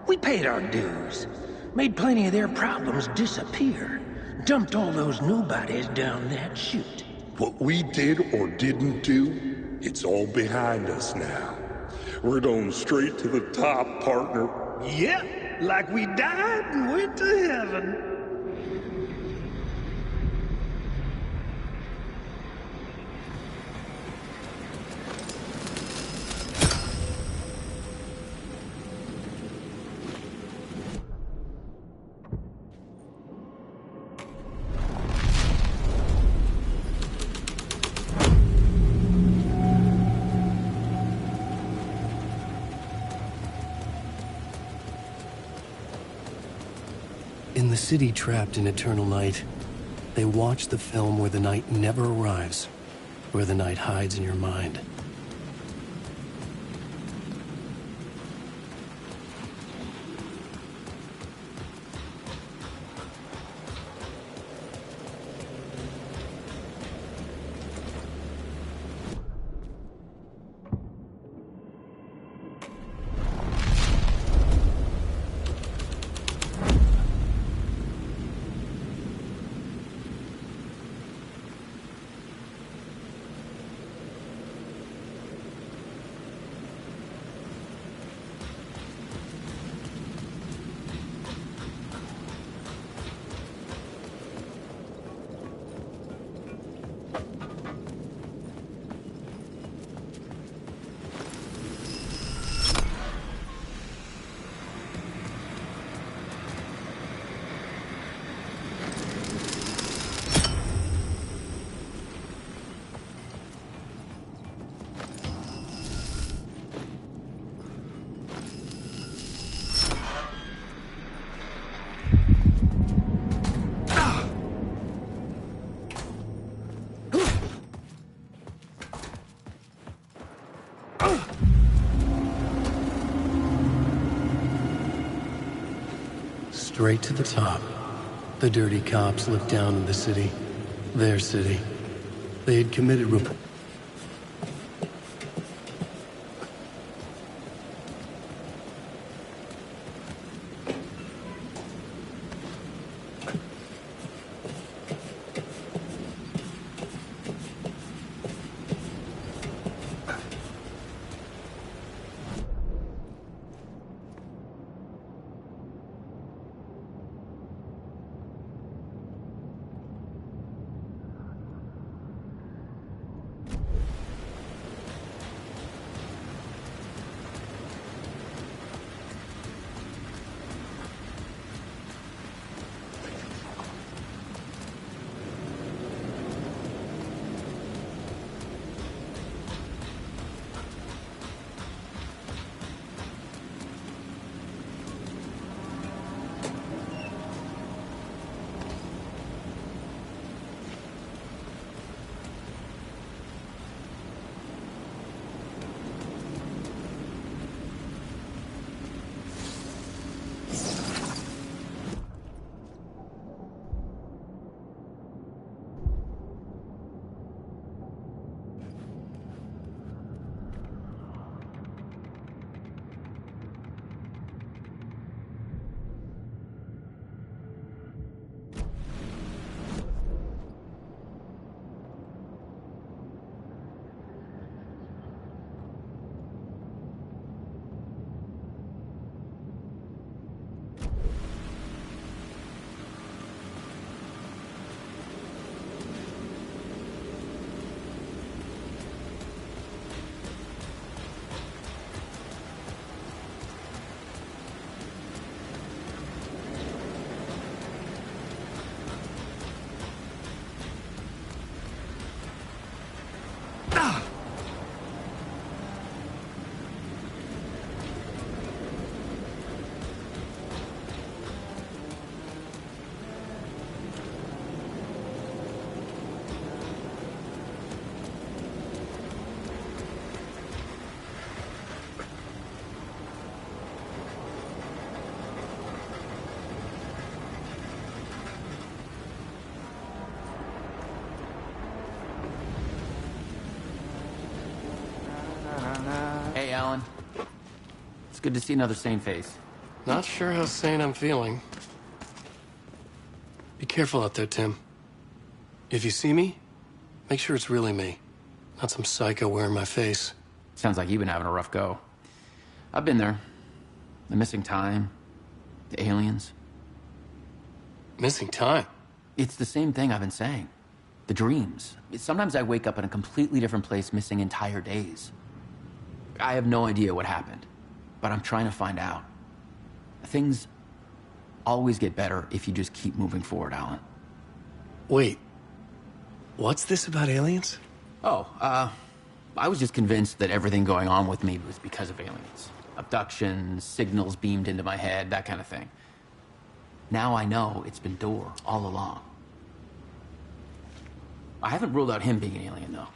We paid our dues. Made plenty of their problems disappear. Dumped all those nobodies down that chute. What we did or didn't do, it's all behind us now. We're going straight to the top, partner. Yep, like we died and went to heaven. In the city trapped in eternal night, they watch the film where the night never arrives, where the night hides in your mind. Straight to the top. The dirty cops looked down on the city. Their city. They had committed good to see another sane face. Not sure how sane I'm feeling. Be careful out there, Tim. If you see me, make sure it's really me, not some psycho wearing my face. Sounds like you've been having a rough go. I've been there. The missing time, the aliens. Missing time? It's the same thing I've been saying. The dreams. Sometimes I wake up in a completely different place, missing entire days. I have no idea what happened, but I'm trying to find out. Things always get better if you just keep moving forward, Alan. Wait. What's this about aliens? Oh, I was just convinced that everything going on with me was because of aliens. Abductions, signals beamed into my head, that kind of thing. Now I know it's been Door all along. I haven't ruled out him being an alien, though.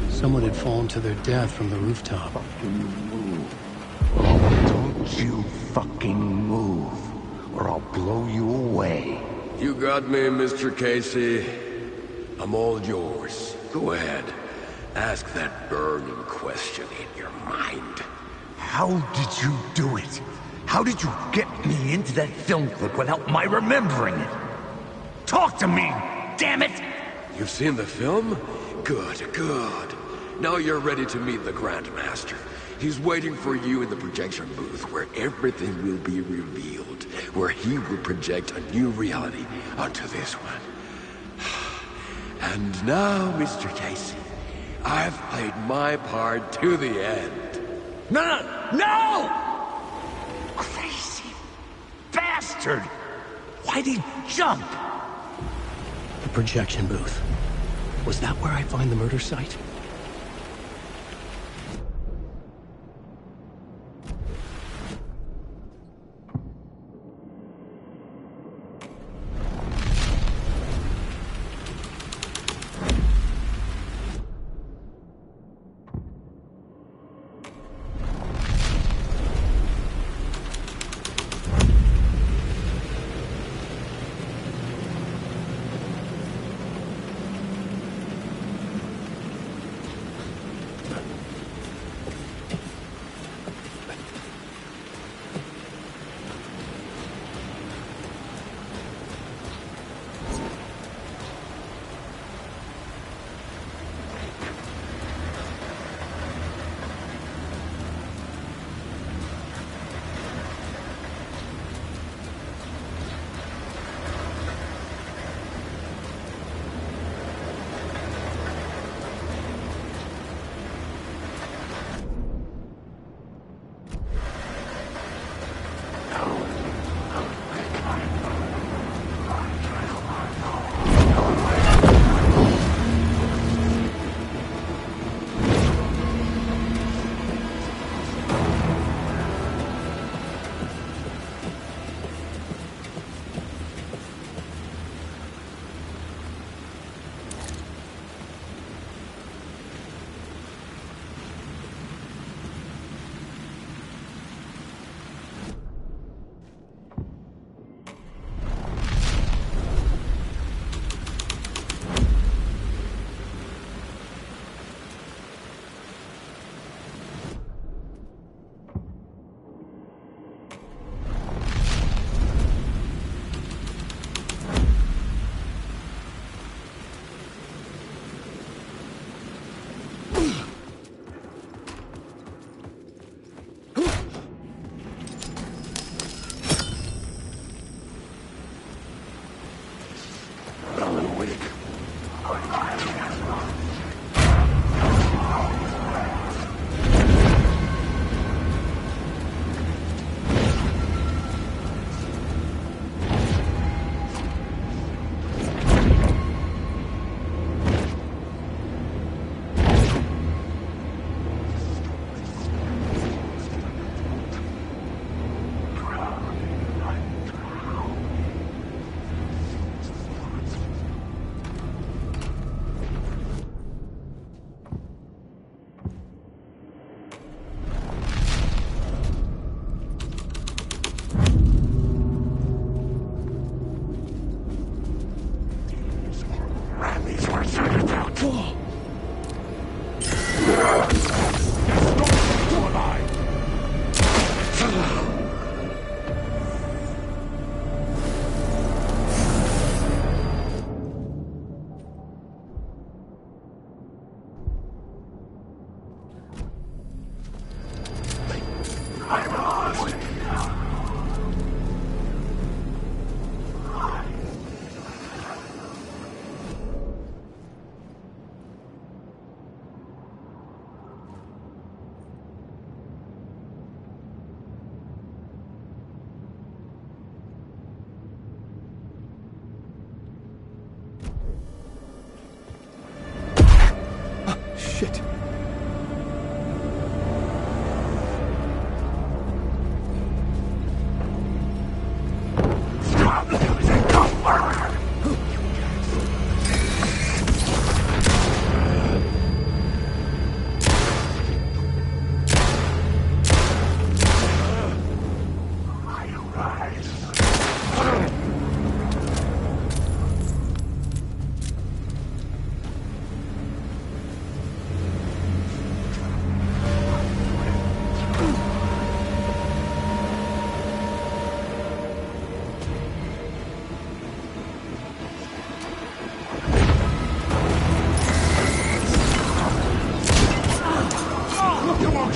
Someone had fallen to their death from the rooftop. Don't you fucking move, or I'll blow you away. You got me, Mr. Casey. I'm all yours. Go ahead. Ask that burning question in your mind. How did you do it? How did you get me into that film clip without my remembering it? Talk to me, damn it! You've seen the film? Good, good. Now you're ready to meet the Grandmaster. He's waiting for you in the projection booth where everything will be revealed, where he will project a new reality onto this one. And now, Mr. Casey, I've played my part to the end. No! Crazy bastard! Why'd he jump? The projection booth. Was that where I find the murder site?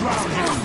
drown him!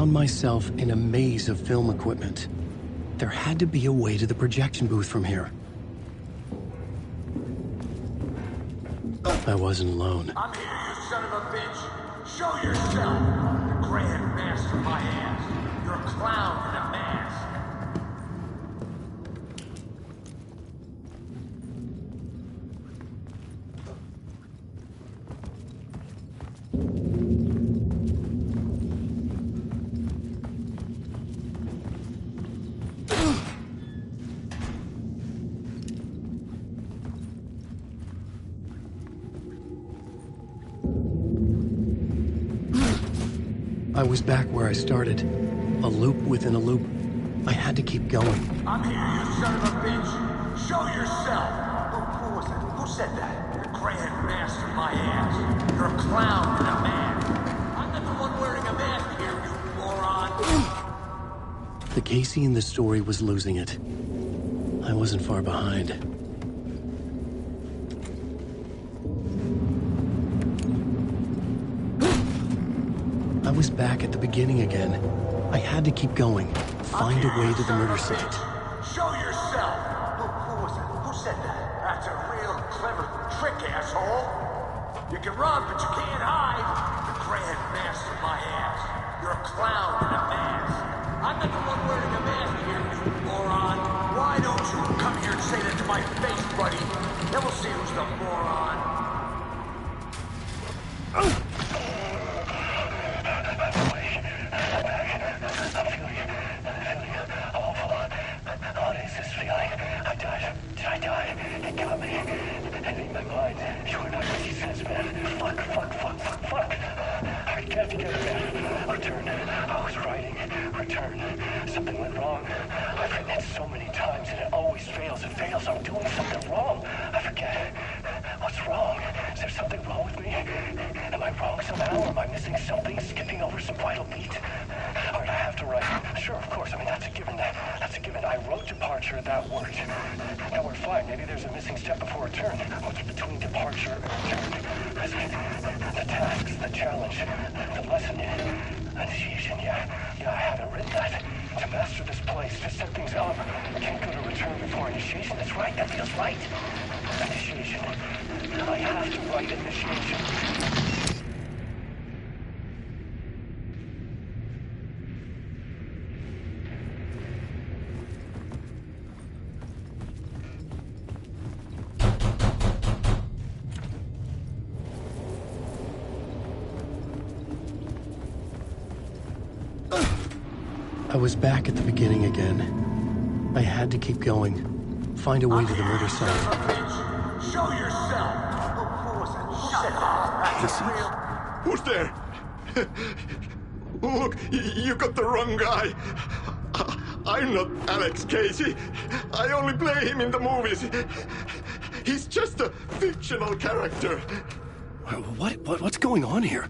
found myself in a maze of film equipment. There had to be a way to the projection booth from here. I wasn't alone. I'm here, you son of a bitch. Show yourself. The Grand Master, my ass. You're a clown in a mask. I was back where I started. A loop within a loop. I had to keep going. I'm here, you son of a bitch. Show yourself. Who was it? Who said that? The Grand Master, my ass. You're a clown in a mask. I'm not the one wearing a mask here, you moron. The Casey in the story was losing it. I wasn't far behind. I was back at the beginning again. I had to keep going. Find a way to the murder site. Show yourself. Who was it? Who said that? That's a real clever trick, asshole. You can run, but you can't hide. The Grand Master, my ass. You're a clown in a mask. I'm not the one wearing a mask here, you moron. Why don't you come here and say that to my face, buddy? Then we'll see who's the moron. Something went wrong. I've written it so many times and it always fails. It fails. I'm doing something wrong. I forget. What's wrong? Is there something wrong with me? Am I wrong somehow? Or am I missing something? Skipping over some vital beat? All right, I have to write. Sure, of course. I mean, that's a given. That's a given. I wrote departure. That worked. Now we're fine. Maybe there's a missing step before return. What's between departure and return? The tasks, the challenge, the lesson, initiation. Yeah, I haven't written that. To master this place, to set things up. I can't go to return before initiation. That's right. That feels right. Initiation. I have to write initiation. I was back at the beginning again. I had to keep going. Find a way to the murder site. Show yourself. Who was it? Who said that? That's real. Who's there? Look, you got the wrong guy. I'm not Alex Casey. I only play him in the movies. He's just a fictional character. What's going on here?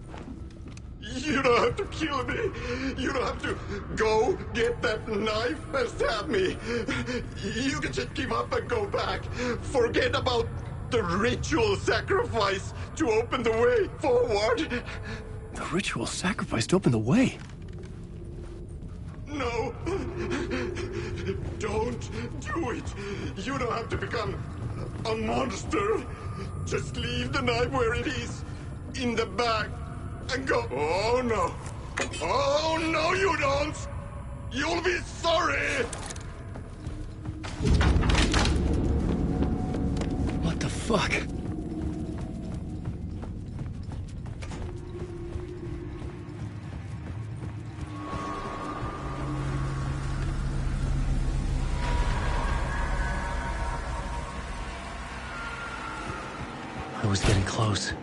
You don't have to kill me. You don't have to go get that knife and stab me. You can just give up and go back. Forget about the ritual sacrifice to open the way forward. The ritual sacrifice to open the way? No. Don't do it. You don't have to become a monster. Just leave the knife where it is, in the bag. And go. Oh, no. Oh, no, you don't. You'll be sorry. What the fuck? I was getting close.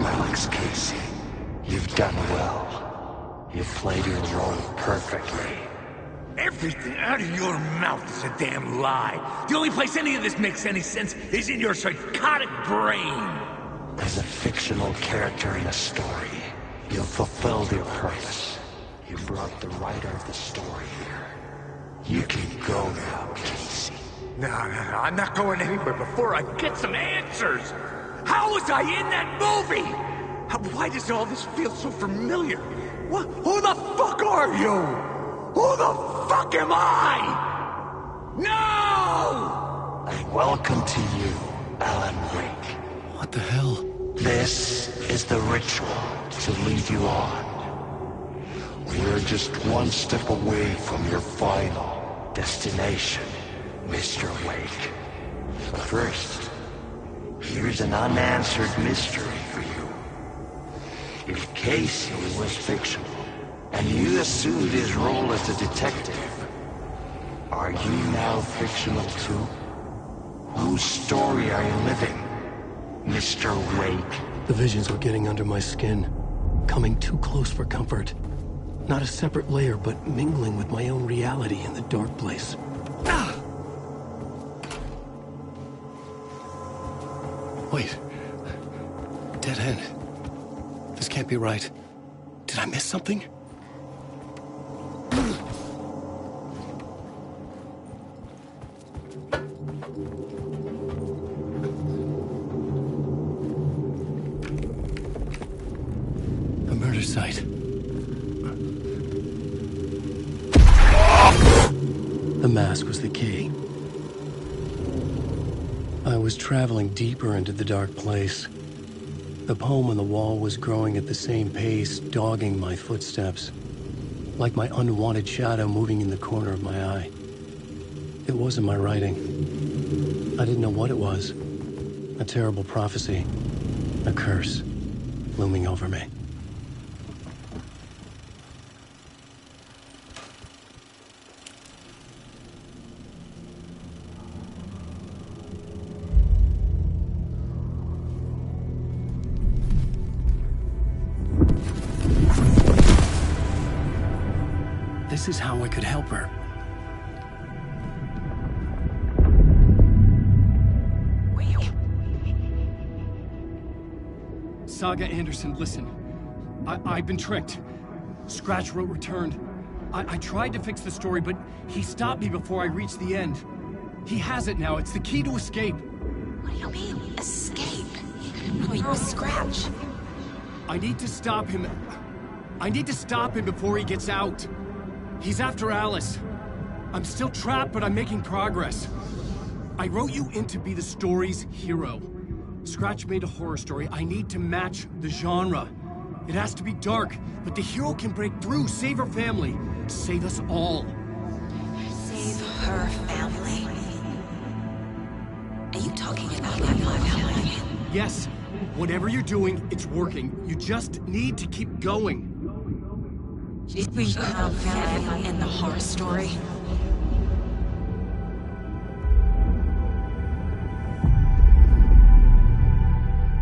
Alex Casey, you've done well. You've played your role perfectly. Everything out of your mouth is a damn lie. The only place any of this makes any sense is in your psychotic brain. As a fictional character in a story, you've fulfilled your purpose. You brought the writer of the story here. You can go now, Casey. No, I'm not going anywhere before I get some answers. How was I in that movie? Why does all this feel so familiar? What? Who the fuck are you? Who the fuck am I? No! Welcome to you, Alan Wake. What the hell? This is the ritual to lead you on. We're just one step away from your final destination, Mr. Wake. But first, here's an unanswered mystery for you. If Casey was fictional, and you assumed his role as a detective, are you now fictional too? Whose story are you living, Mr. Wake? The visions were getting under my skin, coming too close for comfort. Not a separate layer, but mingling with my own reality in the dark place. Wait. Dead end. This can't be right. Did I miss something? A murder site. The mask was the key. I was traveling deeper into the dark place. The poem on the wall was growing at the same pace, dogging my footsteps, like my unwanted shadow moving in the corner of my eye. It wasn't my writing. I didn't know what it was. A terrible prophecy, a curse, looming over me. This is how I could help her. Saga Anderson, listen. I've been tricked. Scratch wrote returned. I tried to fix the story, but he stopped me before I reached the end. He has it now. It's the key to escape. What do you mean, escape? Wait, Scratch. I need to stop him. I need to stop him before he gets out. He's after Alice. I'm still trapped, but I'm making progress. I wrote you in to be the story's hero. Scratch made a horror story. I need to match the genre. It has to be dark, but the hero can break through, save her family, save us all. Save her family? Are you talking about my family? Yes. Whatever you're doing, it's working. You just need to keep going. We found family in the horror story.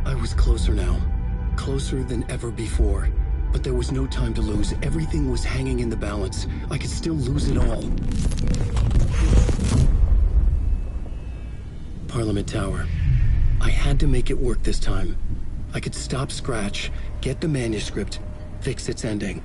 I was closer now. Closer than ever before. But there was no time to lose. Everything was hanging in the balance. I could still lose it all. Parliament Tower. I had to make it work this time. I could stop Scratch, get the manuscript, fix its ending.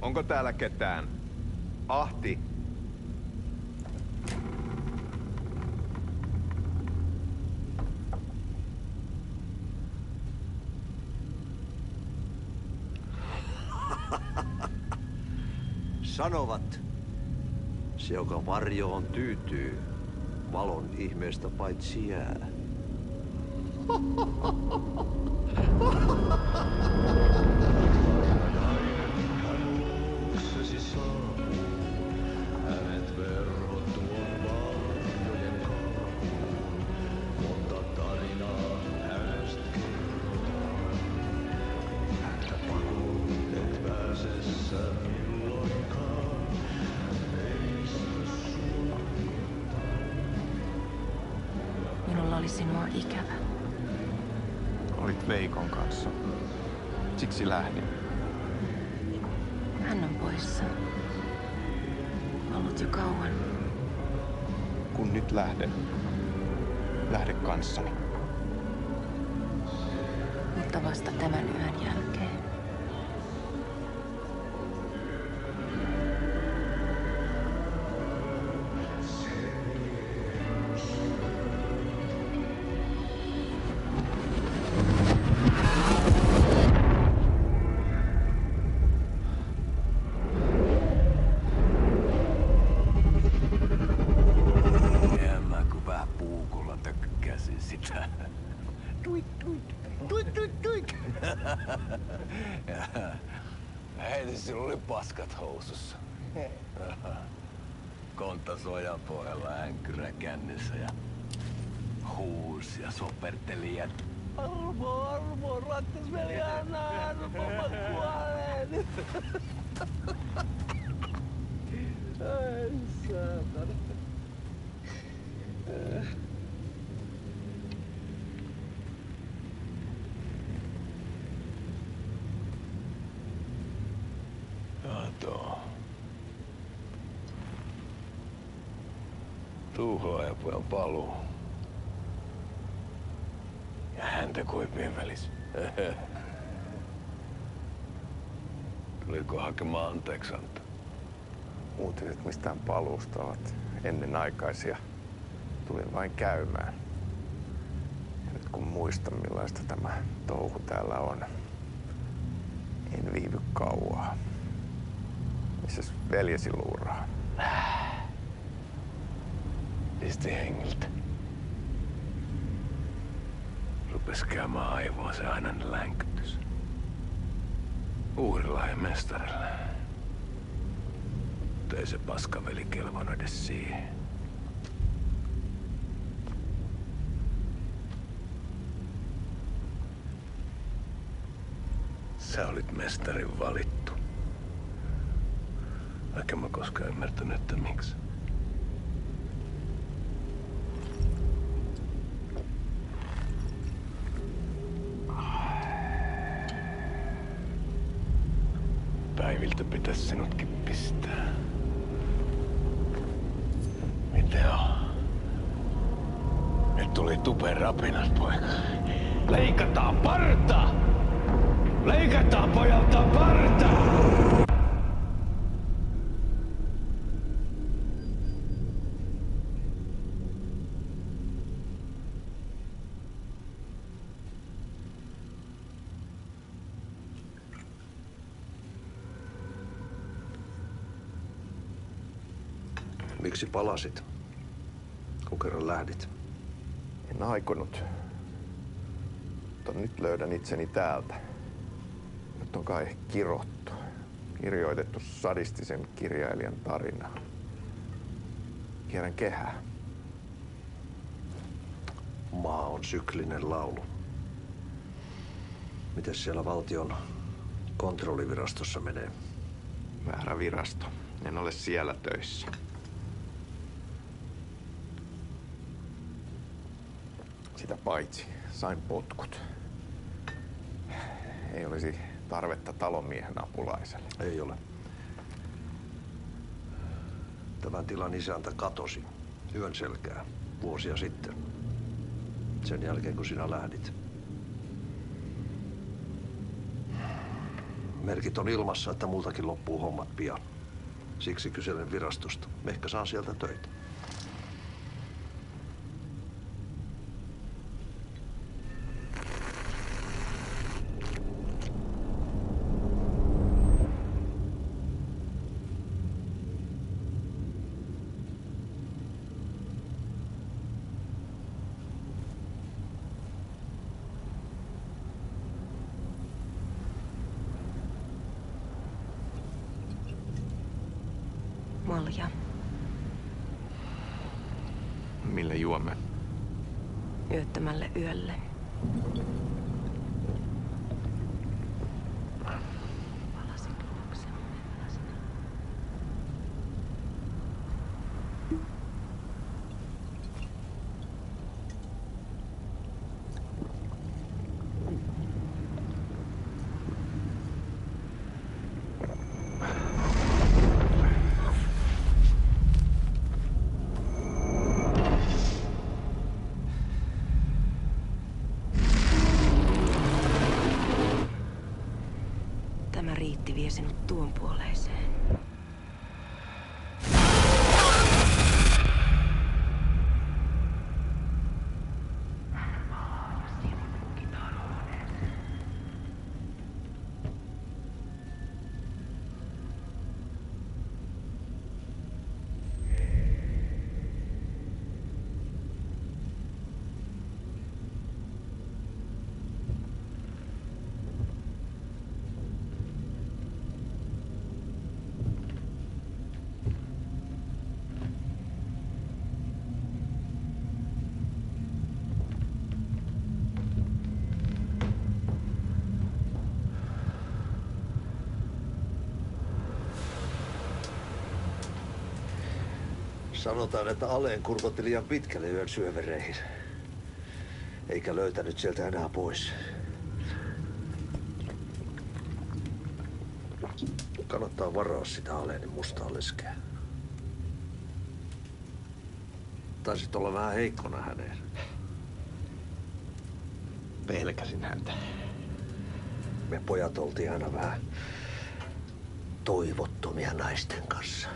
Onko täällä ketään? Ahti. Sanovat, se joka varjoon tyytyy, valon ihmeestä paitsi jää. Minulla oli sinua ikävä. Olit Veikon kanssa. Siksi lähdin. Hän on poissa. Ollut jo kauan. Kun nyt lähden, lähde kanssani. Mutta vasta tämän yön jälkeen. Heti sinulla oli paskat housussa. Kontas ojapohjalla änkyrä kännissä ja huusi ja soperteli ja Armo, rattasveli, anna armo, mä kuolen. Ai saatana. Tuhlaajapojan paluu. Ja häntä koipien välis. Tuliko hakemaan anteeksiantoa? Uutiset mistään paluusta ovat ennenaikaisia. Tulin vain käymään. Ja nyt kun muistan millaista tämä touhu täällä on, en viivy kauaa. Missäs veljesi luuraa? Pisti hengiltä. Rupes käymään aivoon se ainainen länkytys. Uurilla ja mestarilla. Mutta ei se paskaveli kelvannut edes siihen. Sä olit mestarin valittu. Vaikka mä koskaan ymmärtänyt, että miksi. Päiviltä pitäisi sinutkin pistää. Miten on? Nyt tuli tupen rapinat, poika. Leikataan parta! Leikataan pojalta partaa! Miksi palasit, kun kerran lähdit? En aikonut. Mutta nyt löydän itseni täältä. Nyt on kai kirottu. Kirjoitettu sadistisen kirjailijan tarinaa. Kierrän kehää. Maa on syklinen laulu. Mites siellä valtion kontrollivirastossa menee? Väärä virasto. En ole siellä töissä. Sitä paitsi sain potkut. Ei olisi tarvetta talonmiehen apulaiselle. Ei ole. Tämän tilan isäntä katosi yön selkää vuosia sitten. Sen jälkeen, kun sinä lähdit. Merkit on ilmassa, että multakin loppuu hommat pian. Siksi kyselen virastosta. Ehkä saan sieltä töitä. Malja. Mille juomme? Yöttömälle yölle. Palasit luoksemme. Tämä riitti vie sinut tuon puoleiseen. Sanotaan, että Aleen kurkotti liian pitkälle yön syövereihin. Eikä löytänyt sieltä enää pois. Kannattaa varaa sitä Aleenin mustaa leskeä. Taisit olla vähän heikkona häneen. Pelkäsin häntä. Me pojat oltiin aina vähän toivottomia naisten kanssa.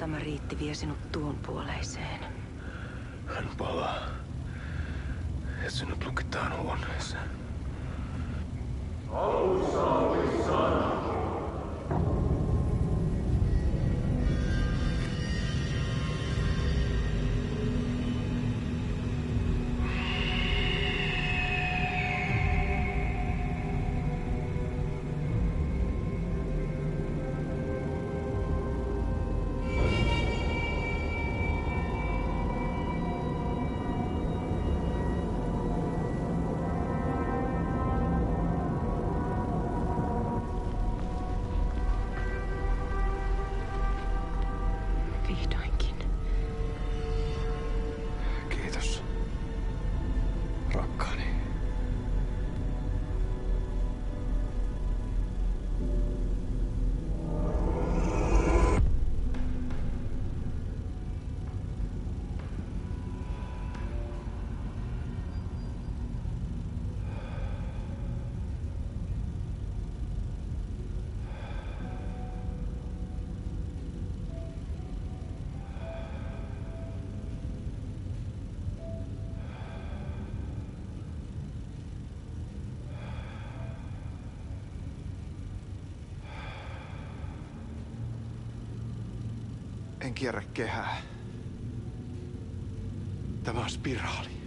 Tämä Riitti vie sinut tuon puoleiseen. Hän palaa. Ja sinut lukitaan huoneeseen. Alussa oli sana. Vihdoinkin. Kiitos, rakkaani. En kierrä kehää. Tämä on spiraali.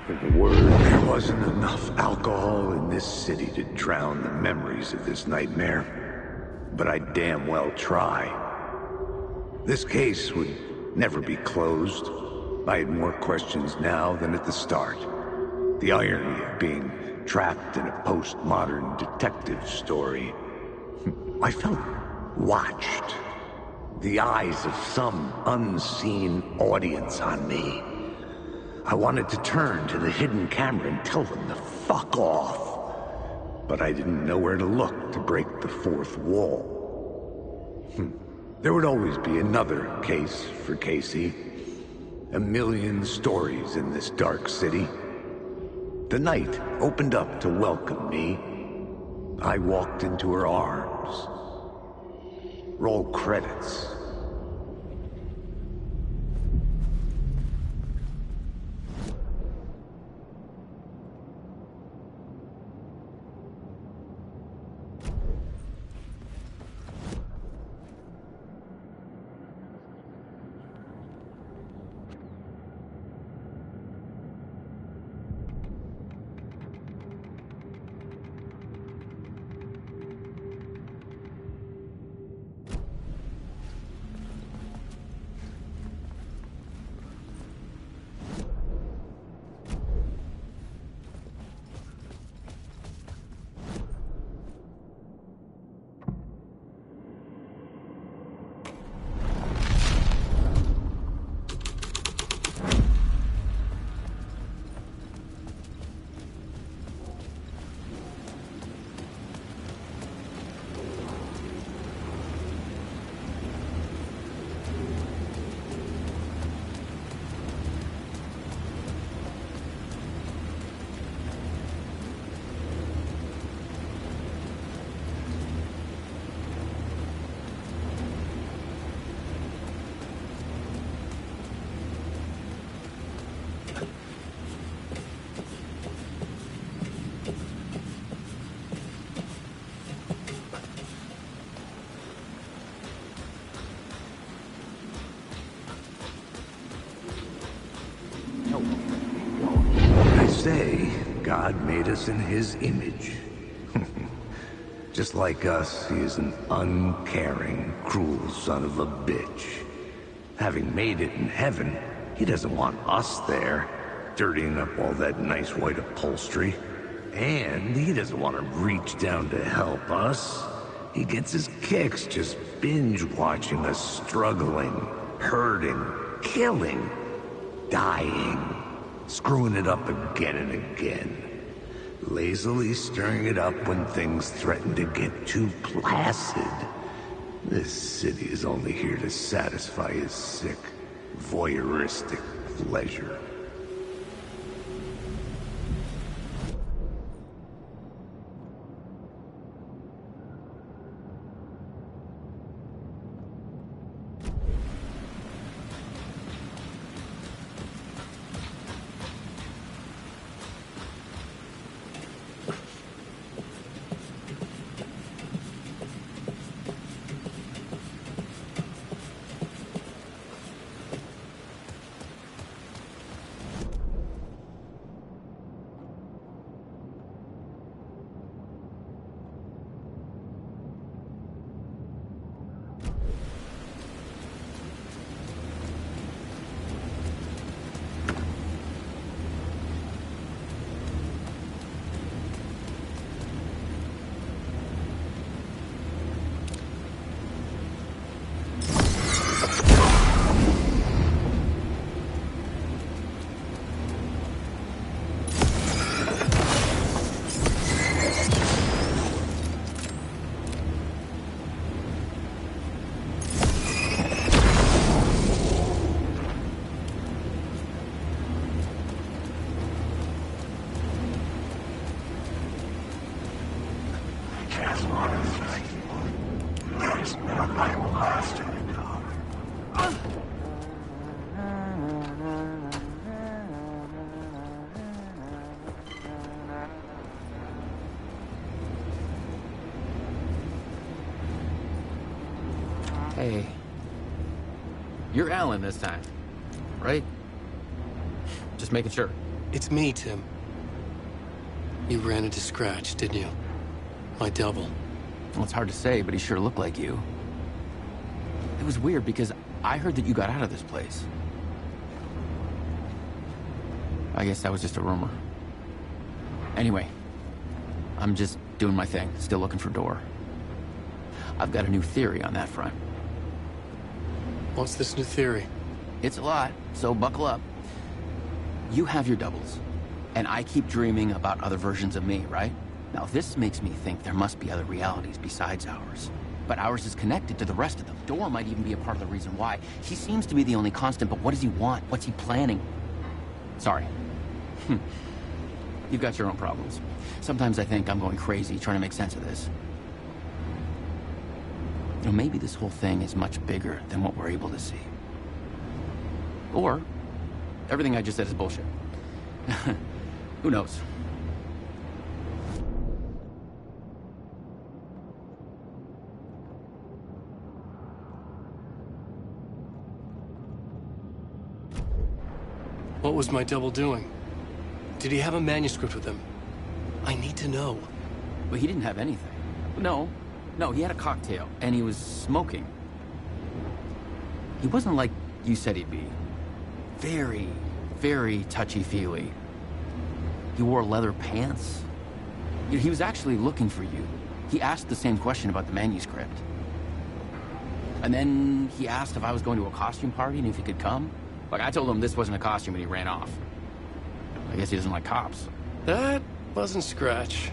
There wasn't enough alcohol in this city to drown the memories of this nightmare, but I'd damn well try. This case would never be closed. I had more questions now than at the start. The irony of being trapped in a postmodern detective story. I felt watched. The eyes of some unseen audience on me. I wanted to turn to the hidden camera and tell them to fuck off. But I didn't know where to look to break the fourth wall. There would always be another case for Casey. A million stories in this dark city. The night opened up to welcome me. I walked into her arms. Roll credits. say God made us in his image. Just like us, he is an uncaring, cruel son of a bitch. Having made it in heaven, he doesn't want us there, dirtying up all that nice white upholstery. And he doesn't want to reach down to help us. He gets his kicks just binge-watching us struggling, hurting, killing, dying, screwing it up again and again. Lazily stirring it up when things threaten to get too placid. This city is only here to satisfy his sick, voyeuristic pleasure. Hey. You're Alan this time, right? Just making sure. It's me, Tim. You ran into Scratch, didn't you? My double. Well, it's hard to say, but he sure looked like you. It was weird because I heard that you got out of this place. I guess that was just a rumor. Anyway, I'm just doing my thing, still looking for Door. I've got a new theory on that front. What's this new theory? It's a lot, so buckle up. You have your doubles, and I keep dreaming about other versions of me, right? Now, this makes me think there must be other realities besides ours. But ours is connected to the rest of them. Door might even be a part of the reason why. He seems to be the only constant, but what does he want? What's he planning? Sorry. You've got your own problems. Sometimes I think I'm going crazy trying to make sense of this. You know, maybe this whole thing is much bigger than what we're able to see. Or, everything I just said is bullshit. Who knows? What was my double doing? Did he have a manuscript with him? I need to know. Well, he didn't have anything. No, he had a cocktail, and he was smoking. He wasn't like you said he'd be. Very, very touchy-feely. He wore leather pants. You know, he was actually looking for you. He asked the same question about the manuscript. And then he asked if I was going to a costume party and if he could come. Like, I told him this wasn't a costume and he ran off. I guess he doesn't like cops. That wasn't Scratch.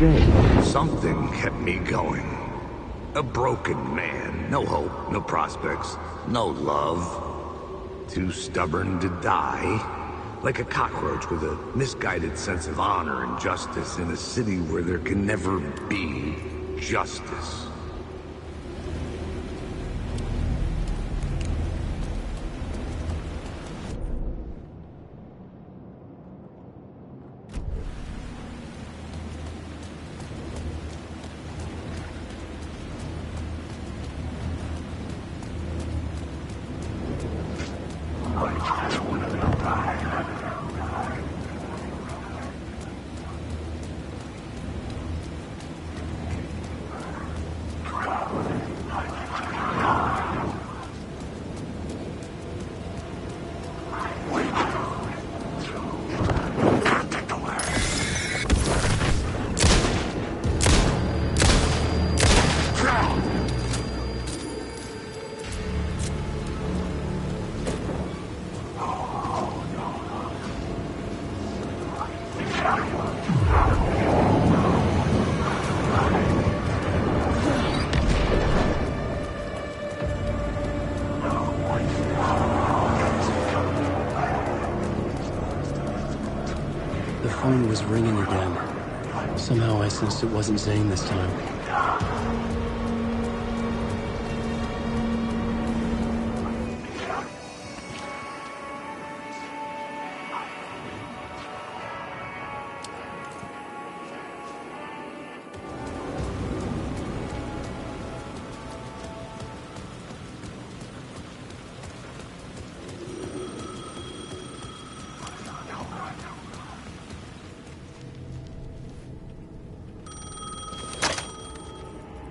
shame. Something kept me going. A broken man. No hope, no prospects, no love. Too stubborn to die. Like a cockroach with a misguided sense of honor and justice in a city where there can never be justice. The phone was ringing again. Somehow I sensed it wasn't Zane this time.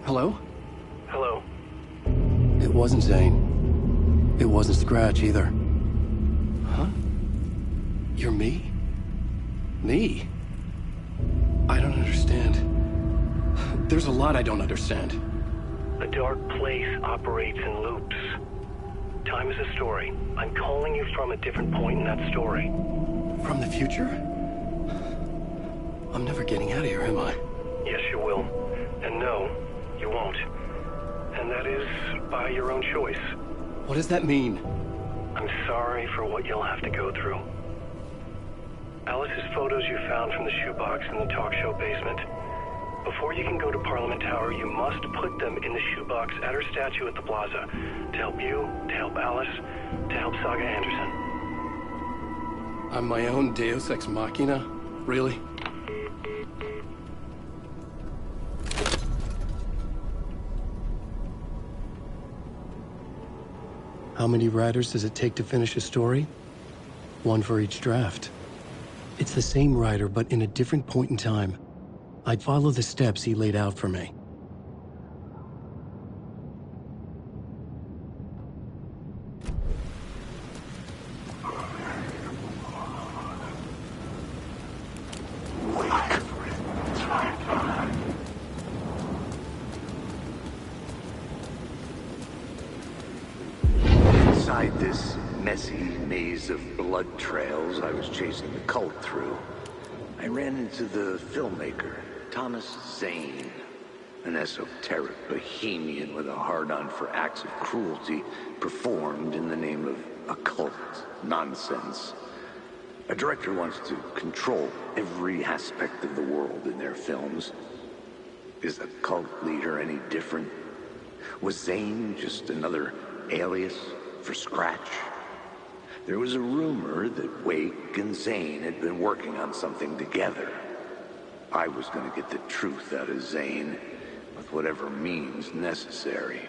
Hello? Hello? It wasn't Zane. It wasn't Scratch either. Huh? You're me? Me? I don't understand. There's a lot I don't understand. A dark place operates in loops. Time is a story. I'm calling you from a different point in that story. From the future? I'm never getting out of here, am I? Yes, you will. And no, you won't. And that is by your own choice. What does that mean? I'm sorry for what you'll have to go through. Alice's photos you found from the shoebox in the talk show basement. Before you can go to Parliament Tower, you must put them in the shoebox at her statue at the plaza. To help you, to help Alice, to help Saga Anderson. I'm my own Deus Ex Machina? Really? How many writers does it take to finish a story? One for each draft. It's the same writer, but in a different point in time. I'd follow the steps he laid out for me. Inside this messy maze of blood trails I was chasing the cult through, I ran into the filmmaker, Thomas Zane, an esoteric bohemian with a hard-on for acts of cruelty performed in the name of occult nonsense. A director wants to control every aspect of the world in their films. Is a cult leader any different? Was Zane just another alias for Scratch? There was a rumor that Wake and Zane had been working on something together. I was going to get the truth out of Zane with whatever means necessary.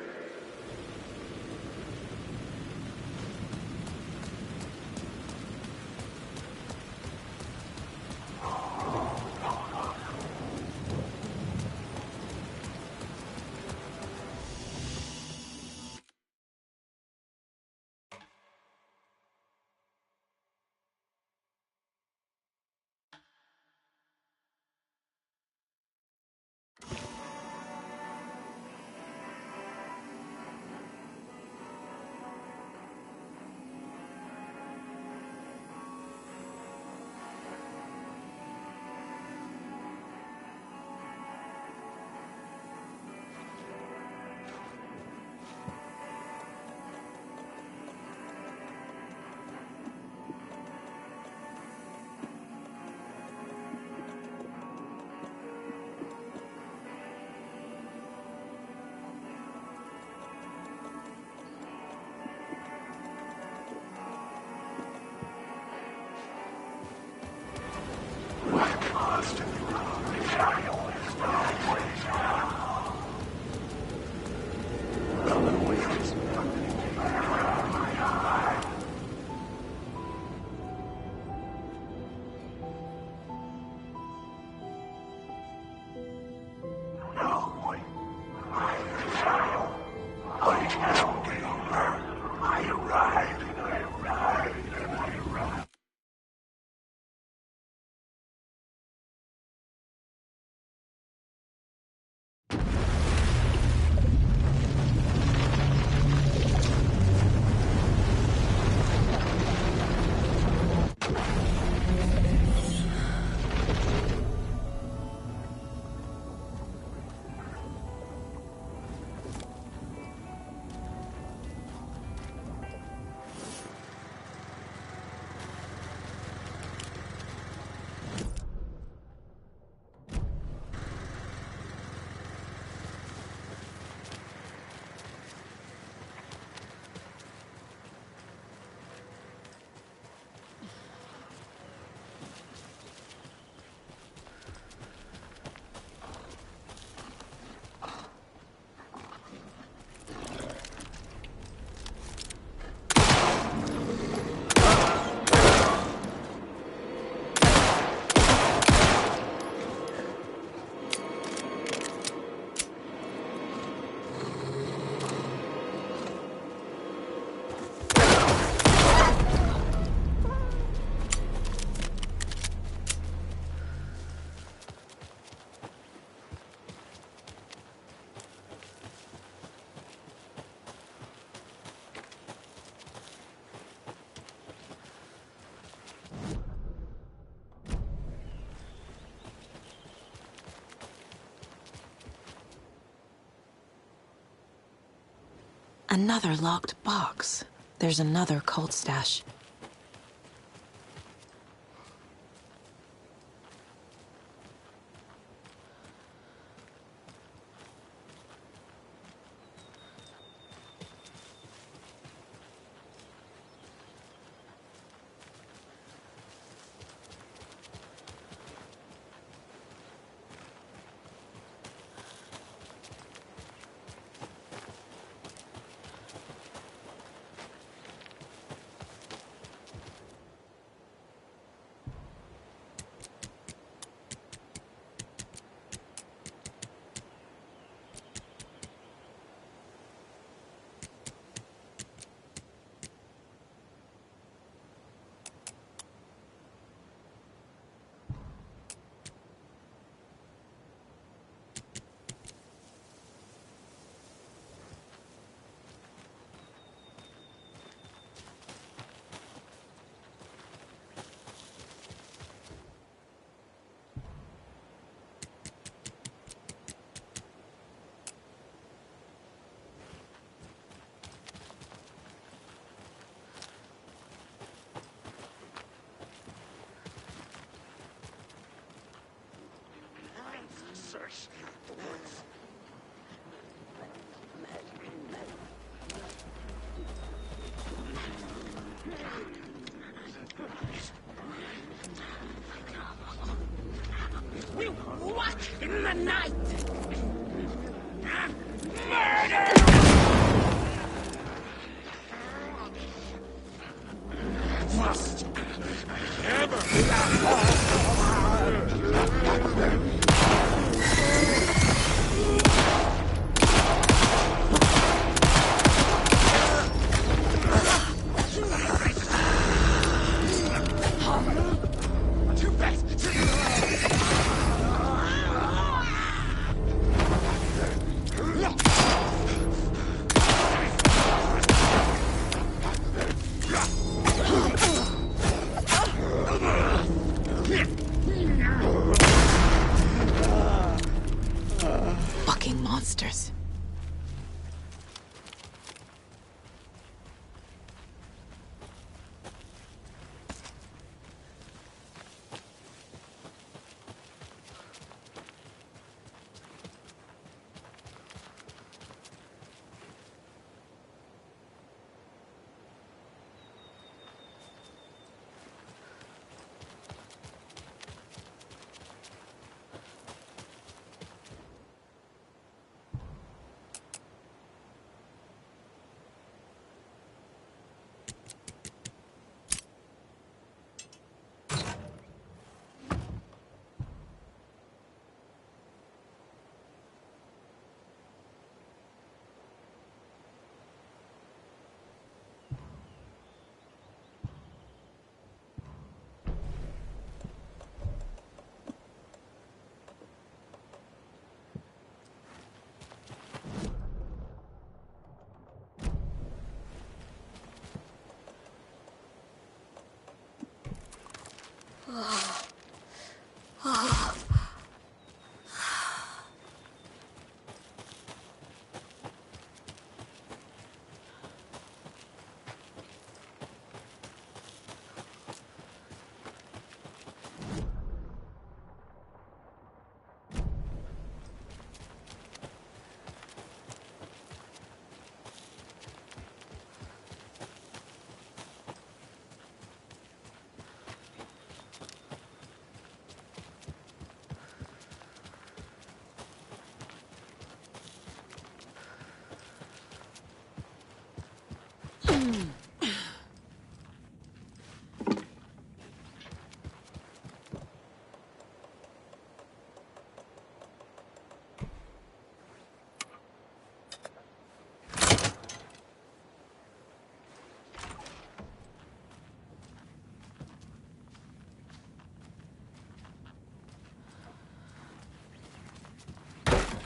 Another locked box. There's another cult stash. We watch in the night. Murder! Must Fucking monsters.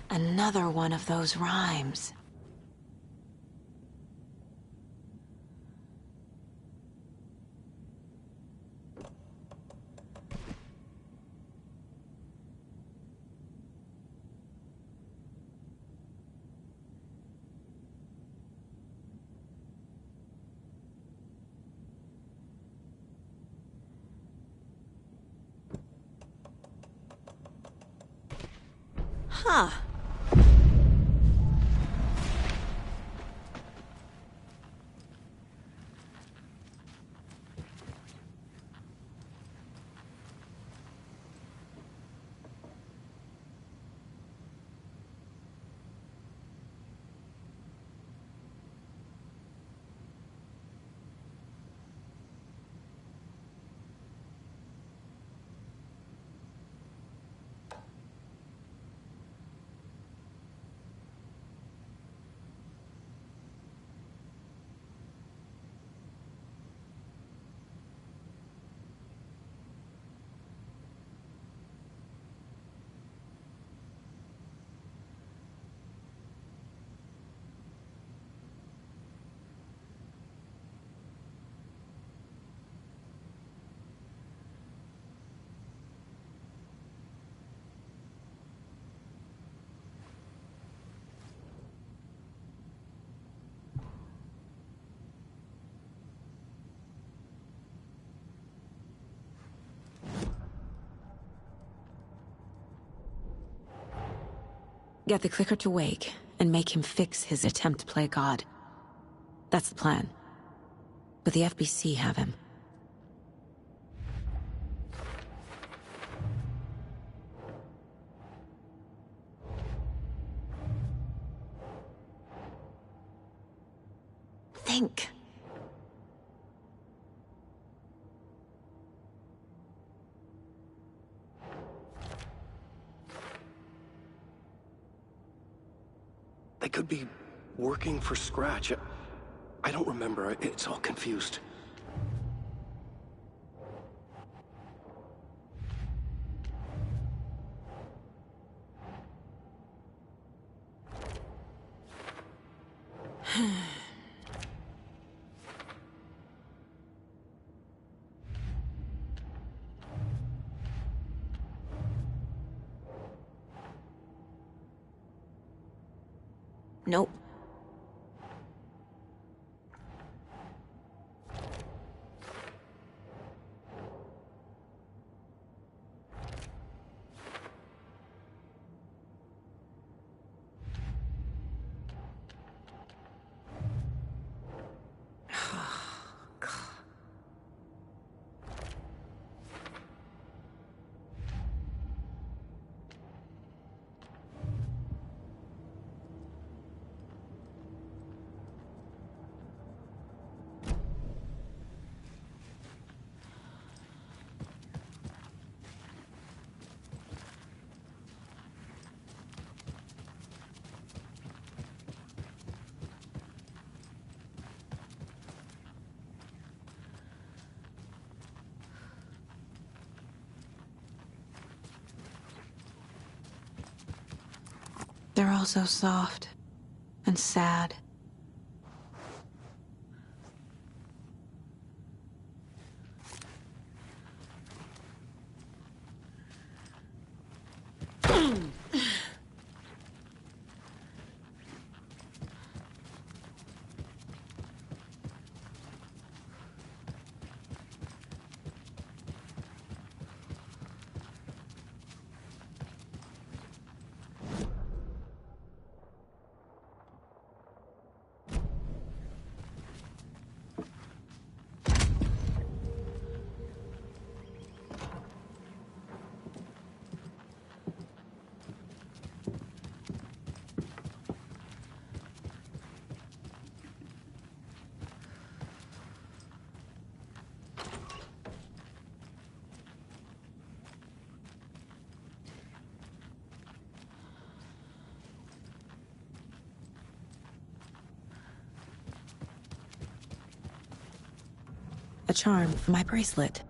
Another one of those rhymes. Huh. Get the clicker to wake, and make him fix his attempt to play God. That's the plan. But the FBC have him. Think. They could be working for Scratch. I don't remember. It's all confused. Nope. They're all so soft and sad. A charm for my bracelet.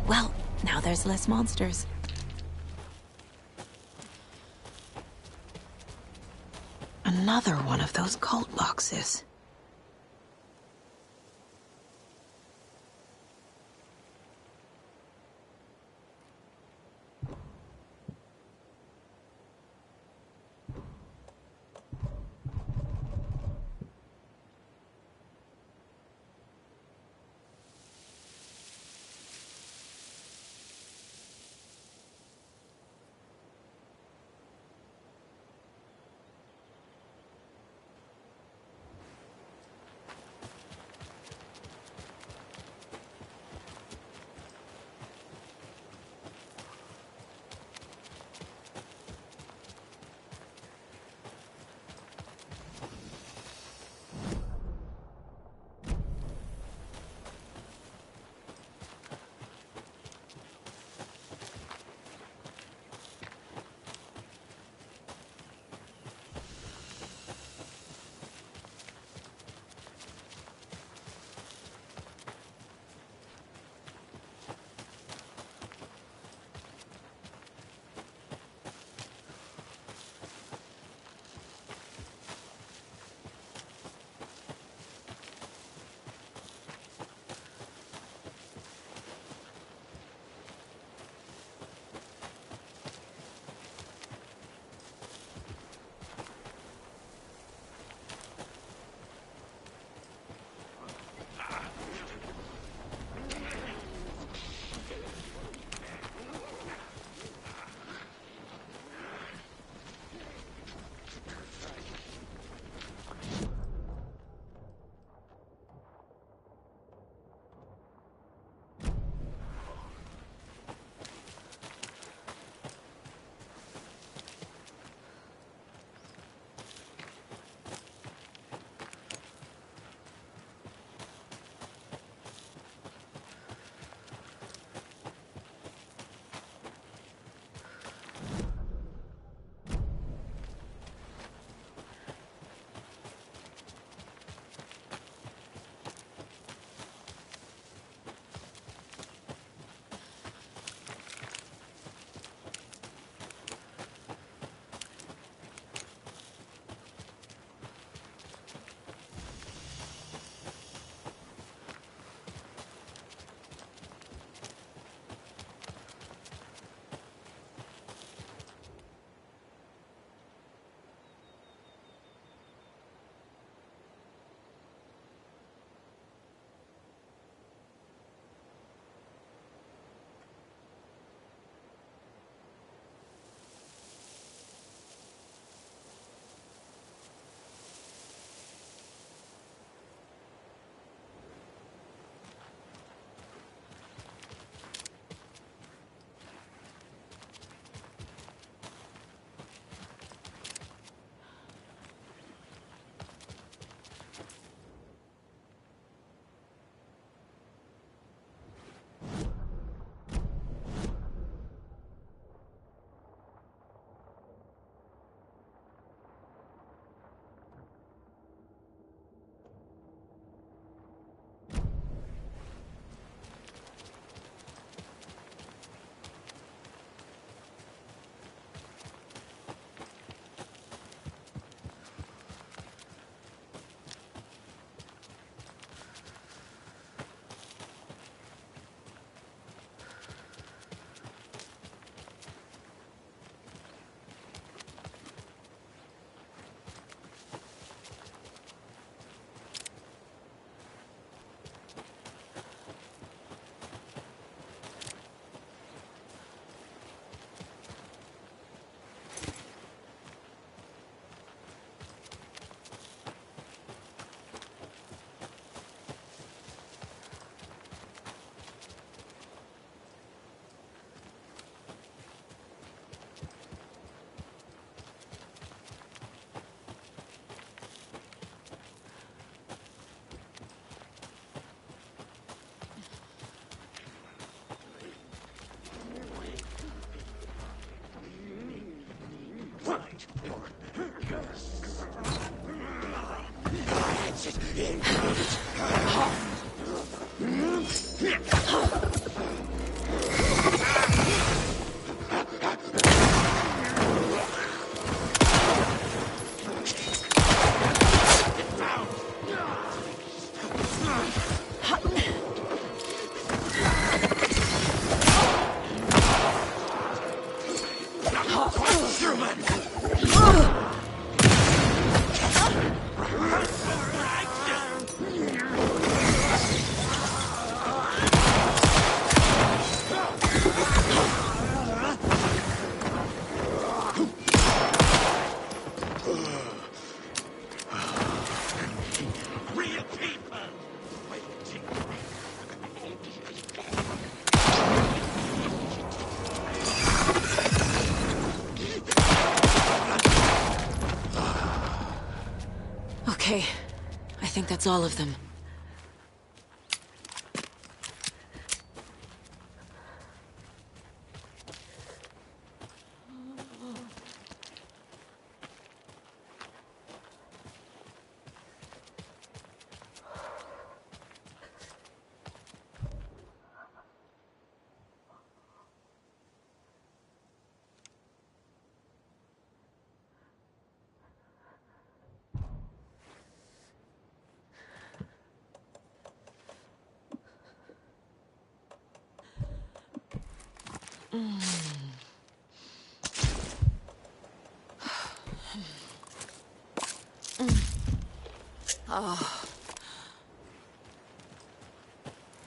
Well, now there's less monsters. Another one of those cult boxes. Okay, I think that's all of them. Oh.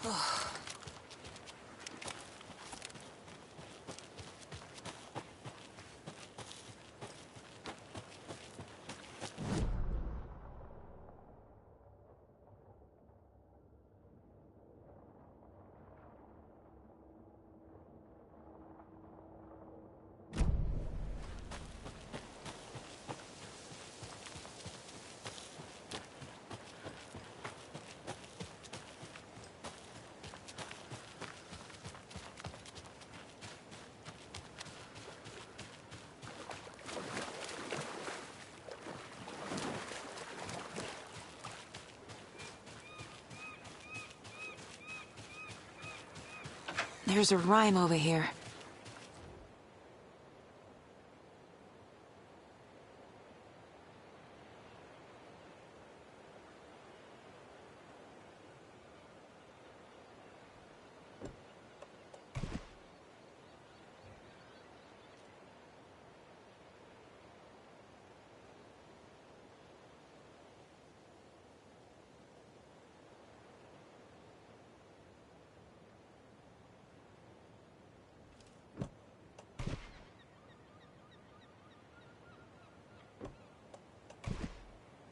Oh. There's a rhyme over here.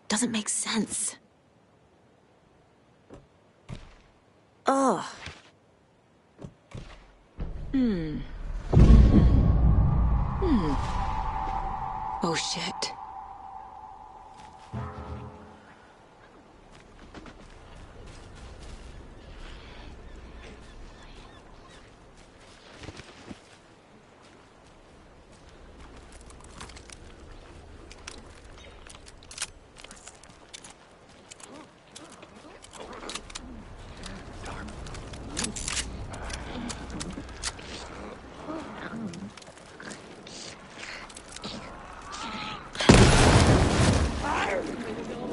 Doesn't make sense. Ugh. Oh shit.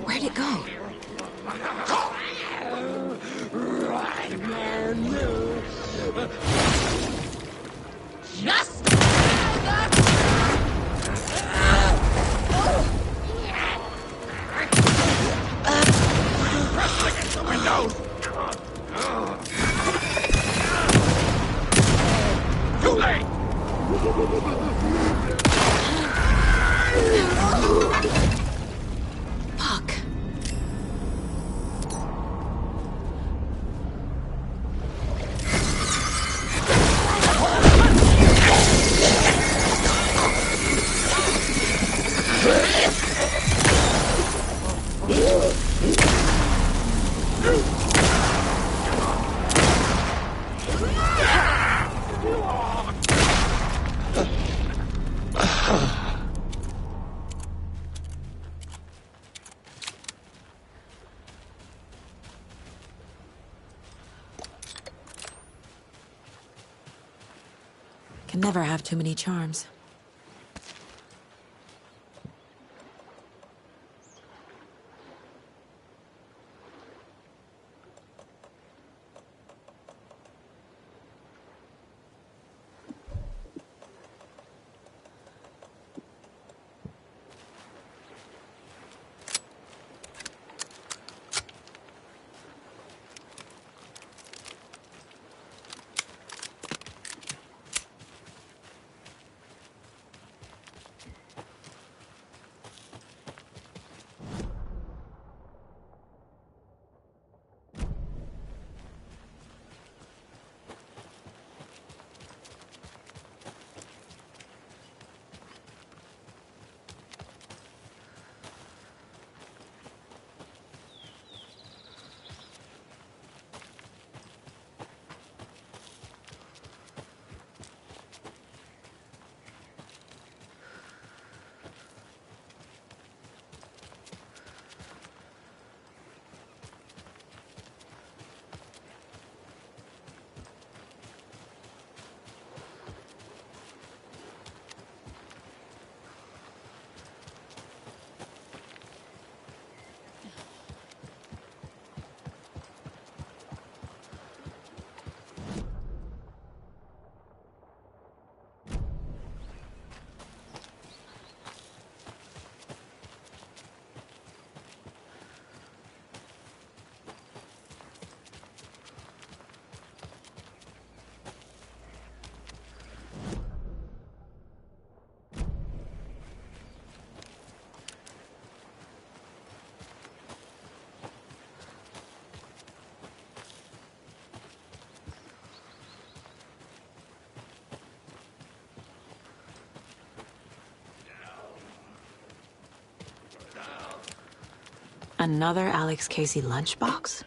Where'd it go? Just pressing against the windows. Too late. Fuck. can never have too many charms. Another Alex Casey lunchbox?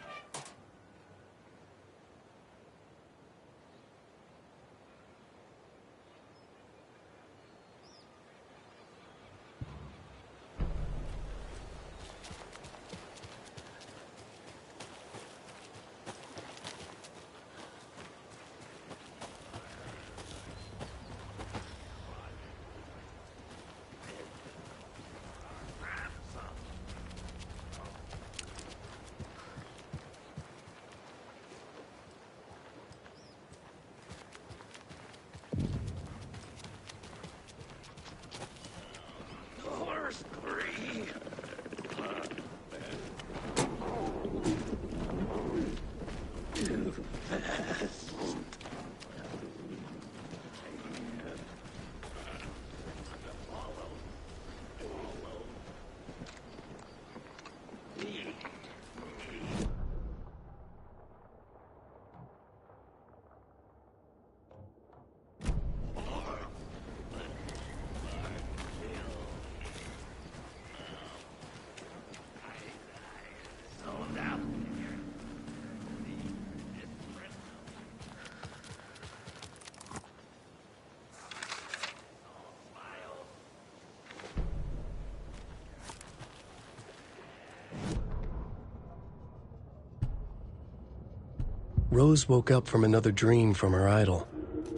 Rose woke up from another dream from her idol,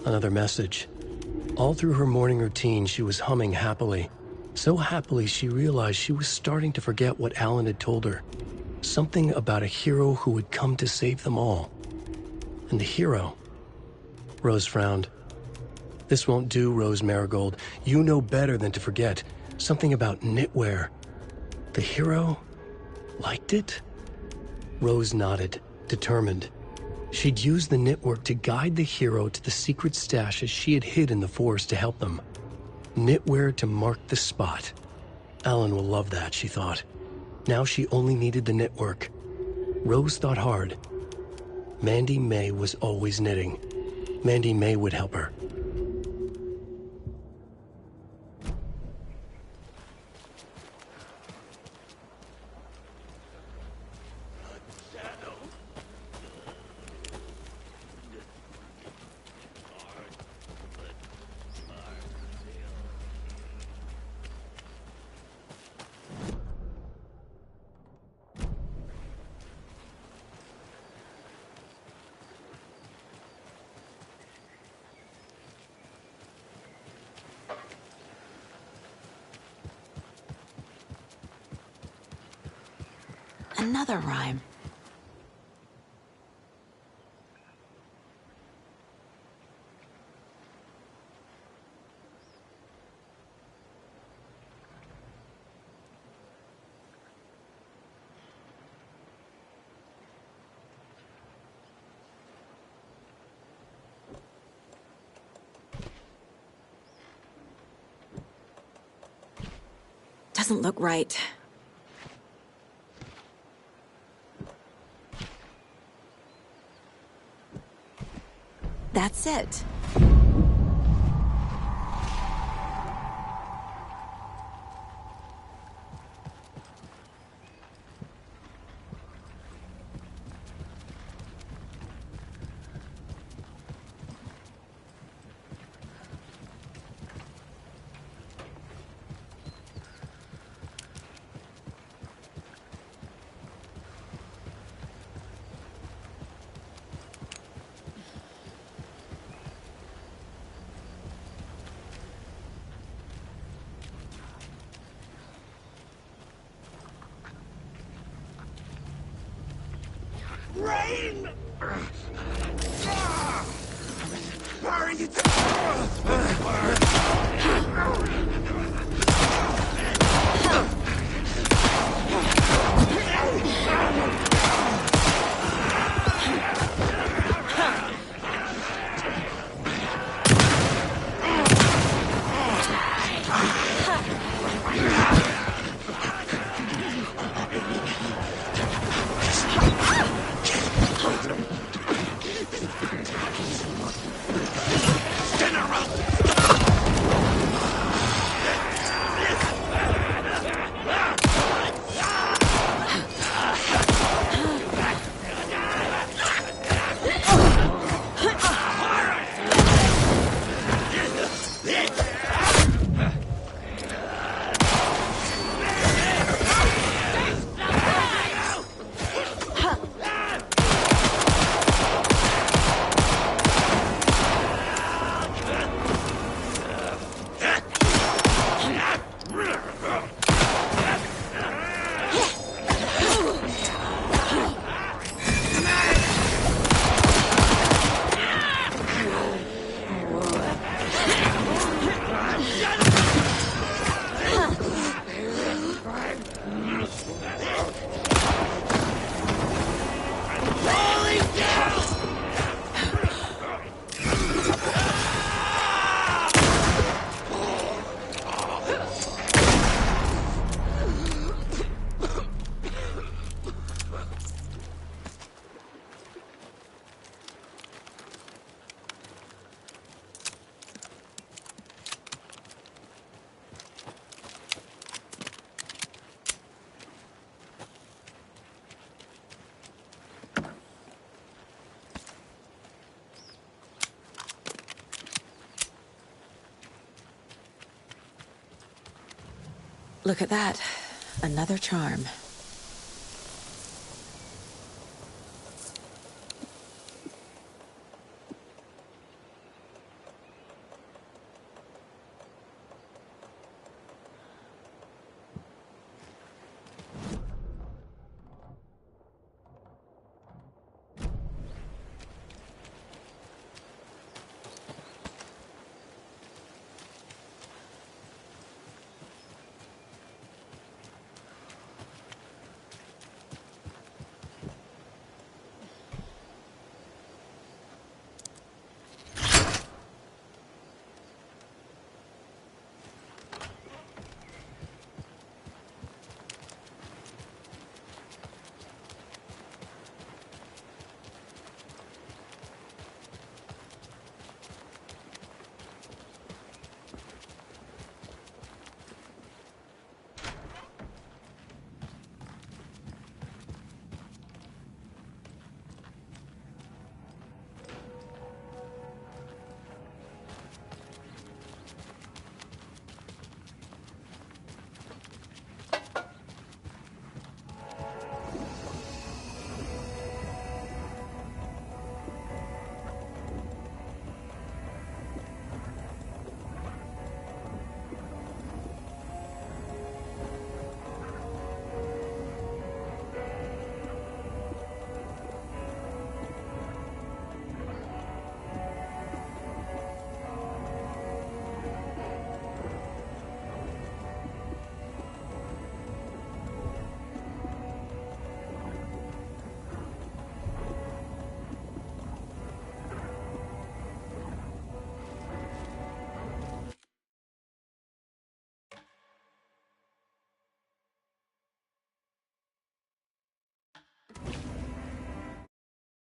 another message. All through her morning routine, she was humming happily. So happily, she realized she was starting to forget what Alan had told her. Something about a hero who would come to save them all. And the hero... Rose frowned. This won't do, Rose Marigold. You know better than to forget. Something about knitwear. The hero... liked it? Rose nodded, determined. She'd use the knitwork to guide the hero to the secret stashes she had hid in the forest to help them. Knitwear to mark the spot. Alan will love that, she thought. Now she only needed the knitwork. Rose thought hard. Mandy May was always knitting. Mandy May would help her. another rhyme. Doesn't look right. That's it. Rain! Look at that. Another charm.